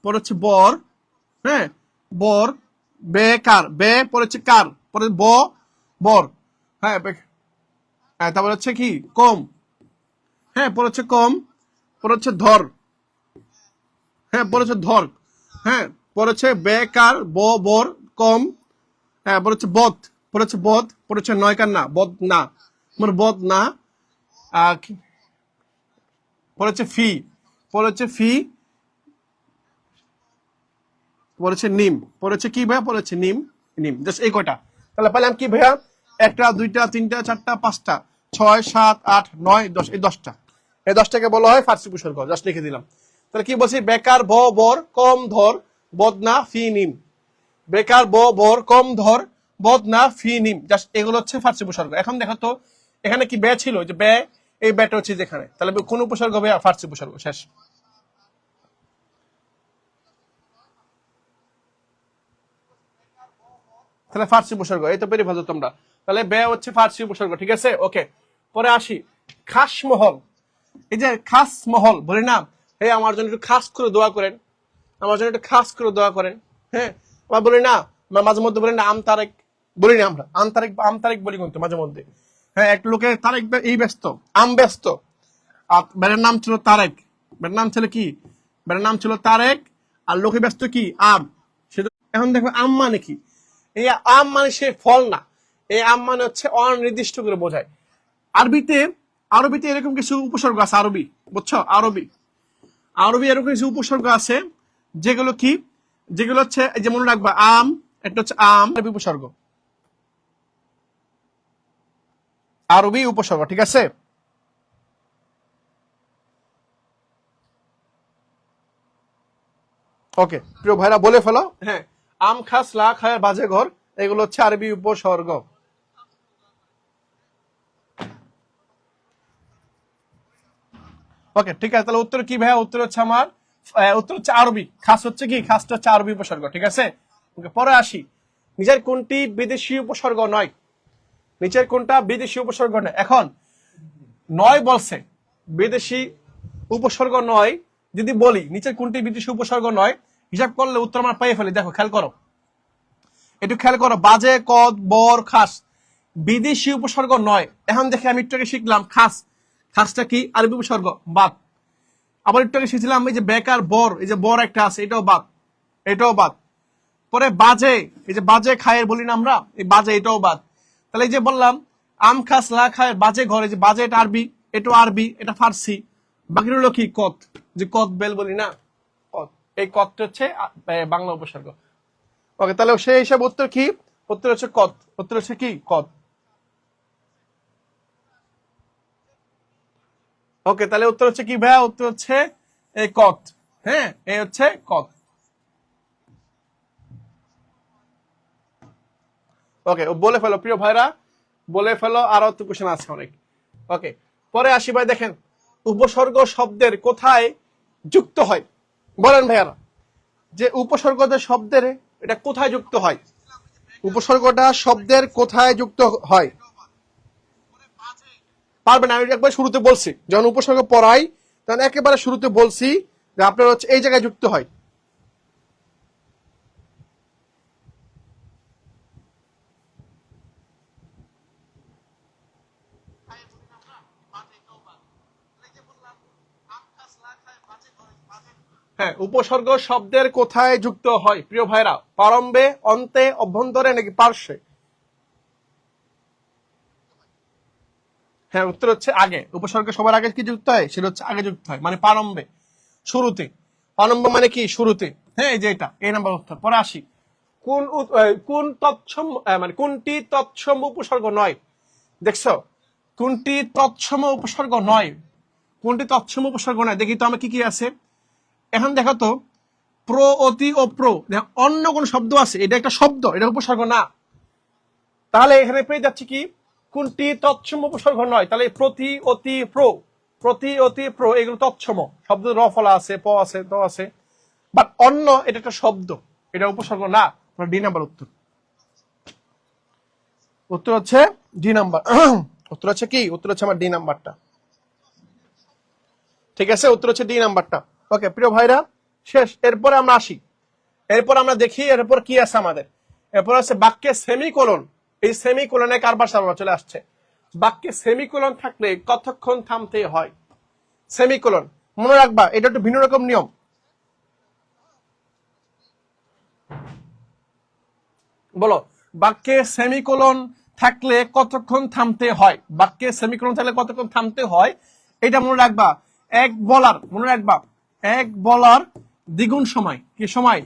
পর হচ্ছে বর, হ্যাঁ, বর, বে কার, বে পর হচ্ছে কার, পরে ব, বর, হ্যাঁ, তারপর হচ্ছে কি কম, হ্যাঁ, পর হচ্ছে কম, পর হচ্ছে ধর, হ্যাঁ, পর হচ্ছে ধর, হ্যাঁ, পর হচ্ছে বে কার, ব, বর, কম, হ্যাঁ, পর হচ্ছে বদ, পর হচ্ছে বদ, পর হচ্ছে নয় কার না, বদ না, মানে বদ না, পর হচ্ছে ফি, পর হচ্ছে ফি, পড়েছে নিম, পড়েছে কি ভাইয়া? পড়েছে নিম, নিম, জাস্ট এই কয়টা। তাহলে পেলাম কি ভাইয়া? 1টা 2টা 3টা 4টা 5টা 6 7 8 9 10, এই 10টা, এই 10টাকে বলা হয় ফার্সি উপসর্গ। জাস্ট লিখে দিলাম। তাহলে কি বলছি? বেকার, ব, বর, কম, ধর, বদনা, ফি, নিম। বেকার, ব, বর, কম, ধর, বদনা, ফি, নিম, জাস্ট এগুলো হচ্ছে ফার্সি উপসর্গ। এখন দেখো তো এখানে কি বে ছিল? যে বে, এই বেটা হচ্ছে যেখানে, তাহলে কোন উপসর্গ ভাইয়া? ফার্সি উপসর্গ। শেষ। তাহলে ফার্সি উপসর্গ, এই তো পেরে ফেলছো তোমরা। তাহলে বে হচ্ছে ফার্সি উপসর্গ। ঠিক আছে, ওকে। পরে আসি, খাস মহল। এই যে খাস মহল বলি না, এই আমার জন্য একটু খাস করে দোয়া করেন, আমার জন্য একটু খাস করে দোয়া করেন। হ্যাঁ, আবার বলি না, মাঝে মধ্যে বলি না আমতারেক, বলি না আমরা আমতারেক, আমতারেক বলি কিন্তু মাঝে মধ্যে। হ্যাঁ, এক লোকে তারেক এই ব্যস্ত, আম ব্যস্ত, আর বেটার নাম ছিল তারেক, বেটার নাম ছিল কি? বেটার নাম ছিল তারেক, আর লোকে ব্যস্ত কি? আম। সেটা এখন দেখো আম মানে কি? এই আম মানে সে ফল না, এই আম মানে হচ্ছে অনির্দিষ্ট করে বোঝায়। আরবিতে আরবিতে এরকম কিছু উপসর্গ আছে, আরবি, বুঝছো? আরবি এরকম কিছু উপসর্গ আছে যেগুলো কি, যেগুলো হচ্ছে এই যে মনে রাখবা, আম, একটা হচ্ছে আম, আরবি উপসর্গ, আরবি উপসর্গ, ঠিক আছে? ওকে প্রিয় ভাইরা বলে ফেলো। হ্যাঁ, আম খাস লা খায় বাজে ঘর, এগুলো হচ্ছে আরবি উপসর্গ। ওকে ঠিক আছে, তাহলে উত্তর কি ভাইয়া? উত্তর হচ্ছে আমার উত্তর হচ্ছে আরবি। খাস হচ্ছে কি, খাসটা হচ্ছে আরবি উপসর্গ, ঠিক আছে? ওকে, পরে আসি। নিচের কোনটি বিদেশি উপসর্গ নয়? নিচের কোনটা বিদেশি উপসর্গ নয়? এখন নয় বলছে, বিদেশি উপসর্গ নয় যদি বলি নিচের কোনটি বিদেশি উপসর্গ নয়, হিসাব করলে উত্তর আমরা পেয়ে ফেলি। দেখো খেয়াল করো, একটু খেয়াল করো, বাজে, কদ, বর, খাস বিদেশি উপসর্গ নয়। এখন দেখে আমি একটু আগে শিখলাম খাস, খাসটা কি আরবি উপসর্গ, বাদ। আবার একটু আগে শিখছিলাম এই যে বেকার, বর, এই যে বর একটা আছে, এটাও বাদ, এটাও বাদ। পরে বাজে, এই যে বাজে খায়ের বলি না আমরা, এই বাজে, এটাও বাদ। তাহলে এই যে বললাম আম খাস লা খায়ের বাজে ঘর, এই যে বাজে, এটা আরবি, এটাও আরবি, এটা ফার্সি। বাকি হলো কি, কত, যে কত বেল বলি না, কত, এই কতটা হচ্ছে বাংলা উপসর্গ। ওকে, তাহলে সেই হিসাবে উত্তর কি? উত্তর হচ্ছে কত, উত্তর হচ্ছে কি, কত। ওকে, তাহলে উত্তর হচ্ছে কি ভাইয়া? উত্তর হচ্ছে এই কত। হ্যাঁ, এই হচ্ছে কত। ওকে, বলে ফেলো প্রিয় ভাইরা, বলে ফেলো, আরো তো কোশ্চেন আছে অনেক। ওকে, পরে আসি ভাই, দেখেন উপসর্গ শব্দের কোথায় যুক্ত হয়, বলেন ভাইয়ারা, যে উপসর্গদের শব্দের এটা কোথায় যুক্ত হয়? উপসর্গটা শব্দের কোথায় যুক্ত হয়? পারবেন? আমি একবার শুরুতে বলছি, যখন উপসর্গ পড়াই তখন একেবারে শুরুতে বলছি যে আপনার হচ্ছে এই জায়গায় যুক্ত হয়। হ্যাঁ, উপসর্গ শব্দের কোথায় যুক্ত হয় প্রিয় ভাইরা? প্রারম্ভে, অন্তে, অভ্যন্তরে নাকি পার্শ্বে? হ্যাঁ, উত্তর হচ্ছে আগে। উপসর্গ সবার আগে কি যুক্ত হয়? সেটা হচ্ছে আগে যুক্ত হয়, মানে প্রারম্ভে, শুরুতে। প্রারম্ভ মানে কি, শুরুতে। হ্যাঁ, এই যে এটা, এই নাম্বার উত্তর। পরে আসি, কোন কোন তৎসম মানে কোনটি তৎসম উপসর্গ নয়? দেখছো, কোনটি তৎসম উপসর্গ নয়? কোনটি তৎসম উপসর্গ নয়? দেখি তো আমার কি কি আছে। এখন দেখো তো, প্র, অতি ও প্র, অন্য কোন শব্দ আছে? এটা একটা শব্দ, এটা উপসর্গ না। তাহলে এখানে পেয়ে যাচ্ছি কি, কোনটি তৎসম উপসর্গ নয়? তাহলে প্রতি, অতি, প্র, প্রতি, অতি, প্র, এগুলো তৎসম শব্দ। র ফলা আছে, প আছে, ত আছে, বাট অন্য, এটা একটা শব্দ, এটা উপসর্গ না। ডি নাম্বার উত্তর। উত্তর হচ্ছে ডি নাম্বার। উত্তর হচ্ছে কি? উত্তর হচ্ছে আমার ডি নাম্বারটা। ঠিক আছে, উত্তর হচ্ছে ডি নাম্বারটা। ওকে প্রিয় ভাইরা, শেষ। এরপরে আমরা আসি, এরপর আমরা দেখি এরপর কি আছে আমাদের। এরপর আছে বাক্যে সেমিকোলন। এই সেমিকোলনে কারবার সারবার চলে আসছে। বাক্যে সেমিকোলন থাকলে কতক্ষণ থামতে হয়? সেমিকোলন মনে রাখবা, এটা একটু ভিন্ন রকম নিয়ম। বলো, বাক্যে সেমিকোলন থাকলে কতক্ষণ থামতে হয়? বাক্যে সেমিকোলন থাকলে কতক্ষণ থামতে হয়, এটা মনে রাখবা। এক বলার, মনে রাখবা, এক বলার দ্বিগুণ সময়। কি সময়?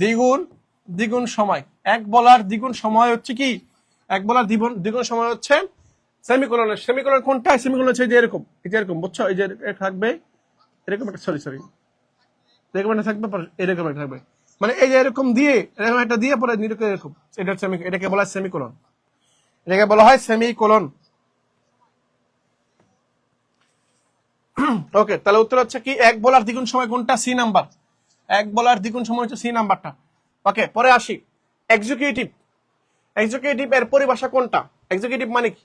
দ্বিগুণ, দ্বিগুণ সময়। এক বলার দ্বিগুণ সময় হচ্ছে কি? এক বলার দ্বিগুণ সময় হচ্ছে সেমিকোলনের। সেমিকোলন কোনটা? সেমিকোলন হচ্ছে যে এরকম, এই যে এরকম, বুঝছো? এই যে থাকবে এরকম একটা, সরি এরকম একটা থাকবে, এরকম একটা থাকবে, মানে এই যে এরকম দিয়ে, এরকম একটা দিয়ে পরে এরকম, এটা হচ্ছে এটাকে বলা হয় সেমিকোলন। এটাকে বলা হয় সেমিকোলন। ওকে, তাহলে উত্তর হচ্ছে কি, এক বলার দ্বিগুণ সময় কোনটা? C number. এক বলার দ্বিগুণ সময় হচ্ছে সি নাম্বারটা। ওকে, পরে আসি, এক্সিকিউটিভ। এক্সিকিউটিভ এর পরিভাষা কোনটা? এক্সিকিউটিভ মানে কি?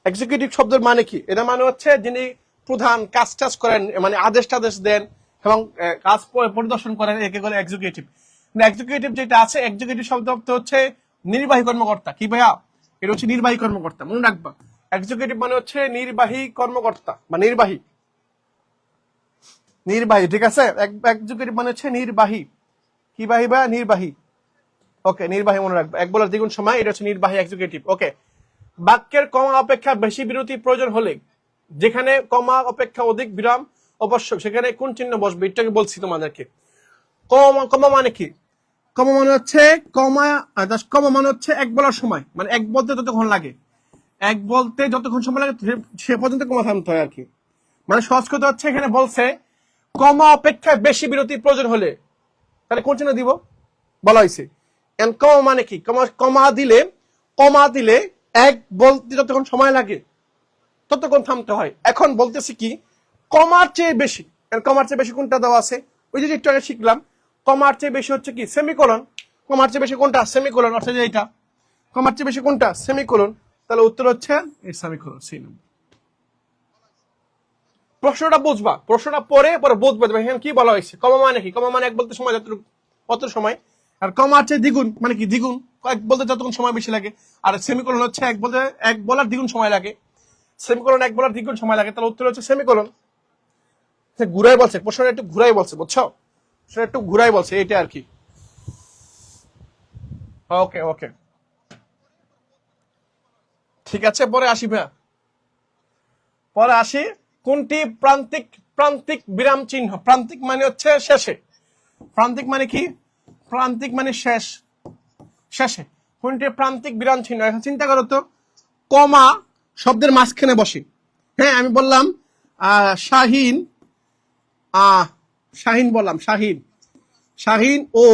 এক্সিকিউটিভ শব্দের মানে কি? এটা মানে হচ্ছে যিনি প্রধান, কাজ টাজ করেন, মানে আদেশ টাদেশ দেন এবং কাজ পরিদর্শন করেন, একে বলে এক্সিকিউটিভ। এক্সিকিউটিভ যেটা আছে, এক্সিকিউটিভ শব্দ হচ্ছে নির্বাহী কর্মকর্তা। কি ভাইয়া? এটা হচ্ছে নির্বাহী কর্মকর্তা, মনে রাখবা। এক্সিকিউটিভ মানে হচ্ছে নির্বাহী কর্মকর্তা বা নির্বাহী, নির্বাহী, ঠিক আছে? এক্সিকিউটিভ মানে হচ্ছে নির্বাহী। কি বাহী বা নির্বাহী? ওকে, নির্বাহী মনে রাখবো। এক বলার দ্বিগুণ সময়, এটা হচ্ছে নির্বাহী, এক্সিকিউটিভ। ওকে, বাক্যের কম অপেক্ষা বেশি বিরতি প্রয়োজন হলে, যেখানে কমা অপেক্ষা অধিক বিরাম অবশ্যক সেখানে কোন চিহ্ন বসবে এটাকে বলছি তোমাদেরকে। কমা কমা মানে কি? কমা মানে হচ্ছে কমা মানে হচ্ছে এক বলার সময়, মানে এক বলতে যতক্ষণ লাগে, এক বলতে যতক্ষণ সময় লাগে সে পর্যন্ত কমা থামতে হয় আর কি। মানে সহজ কথা হচ্ছে এখানে বলছে কমা অপেক্ষা বেশি বিরতির প্রয়োজন হলে তাহলে কোন চিহ্ন দিব বলা হয়েছে। কমা মানে কি? কমা দিলে এক বলতে যতক্ষণ সময় লাগে ততক্ষণ থামতে হয়। এখন বলতেছি কি কমার চেয়ে বেশি, কমার চেয়ে বেশি কোনটা দেওয়া আছে? ওই যে একটু আগে শিখলাম কমার চেয়ে বেশি হচ্ছে কি সেমিকোলন। কমার চেয়ে বেশি কোনটা? সেমিকোলন, অর্থাৎ এইটা। কমার চেয়ে বেশি কোনটা? সেমিকোলন। তাহলে উত্তর হচ্ছে এই সেমিকোলন, সি নম্বর। প্রশ্নটা বুঝবা, প্রশ্নটা পরে বুঝবা এখানে কি বলা হয়েছে। কমা মানে কি? কমা মানে এক বলতে সময় অত সময়, আর কমার চেয়ে দ্বিগুণ মানে কি? দ্বিগুণ। এক বলতে যতক্ষণ সময় বেশি লাগে। আর সেমিকোলন হচ্ছে এক বলার দ্বিগুণ সময় লাগে। সেমিকোলন এক বলার দ্বিগুণ সময় লাগে, তাহলে উত্তর হচ্ছে সেমিকোলন। ঘুরাই বলছে, প্রশ্নটা একটু ঘুরাই বলছে, বুঝছো? সেটা একটু ঘুরাই বলছে, এটা আর কি। ওকে ওকে, ঠিক আছে, পরে আসি ভাইয়া, পরে আসি। কোনটি প্রান্তিক প্রান্তিক বিরাম চিহ্ন? প্রান্তিক মানে হচ্ছে শেষে। প্রান্তিক মানে কি? প্রান্তিক মানে শেষ, শেষে। কোনটি প্রান্তিক বিরাম চিহ্ন? এখন চিন্তা করো তো, কমা শব্দের মাঝখানে বসে। হ্যাঁ আমি বললাম শাহিন, শাহিন বললাম, শাহিন ও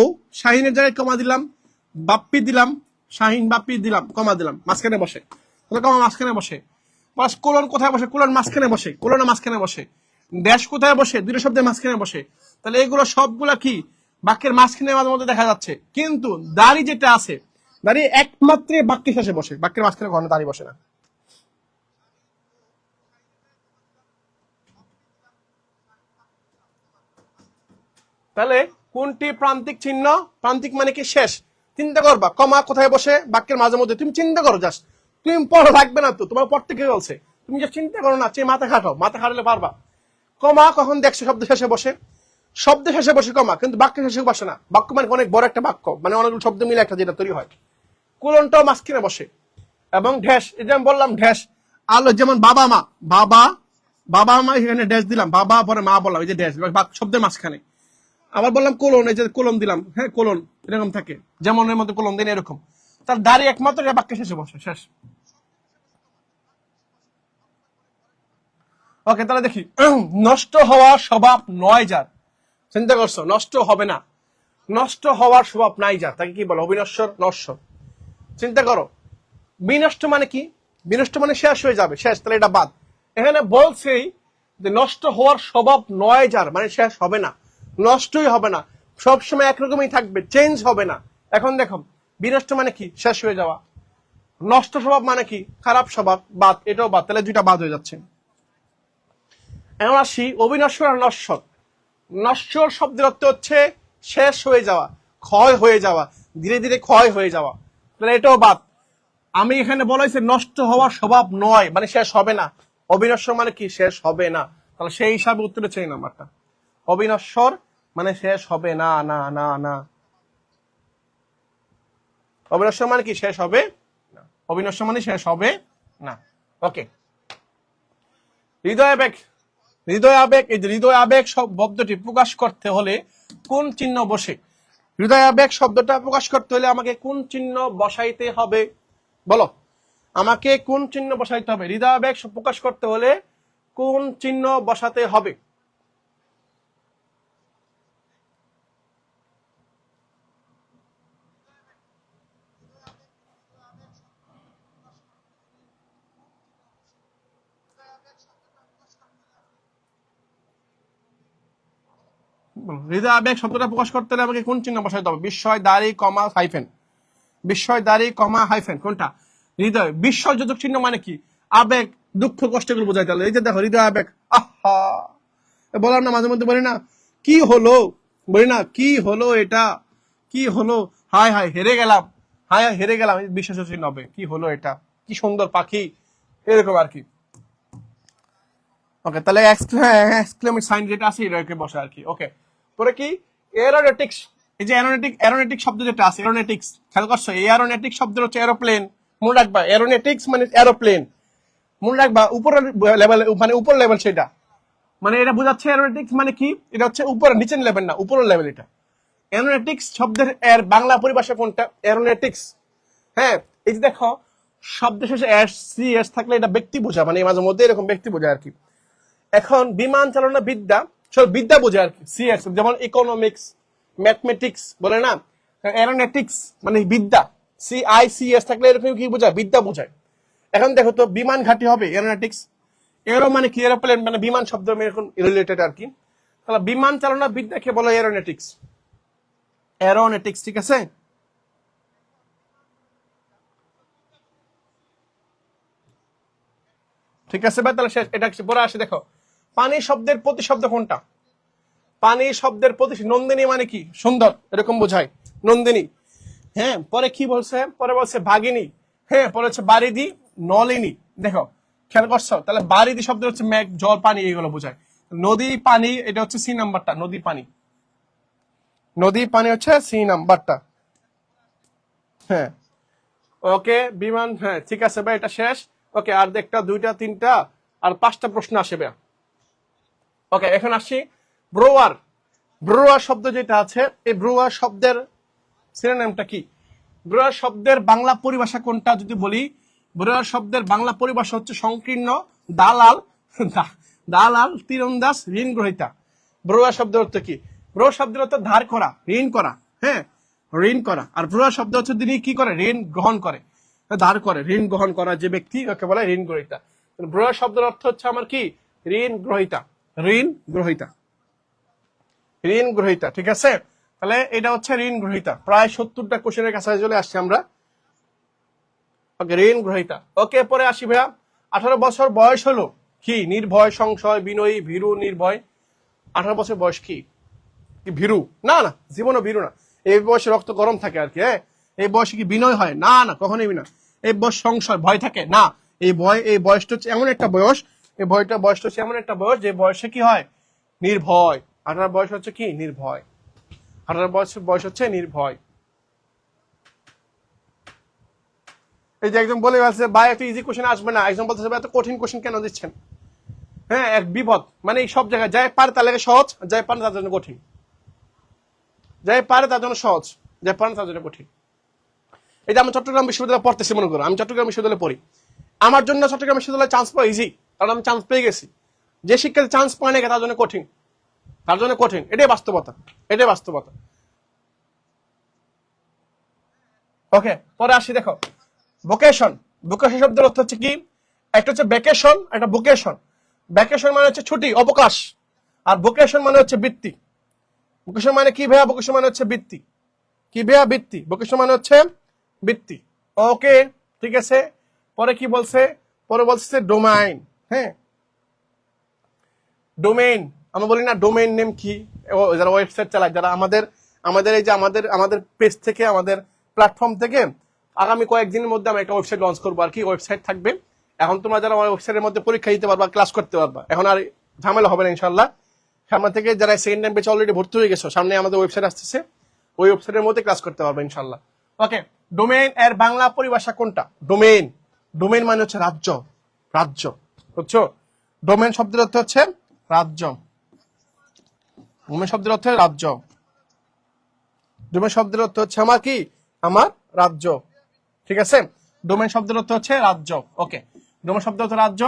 শাহিনের জায়গায় কমা দিলাম, বাপ্পি দিলাম, শাহিন বাপ্পি দিলাম, কমা দিলাম, মাঝখানে বসে। তাহলে কমা মাঝখানে বসে। প্লাস কোলন কোথায় বসে? কোলন মাঝখানে বসে, কোলন মাঝখানে বসে। ড্যাশ কোথায় বসে? দুটো শব্দের মাঝখানে বসে। তাহলে এগুলো সবগুলা কি বাক্যের মাঝখানে মাঝে মধ্যে দেখা যাচ্ছে, কিন্তু দাড়ি যেটা আছে, দাড়ি একমাত্র বাক্যের শেষে বসে, বাক্যের মাঝখানে কখনো দাড়ি বসে না। তাহলে কোনটি প্রান্তিক চিহ্ন? প্রান্তিক মানে কি শেষ। চিন্তা করবা কমা কোথায় বসে বাক্যের মাঝে মধ্যে, তুমি চিন্তা করো জাস্ট, তুমি পড়া লাগবে না তো, তোমার পড়তে কে বলছে, তুমি যে চিন্তা করো না, চেয়ে মাথা খাটাও, মাথা খাটালে পারবা। কমা কখন দেখছো শব্দ শেষে বসে? শব্দ শেষে বসে কমা, কিন্তু বাক্য শেষে বসে না। বাক্য মানে অনেক বড় একটা বাক্য, মানে অনেকগুলো শব্দ মিলে একটা যেটা তৈরি হয়। কোলনটাও মাঝখানে বসে। এবং ড্যাশ, এই যে আমি বললাম ড্যাশ, আলো যেমন বাবা মা, বাবা মা, এখানে ড্যাশ দিলাম, বাবা পরে মা বললাম, এই যে ড্যাশ শব্দের মাঝখানে। আবার বললাম কোলন, এই যে কোলন দিলাম, হ্যাঁ কোলন এরকম থাকে, যেমন এর মধ্যে কোলন দিন এরকম। তার দাড়ি একমাত্র বাক্য শেষে বসে, শেষ। ওকে, তাহলে দেখি নষ্ট হওয়ার স্বভাব নয় যার। চিন্তা করছো, নষ্ট হবে না, নষ্ট হওয়ার স্বভাব নাই যার, তাকে কি বলো? অবিনশ্বর, নশ্বর। চিন্তা করো, বিনষ্ট মানে কি? বিনষ্ট মানে শেষ হয়ে যাবে, শেষ, তাহলে এটা বাদ। এখানে বলছেই যে নষ্ট হওয়ার স্বভাব নয় যার, মানে শেষ হবে না, নষ্টই হবে না, সবসময় একরকমই থাকবে, চেঞ্জ হবে না। এখন দেখো, বিনষ্ট মানে কি? শেষ হয়ে যাওয়া। নষ্ট স্বভাব মানে কি? খারাপ স্বভাব, বাদ, এটাও বাদ, তাহলে দুইটা বাদ হয়ে যাচ্ছে। এখন আসি অবিনশ্বর আর নশ্বর। নশ্বর শব্দের অর্থ হচ্ছে শেষ হয়ে যাওয়া, ক্ষয় হয়ে যাওয়া, ধীরে ধীরে ক্ষয় হয়ে যাওয়া, তাহলে এটাও বাদ। আমি এখানে বলা হয়েছে নষ্ট হওয়ার স্বভাব নয়, মানে শেষ হবে না। অবিনশ্বর মানে কি? শেষ হবে না, তাহলে সেই হিসাবে উত্তরে চাই নাম্বারটা। অবিনশ্বর মানে শেষ হবে না, না না না। অবিনশ্বর মানে কি? শেষ হবে না। অবিনশ্বর মানে শেষ হবে না। ওকে, হৃদয় আবেগ। হৃদয় আবেগ, এই যে হৃদয় আবেগ শব্দটি প্রকাশ করতে হলে কোন চিহ্ন বসে? হৃদয় আবেগ শব্দটা প্রকাশ করতে হলে আমাকে কোন চিহ্ন বসাইতে হবে বলো? আমাকে কোন চিহ্ন বসাইতে হবে? হৃদয় আবেগ প্রকাশ করতে হলে কোন চিহ্ন বসাতে হবে? হৃদয় আবেগ শব্দটা প্রকাশ করতে হলে আমাকে কোন চিহ্ন বসাইতে হবে? বিস্ময়, দাড়ি, কমা, হাইফেন। বিস্ময়, দাড়ি, কমা, হাইফেন, কোনটা? হৃদয়। বিস্ময়যোজক চিহ্ন মানে কি? আবেগ, দুঃখ, কষ্টগুলো বোঝাইতে হবে। এই যে দেখো হৃদয় আবেগ, আহা, বললাম না মাঝে মধ্যে বলি না কি হলো, বলি না কি হলো, এটা কি হলো, হায় হায় হেরে গেলাম, হায় হায় হেরে গেলাম, বিশ্বাস চিহ্ন হবে কি হলো এটা, কি সুন্দর পাখি, এরকম আর কি। ওকে, তাহলে এক্সক্লেমেট সাইন যেটা আছে এটাকে বসে আর কি। ওকে, পরে কি? এরোনেটিক্স। এই যে এরোনেটিক শব্দ যেটা আছে, এরোনেটিক্স, খেয়াল করছো? এরোনেটিক শব্দ হচ্ছে এরোপ্লেন, মনে রাখবা, এরোনেটিক্স মানে এরোপ্লেন। মনে রাখবা উপরের লেভেল, মানে উপর লেভেল সেটা, মানে এটা বোঝাচ্ছে অ্যারোনটিক্স মানে কি, এটা হচ্ছে উপরে, নিচের লেভেল না, উপরের লেভেল এটা। অ্যারোনটিক্স শব্দের এর বাংলা পরিভাষা কোনটা? অ্যারোনটিক্স। হ্যাঁ, এই যে দেখো শব্দের শেষে এস সি এস থাকলে এটা ব্যক্তি বোঝা, মানে মাঝে মধ্যে এরকম ব্যক্তি বোঝায় আর কি। এখন বিমান চালনা বিদ্যা, সব বিদ্যা বোঝায় আর কি, সিএস, যেমন ইকোনমিক্স, ম্যাথমেটিক্স বলে না, অ্যারোনটিক্স মানে বিদ্যা, CICS থাকলে এরকম কি বোঝায়? বিদ্যা বোঝায়। এখন দেখো তো বিমান ঘাঁটি হবে অ্যারোনটিক্স, এরো মানে কি, এরোপ্লেন মানে বিমান শব্দ এরকম রিলেটেড আর কি। তাহলে বিমান চালনা বিদ্যাকে বলে অ্যারোনটিক্স, অ্যারোনটিক্স, ঠিক আছে। ঠিক আছে ভাই, তাহলে শেষ। এটা পরে আসে দেখো, পানি শব্দের প্রতিশব্দ কোনটা? পানি শব্দের প্রতি, নন্দিনী মানে কি? সুন্দর, এরকম বোঝায় নন্দিনী। হ্যাঁ, পরে কি বলছে? পরে বলছে ভাগিনী। হ্যাঁ, পরে হচ্ছে বারিধি, নলিনী। দেখো খেয়াল করছো, তাহলে বারিধি শব্দ হচ্ছে মেঘ, জল, পানি, এইগুলো বোঝায়। নদী পানি, এটা হচ্ছে সি নাম্বারটা, নদী পানি, নদী পানি হচ্ছে সি নাম্বারটা। হ্যাঁ, ওকে বিমান, হ্যাঁ ঠিক আছে ভাই, এটা শেষ। ওকে, আর একটা, দুইটা, তিনটা, আর পাঁচটা প্রশ্ন আসে ভাই। ওকে, এখন আসি ব্রোয়ার। ব্রোয়ার শব্দ যেটা আছে, এই ব্রোয়ার শব্দের সিনোনিমটা কি? ব্রোয়ার শব্দের বাংলা পরিভাষা কোনটা যদি বলি, ব্রোয়ার শব্দের বাংলা পরিভাষা হচ্ছে সংকীর্ণ, দালাল, দালাল, তীরন্দাজ, ঋণ গ্রহিতা। ব্রোয়ার শব্দের অর্থ কি? ব্রো শব্দের অর্থ ধার করা, ঋণ করা। হ্যাঁ, ঋণ করা। আর ব্রোয়ার শব্দ হচ্ছে যিনি কি করে? ঋণ গ্রহণ করে, ধার করে, ঋণ গ্রহণ করা যে ব্যক্তি, ওকে বলে ঋণ গ্রহিতা। ব্রোয়ার শব্দের অর্থ হচ্ছে আমার কি? ঋণ গ্রহিতা, ঋণ গ্রহিতা, ঋণ গ্রহিতা, ঠিক আছে। তাহলে এটা হচ্ছে ঋণ গ্রহিতা। প্রায় 70টা কোশ্চেনের কাছে চলে আসছে আমরা। ওকে, ঋণ গ্রহিতা। ওকে, পরে আসি ভাইয়া, 18 বছর বয়স হলো কি? নির্ভয়, সংশয়, বিনয়ী, ভীরু, নির্ভয়। 18 বছর বয়স কি? কি ভীরু? না না, জীবনও ভীরু না। এই বয়সে রক্ত গরম থাকে আর কি। হ্যাঁ, এই বয়সে কি বিনয় হয়? না না, কখনোই না। এই বয়স সংশয়, ভয় থাকে? না। এই বয়সটা হচ্ছে এমন একটা বয়স, বয়সটা হচ্ছে এমন একটা বয়স যে বয়সে কি হয়? নির্ভয়। 18 বয়স হচ্ছে কি? নির্ভয়। 18 বছর বয়স হচ্ছে নির্ভয়। এই যে একজন বলে গেছে ভাই এত ইজি কোশ্চেন আসবে না, একজন বলতেছে ভাই এত কঠিন কোশ্চেন কেন দিচ্ছেন? হ্যাঁ, এক বিপদ, মানে এই সব জায়গায় যাই পারে তার লাগে সহজ, যাই পারে তার জন্য কঠিন, যাই পারে তার জন্য সহজ, যাই পারে তার জন্য কঠিন। এটা আমি চট্টগ্রাম বিশ্ববিদ্যালয়ে পড়তেছি, মনে করো আমি চট্টগ্রাম বিশ্ববিদ্যালয়ে পড়ি, আমার জন্য চট্টগ্রাম বিশ্ববিদ্যালয়ে চান্স পাওয়া ইজি, কারণ আমি চান্স পেয়ে গেছি। যে শিক্ষার্থী চান্স পায় না তার জন্য কঠিন, তার জন্য কঠিন। এটাই বাস্তবতা, এটাই বাস্তবতা। ওকে, পরে আসি দেখো, ভোকেশন। ভোকেশন শব্দের অর্থ হচ্ছে কি? একটা হচ্ছে ভ্যাকেশন, একটা ভোকেশন। ভ্যাকেশন মানে হচ্ছে ছুটি, অবকাশ, আর ভোকেশন মানে হচ্ছে বৃত্তি। ভোকেশন মানে কি ভাইয়া? ভোকেশন মানে হচ্ছে বৃত্তি। কি ভাইয়া? বৃত্তি। ভোকেশন মানে হচ্ছে বৃত্তি। ওকে, ঠিক আছে। পরে কি বলছে? পরে বলছে ডোমাইন। হ্যাঁ, ডোমেইন, আমরা বলি না ডোমেইন নেম কি? যারা ওয়েবসাইট চালায়, যারা আমাদের আমাদের এই যে আমাদের পেজ থেকে, আমাদের প্ল্যাটফর্ম থেকে আগামী কয়েকদিনের মধ্যে আমি একটা ওয়েবসাইট লঞ্চ করবো আর কি। ওয়েবসাইট থাকবে, এখন তোমরা যারা আমার ওয়েবসাইটের মধ্যে পরীক্ষা দিতে পারবা, ক্লাস করতে পারবা, এখন আর ঝামেলা হবে না ইনশাল্লাহ। সামনে থেকে যারা সেকেন্ড টাইম পেজ অলরেডি ভর্তি হয়ে গেছো, সামনে আমাদের ওয়েবসাইট আসতেছে, ওই ওয়েবসাইটের মধ্যে ক্লাস করতে পারবে ইনশাল্লাহ। ওকে, ডোমেইন এর বাংলা পরিভাষা কোনটা? ডোমেইন, ডোমেইন মানে হচ্ছে রাজ্য, রাজ্য, বুঝছো? ডোমেইন শব্দের অর্থ হচ্ছে রাজ্য। ডোমেইন শব্দের অর্থ রাজ্য। ডোমেইন শব্দের অর্থ হচ্ছে আমার কি? আমার রাজ্য, ঠিক আছে। ডোমেইন শব্দের অর্থ হচ্ছে রাজ্য। ওকে, ডোমেইন শব্দের অর্থ রাজ্য।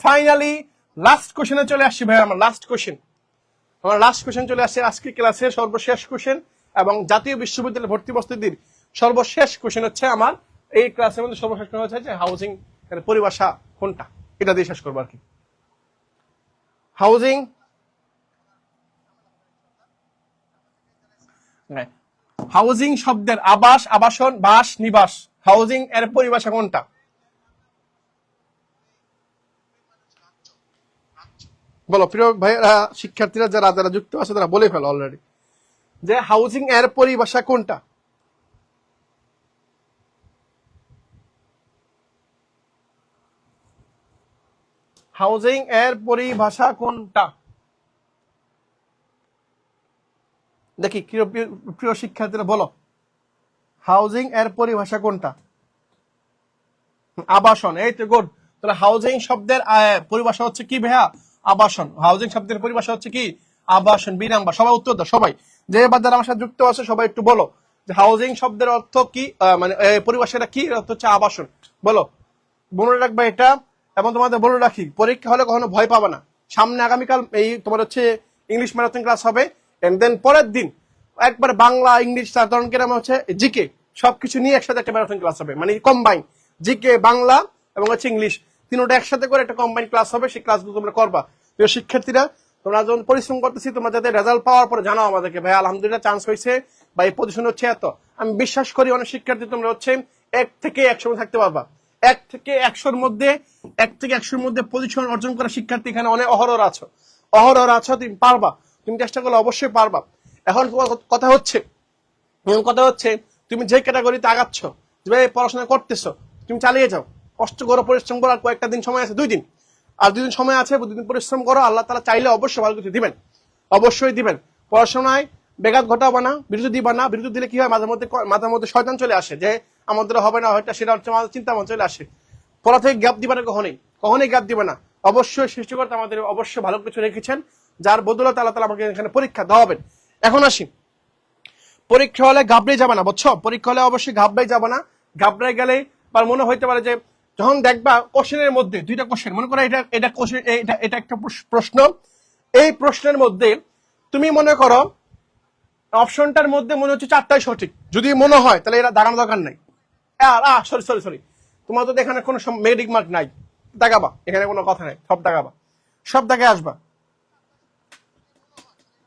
ফাইনালি লাস্ট কোশ্চেনে চলে আসছি ভাই, আমার লাস্ট কোশ্চেন, আমার লাস্ট কোশ্চেন চলে আসছে আজকে ক্লাসের সর্বশেষ কোশ্চেন, এবং জাতীয় বিশ্ববিদ্যালয় ভর্তি প্রস্তুতির সর্বশেষ কোশ্চেন হচ্ছে আমার এই ক্লাসের মধ্যে সর্বশেষ কোশ্চেন হচ্ছে হাউজিং এর পরিভাষা কোনটা, এটা দিয়ে শেষ করবো আর কি। হাউজিং, হাউজিং শব্দের আবাস, আবাসন, বাস, নিবাস, হাউজিং এর পরিভাষা কোনটা? বলো প্রিয় ভাইয়েরা, শিক্ষার্থীরা যারা যারা যুক্ত আছে তারা বলে ফেলো অলরেডি যে হাউজিং এর পরিভাষা কোনটা? হাউজিং এর পরিভাষা কোনটা? দেখি প্রিয় শিক্ষার্থীরা বলো, হাউজিং এর পরিভাষা কোনটা? আবাসন, এই তো গুড। তো তাহলে হাউজিং শব্দের পরিভাষা হচ্ছে কি ভাইয়া? আবাসন। হাউজিং শব্দের পরিভাষা হচ্ছে কি? আবাসন। B number. সবাই উত্তর দাও, সবাই যে বাজার আমার সাথে যুক্ত আছে সবাই একটু বলো যে হাউজিং শব্দের অর্থ কি, মানে পরিভাষাটা কি? অর্থ হচ্ছে আবাসন। বলো, মনে রাখবা এটা। এবং তোমাদের বলে রাখি, পরীক্ষা হলে কখনো ভয় পাবা না। সামনে আগামীকাল এই তোমার হচ্ছে ইংলিশ ম্যারাথন ক্লাস হবে, এন্ড দেন পরের দিন একবার বাংলা, ইংলিশ, সাধারণ জ্ঞান হচ্ছে জিকে, সবকিছু নিয়ে একসাথে একটা ম্যারাথন ক্লাস হবে, মানে কম্বাইন জিকে, বাংলা এবং হচ্ছে ইংলিশ, তিনটা একসাথে করে একটা কম্বাইন ক্লাস হবে। সেই ক্লাসগুলো তোমরা করবা। প্রিয় শিক্ষার্থীরা, তোমরা যখন পরিশ্রম করতেছি, তোমরা যাতে রেজাল্ট পাওয়ার পরে জানাও আমাদেরকে, ভাই আলহামদুলিল্লাহ চান্স হয়েছে বা এই পজিশন হচ্ছে এত। আমি বিশ্বাস করি অনেক শিক্ষার্থী তোমরা হচ্ছে 1 থেকে 100 থাকতে পারবা। 1 থেকে 100-র মধ্যে পজিশন অর্জন করা শিক্ষার্থী এখানে অনেক অহরহ আছো। তুমি পারবা, তুমি চেষ্টা করলে অবশ্যই পারবা। এখন কথা হচ্ছে তুমি যে ক্যাটাগরিতে আগাচ্ছ, যেভাবে পড়াশোনা করতেছো, তুমি চালিয়ে যাও, কষ্ট করো, পরিশ্রম করো। আর কয়েকটা দিন সময় আছে, 2 দিন, আর 2 দিন সময় আছে, 2 দিন পরিশ্রম করো। আল্লাহ তাআলা চাইলে অবশ্যই ভালো কিছু দিবেন, অবশ্যই দিবেন। পড়াশোনায় ব্যাঘাত ঘটাবা না, বিরতি দিবা না। বিরতি দিলে কি হয়, মাঝে মধ্যে শয়তান চলে আসে যে আমাদের হবে না, হয়তো সেটা হচ্ছে আমাদের চিন্তা চলে আসে। পড়া থেকে গ্যাপ দিবা না, কখনোই গ্যাপ দিবা না। অবশ্যই সৃষ্টিকর্তা আমাদের অবশ্যই ভালো কিছু রেখেছেন, যার বদৌলতে আল্লাহ তাআলা আমাকে এখানে পরীক্ষা দেওয়াবেন। এখন আসি, পরীক্ষা হলে ঘাবড়ে যাবে না, বুঝছো? পরীক্ষা হলে অবশ্যই ঘাবড়ে যাবে না। ঘাবড়ে গেলে বা মনে হইতে পারে যে, যখন দেখবা কোশ্চেনের মধ্যে 2টা কোশ্চেন, মনে করো এটা কোশ্চেন, এটা একটা প্রশ্ন, এই প্রশ্নের মধ্যে তুমি মনে করো অপশনটার মধ্যে মনে হচ্ছে 4টাই সঠিক, যদি মনে হয় তাহলে এটা দাগানো দরকার নাই। সরি, তোমার তো এখানে কোনো মেডিক মার্ক নাই, দাগাবা, এখানে কোনো কথা নাই, সব দাগাবা, সব দাগে আসবা।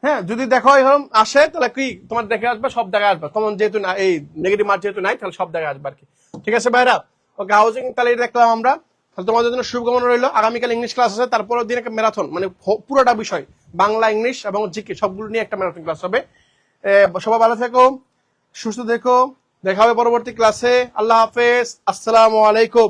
হ্যাঁ, যদি দেখো এরকম আসে তাহলে কি তোমার দেখে আসবে, সব জায়গায় আসবে। তোমার যেহেতু না, এই নেগেটিভ মার্ক যেহেতু নাই, তাহলে সব জায়গায় আসবে আর কি। ঠিক আছে ভাইরা? ওকে, হাউজিং তাহলে এটা দেখলাম আমরা। তাহলে তোমাদের জন্য শুভকামনা রইলো। আগামীকাল ইংলিশ ক্লাস আছে, তারপরের দিন একটা ম্যারাথন, মানে পুরোটা বিষয় বাংলা, ইংলিশ এবং জিকে সবগুলো নিয়ে একটা ম্যারাথন ক্লাস হবে। সবাই ভালো থেকো, সুস্থ থেকো, দেখা হবে পরবর্তী ক্লাসে। আল্লাহ হাফেজ, আসসালামু আলাইকুম।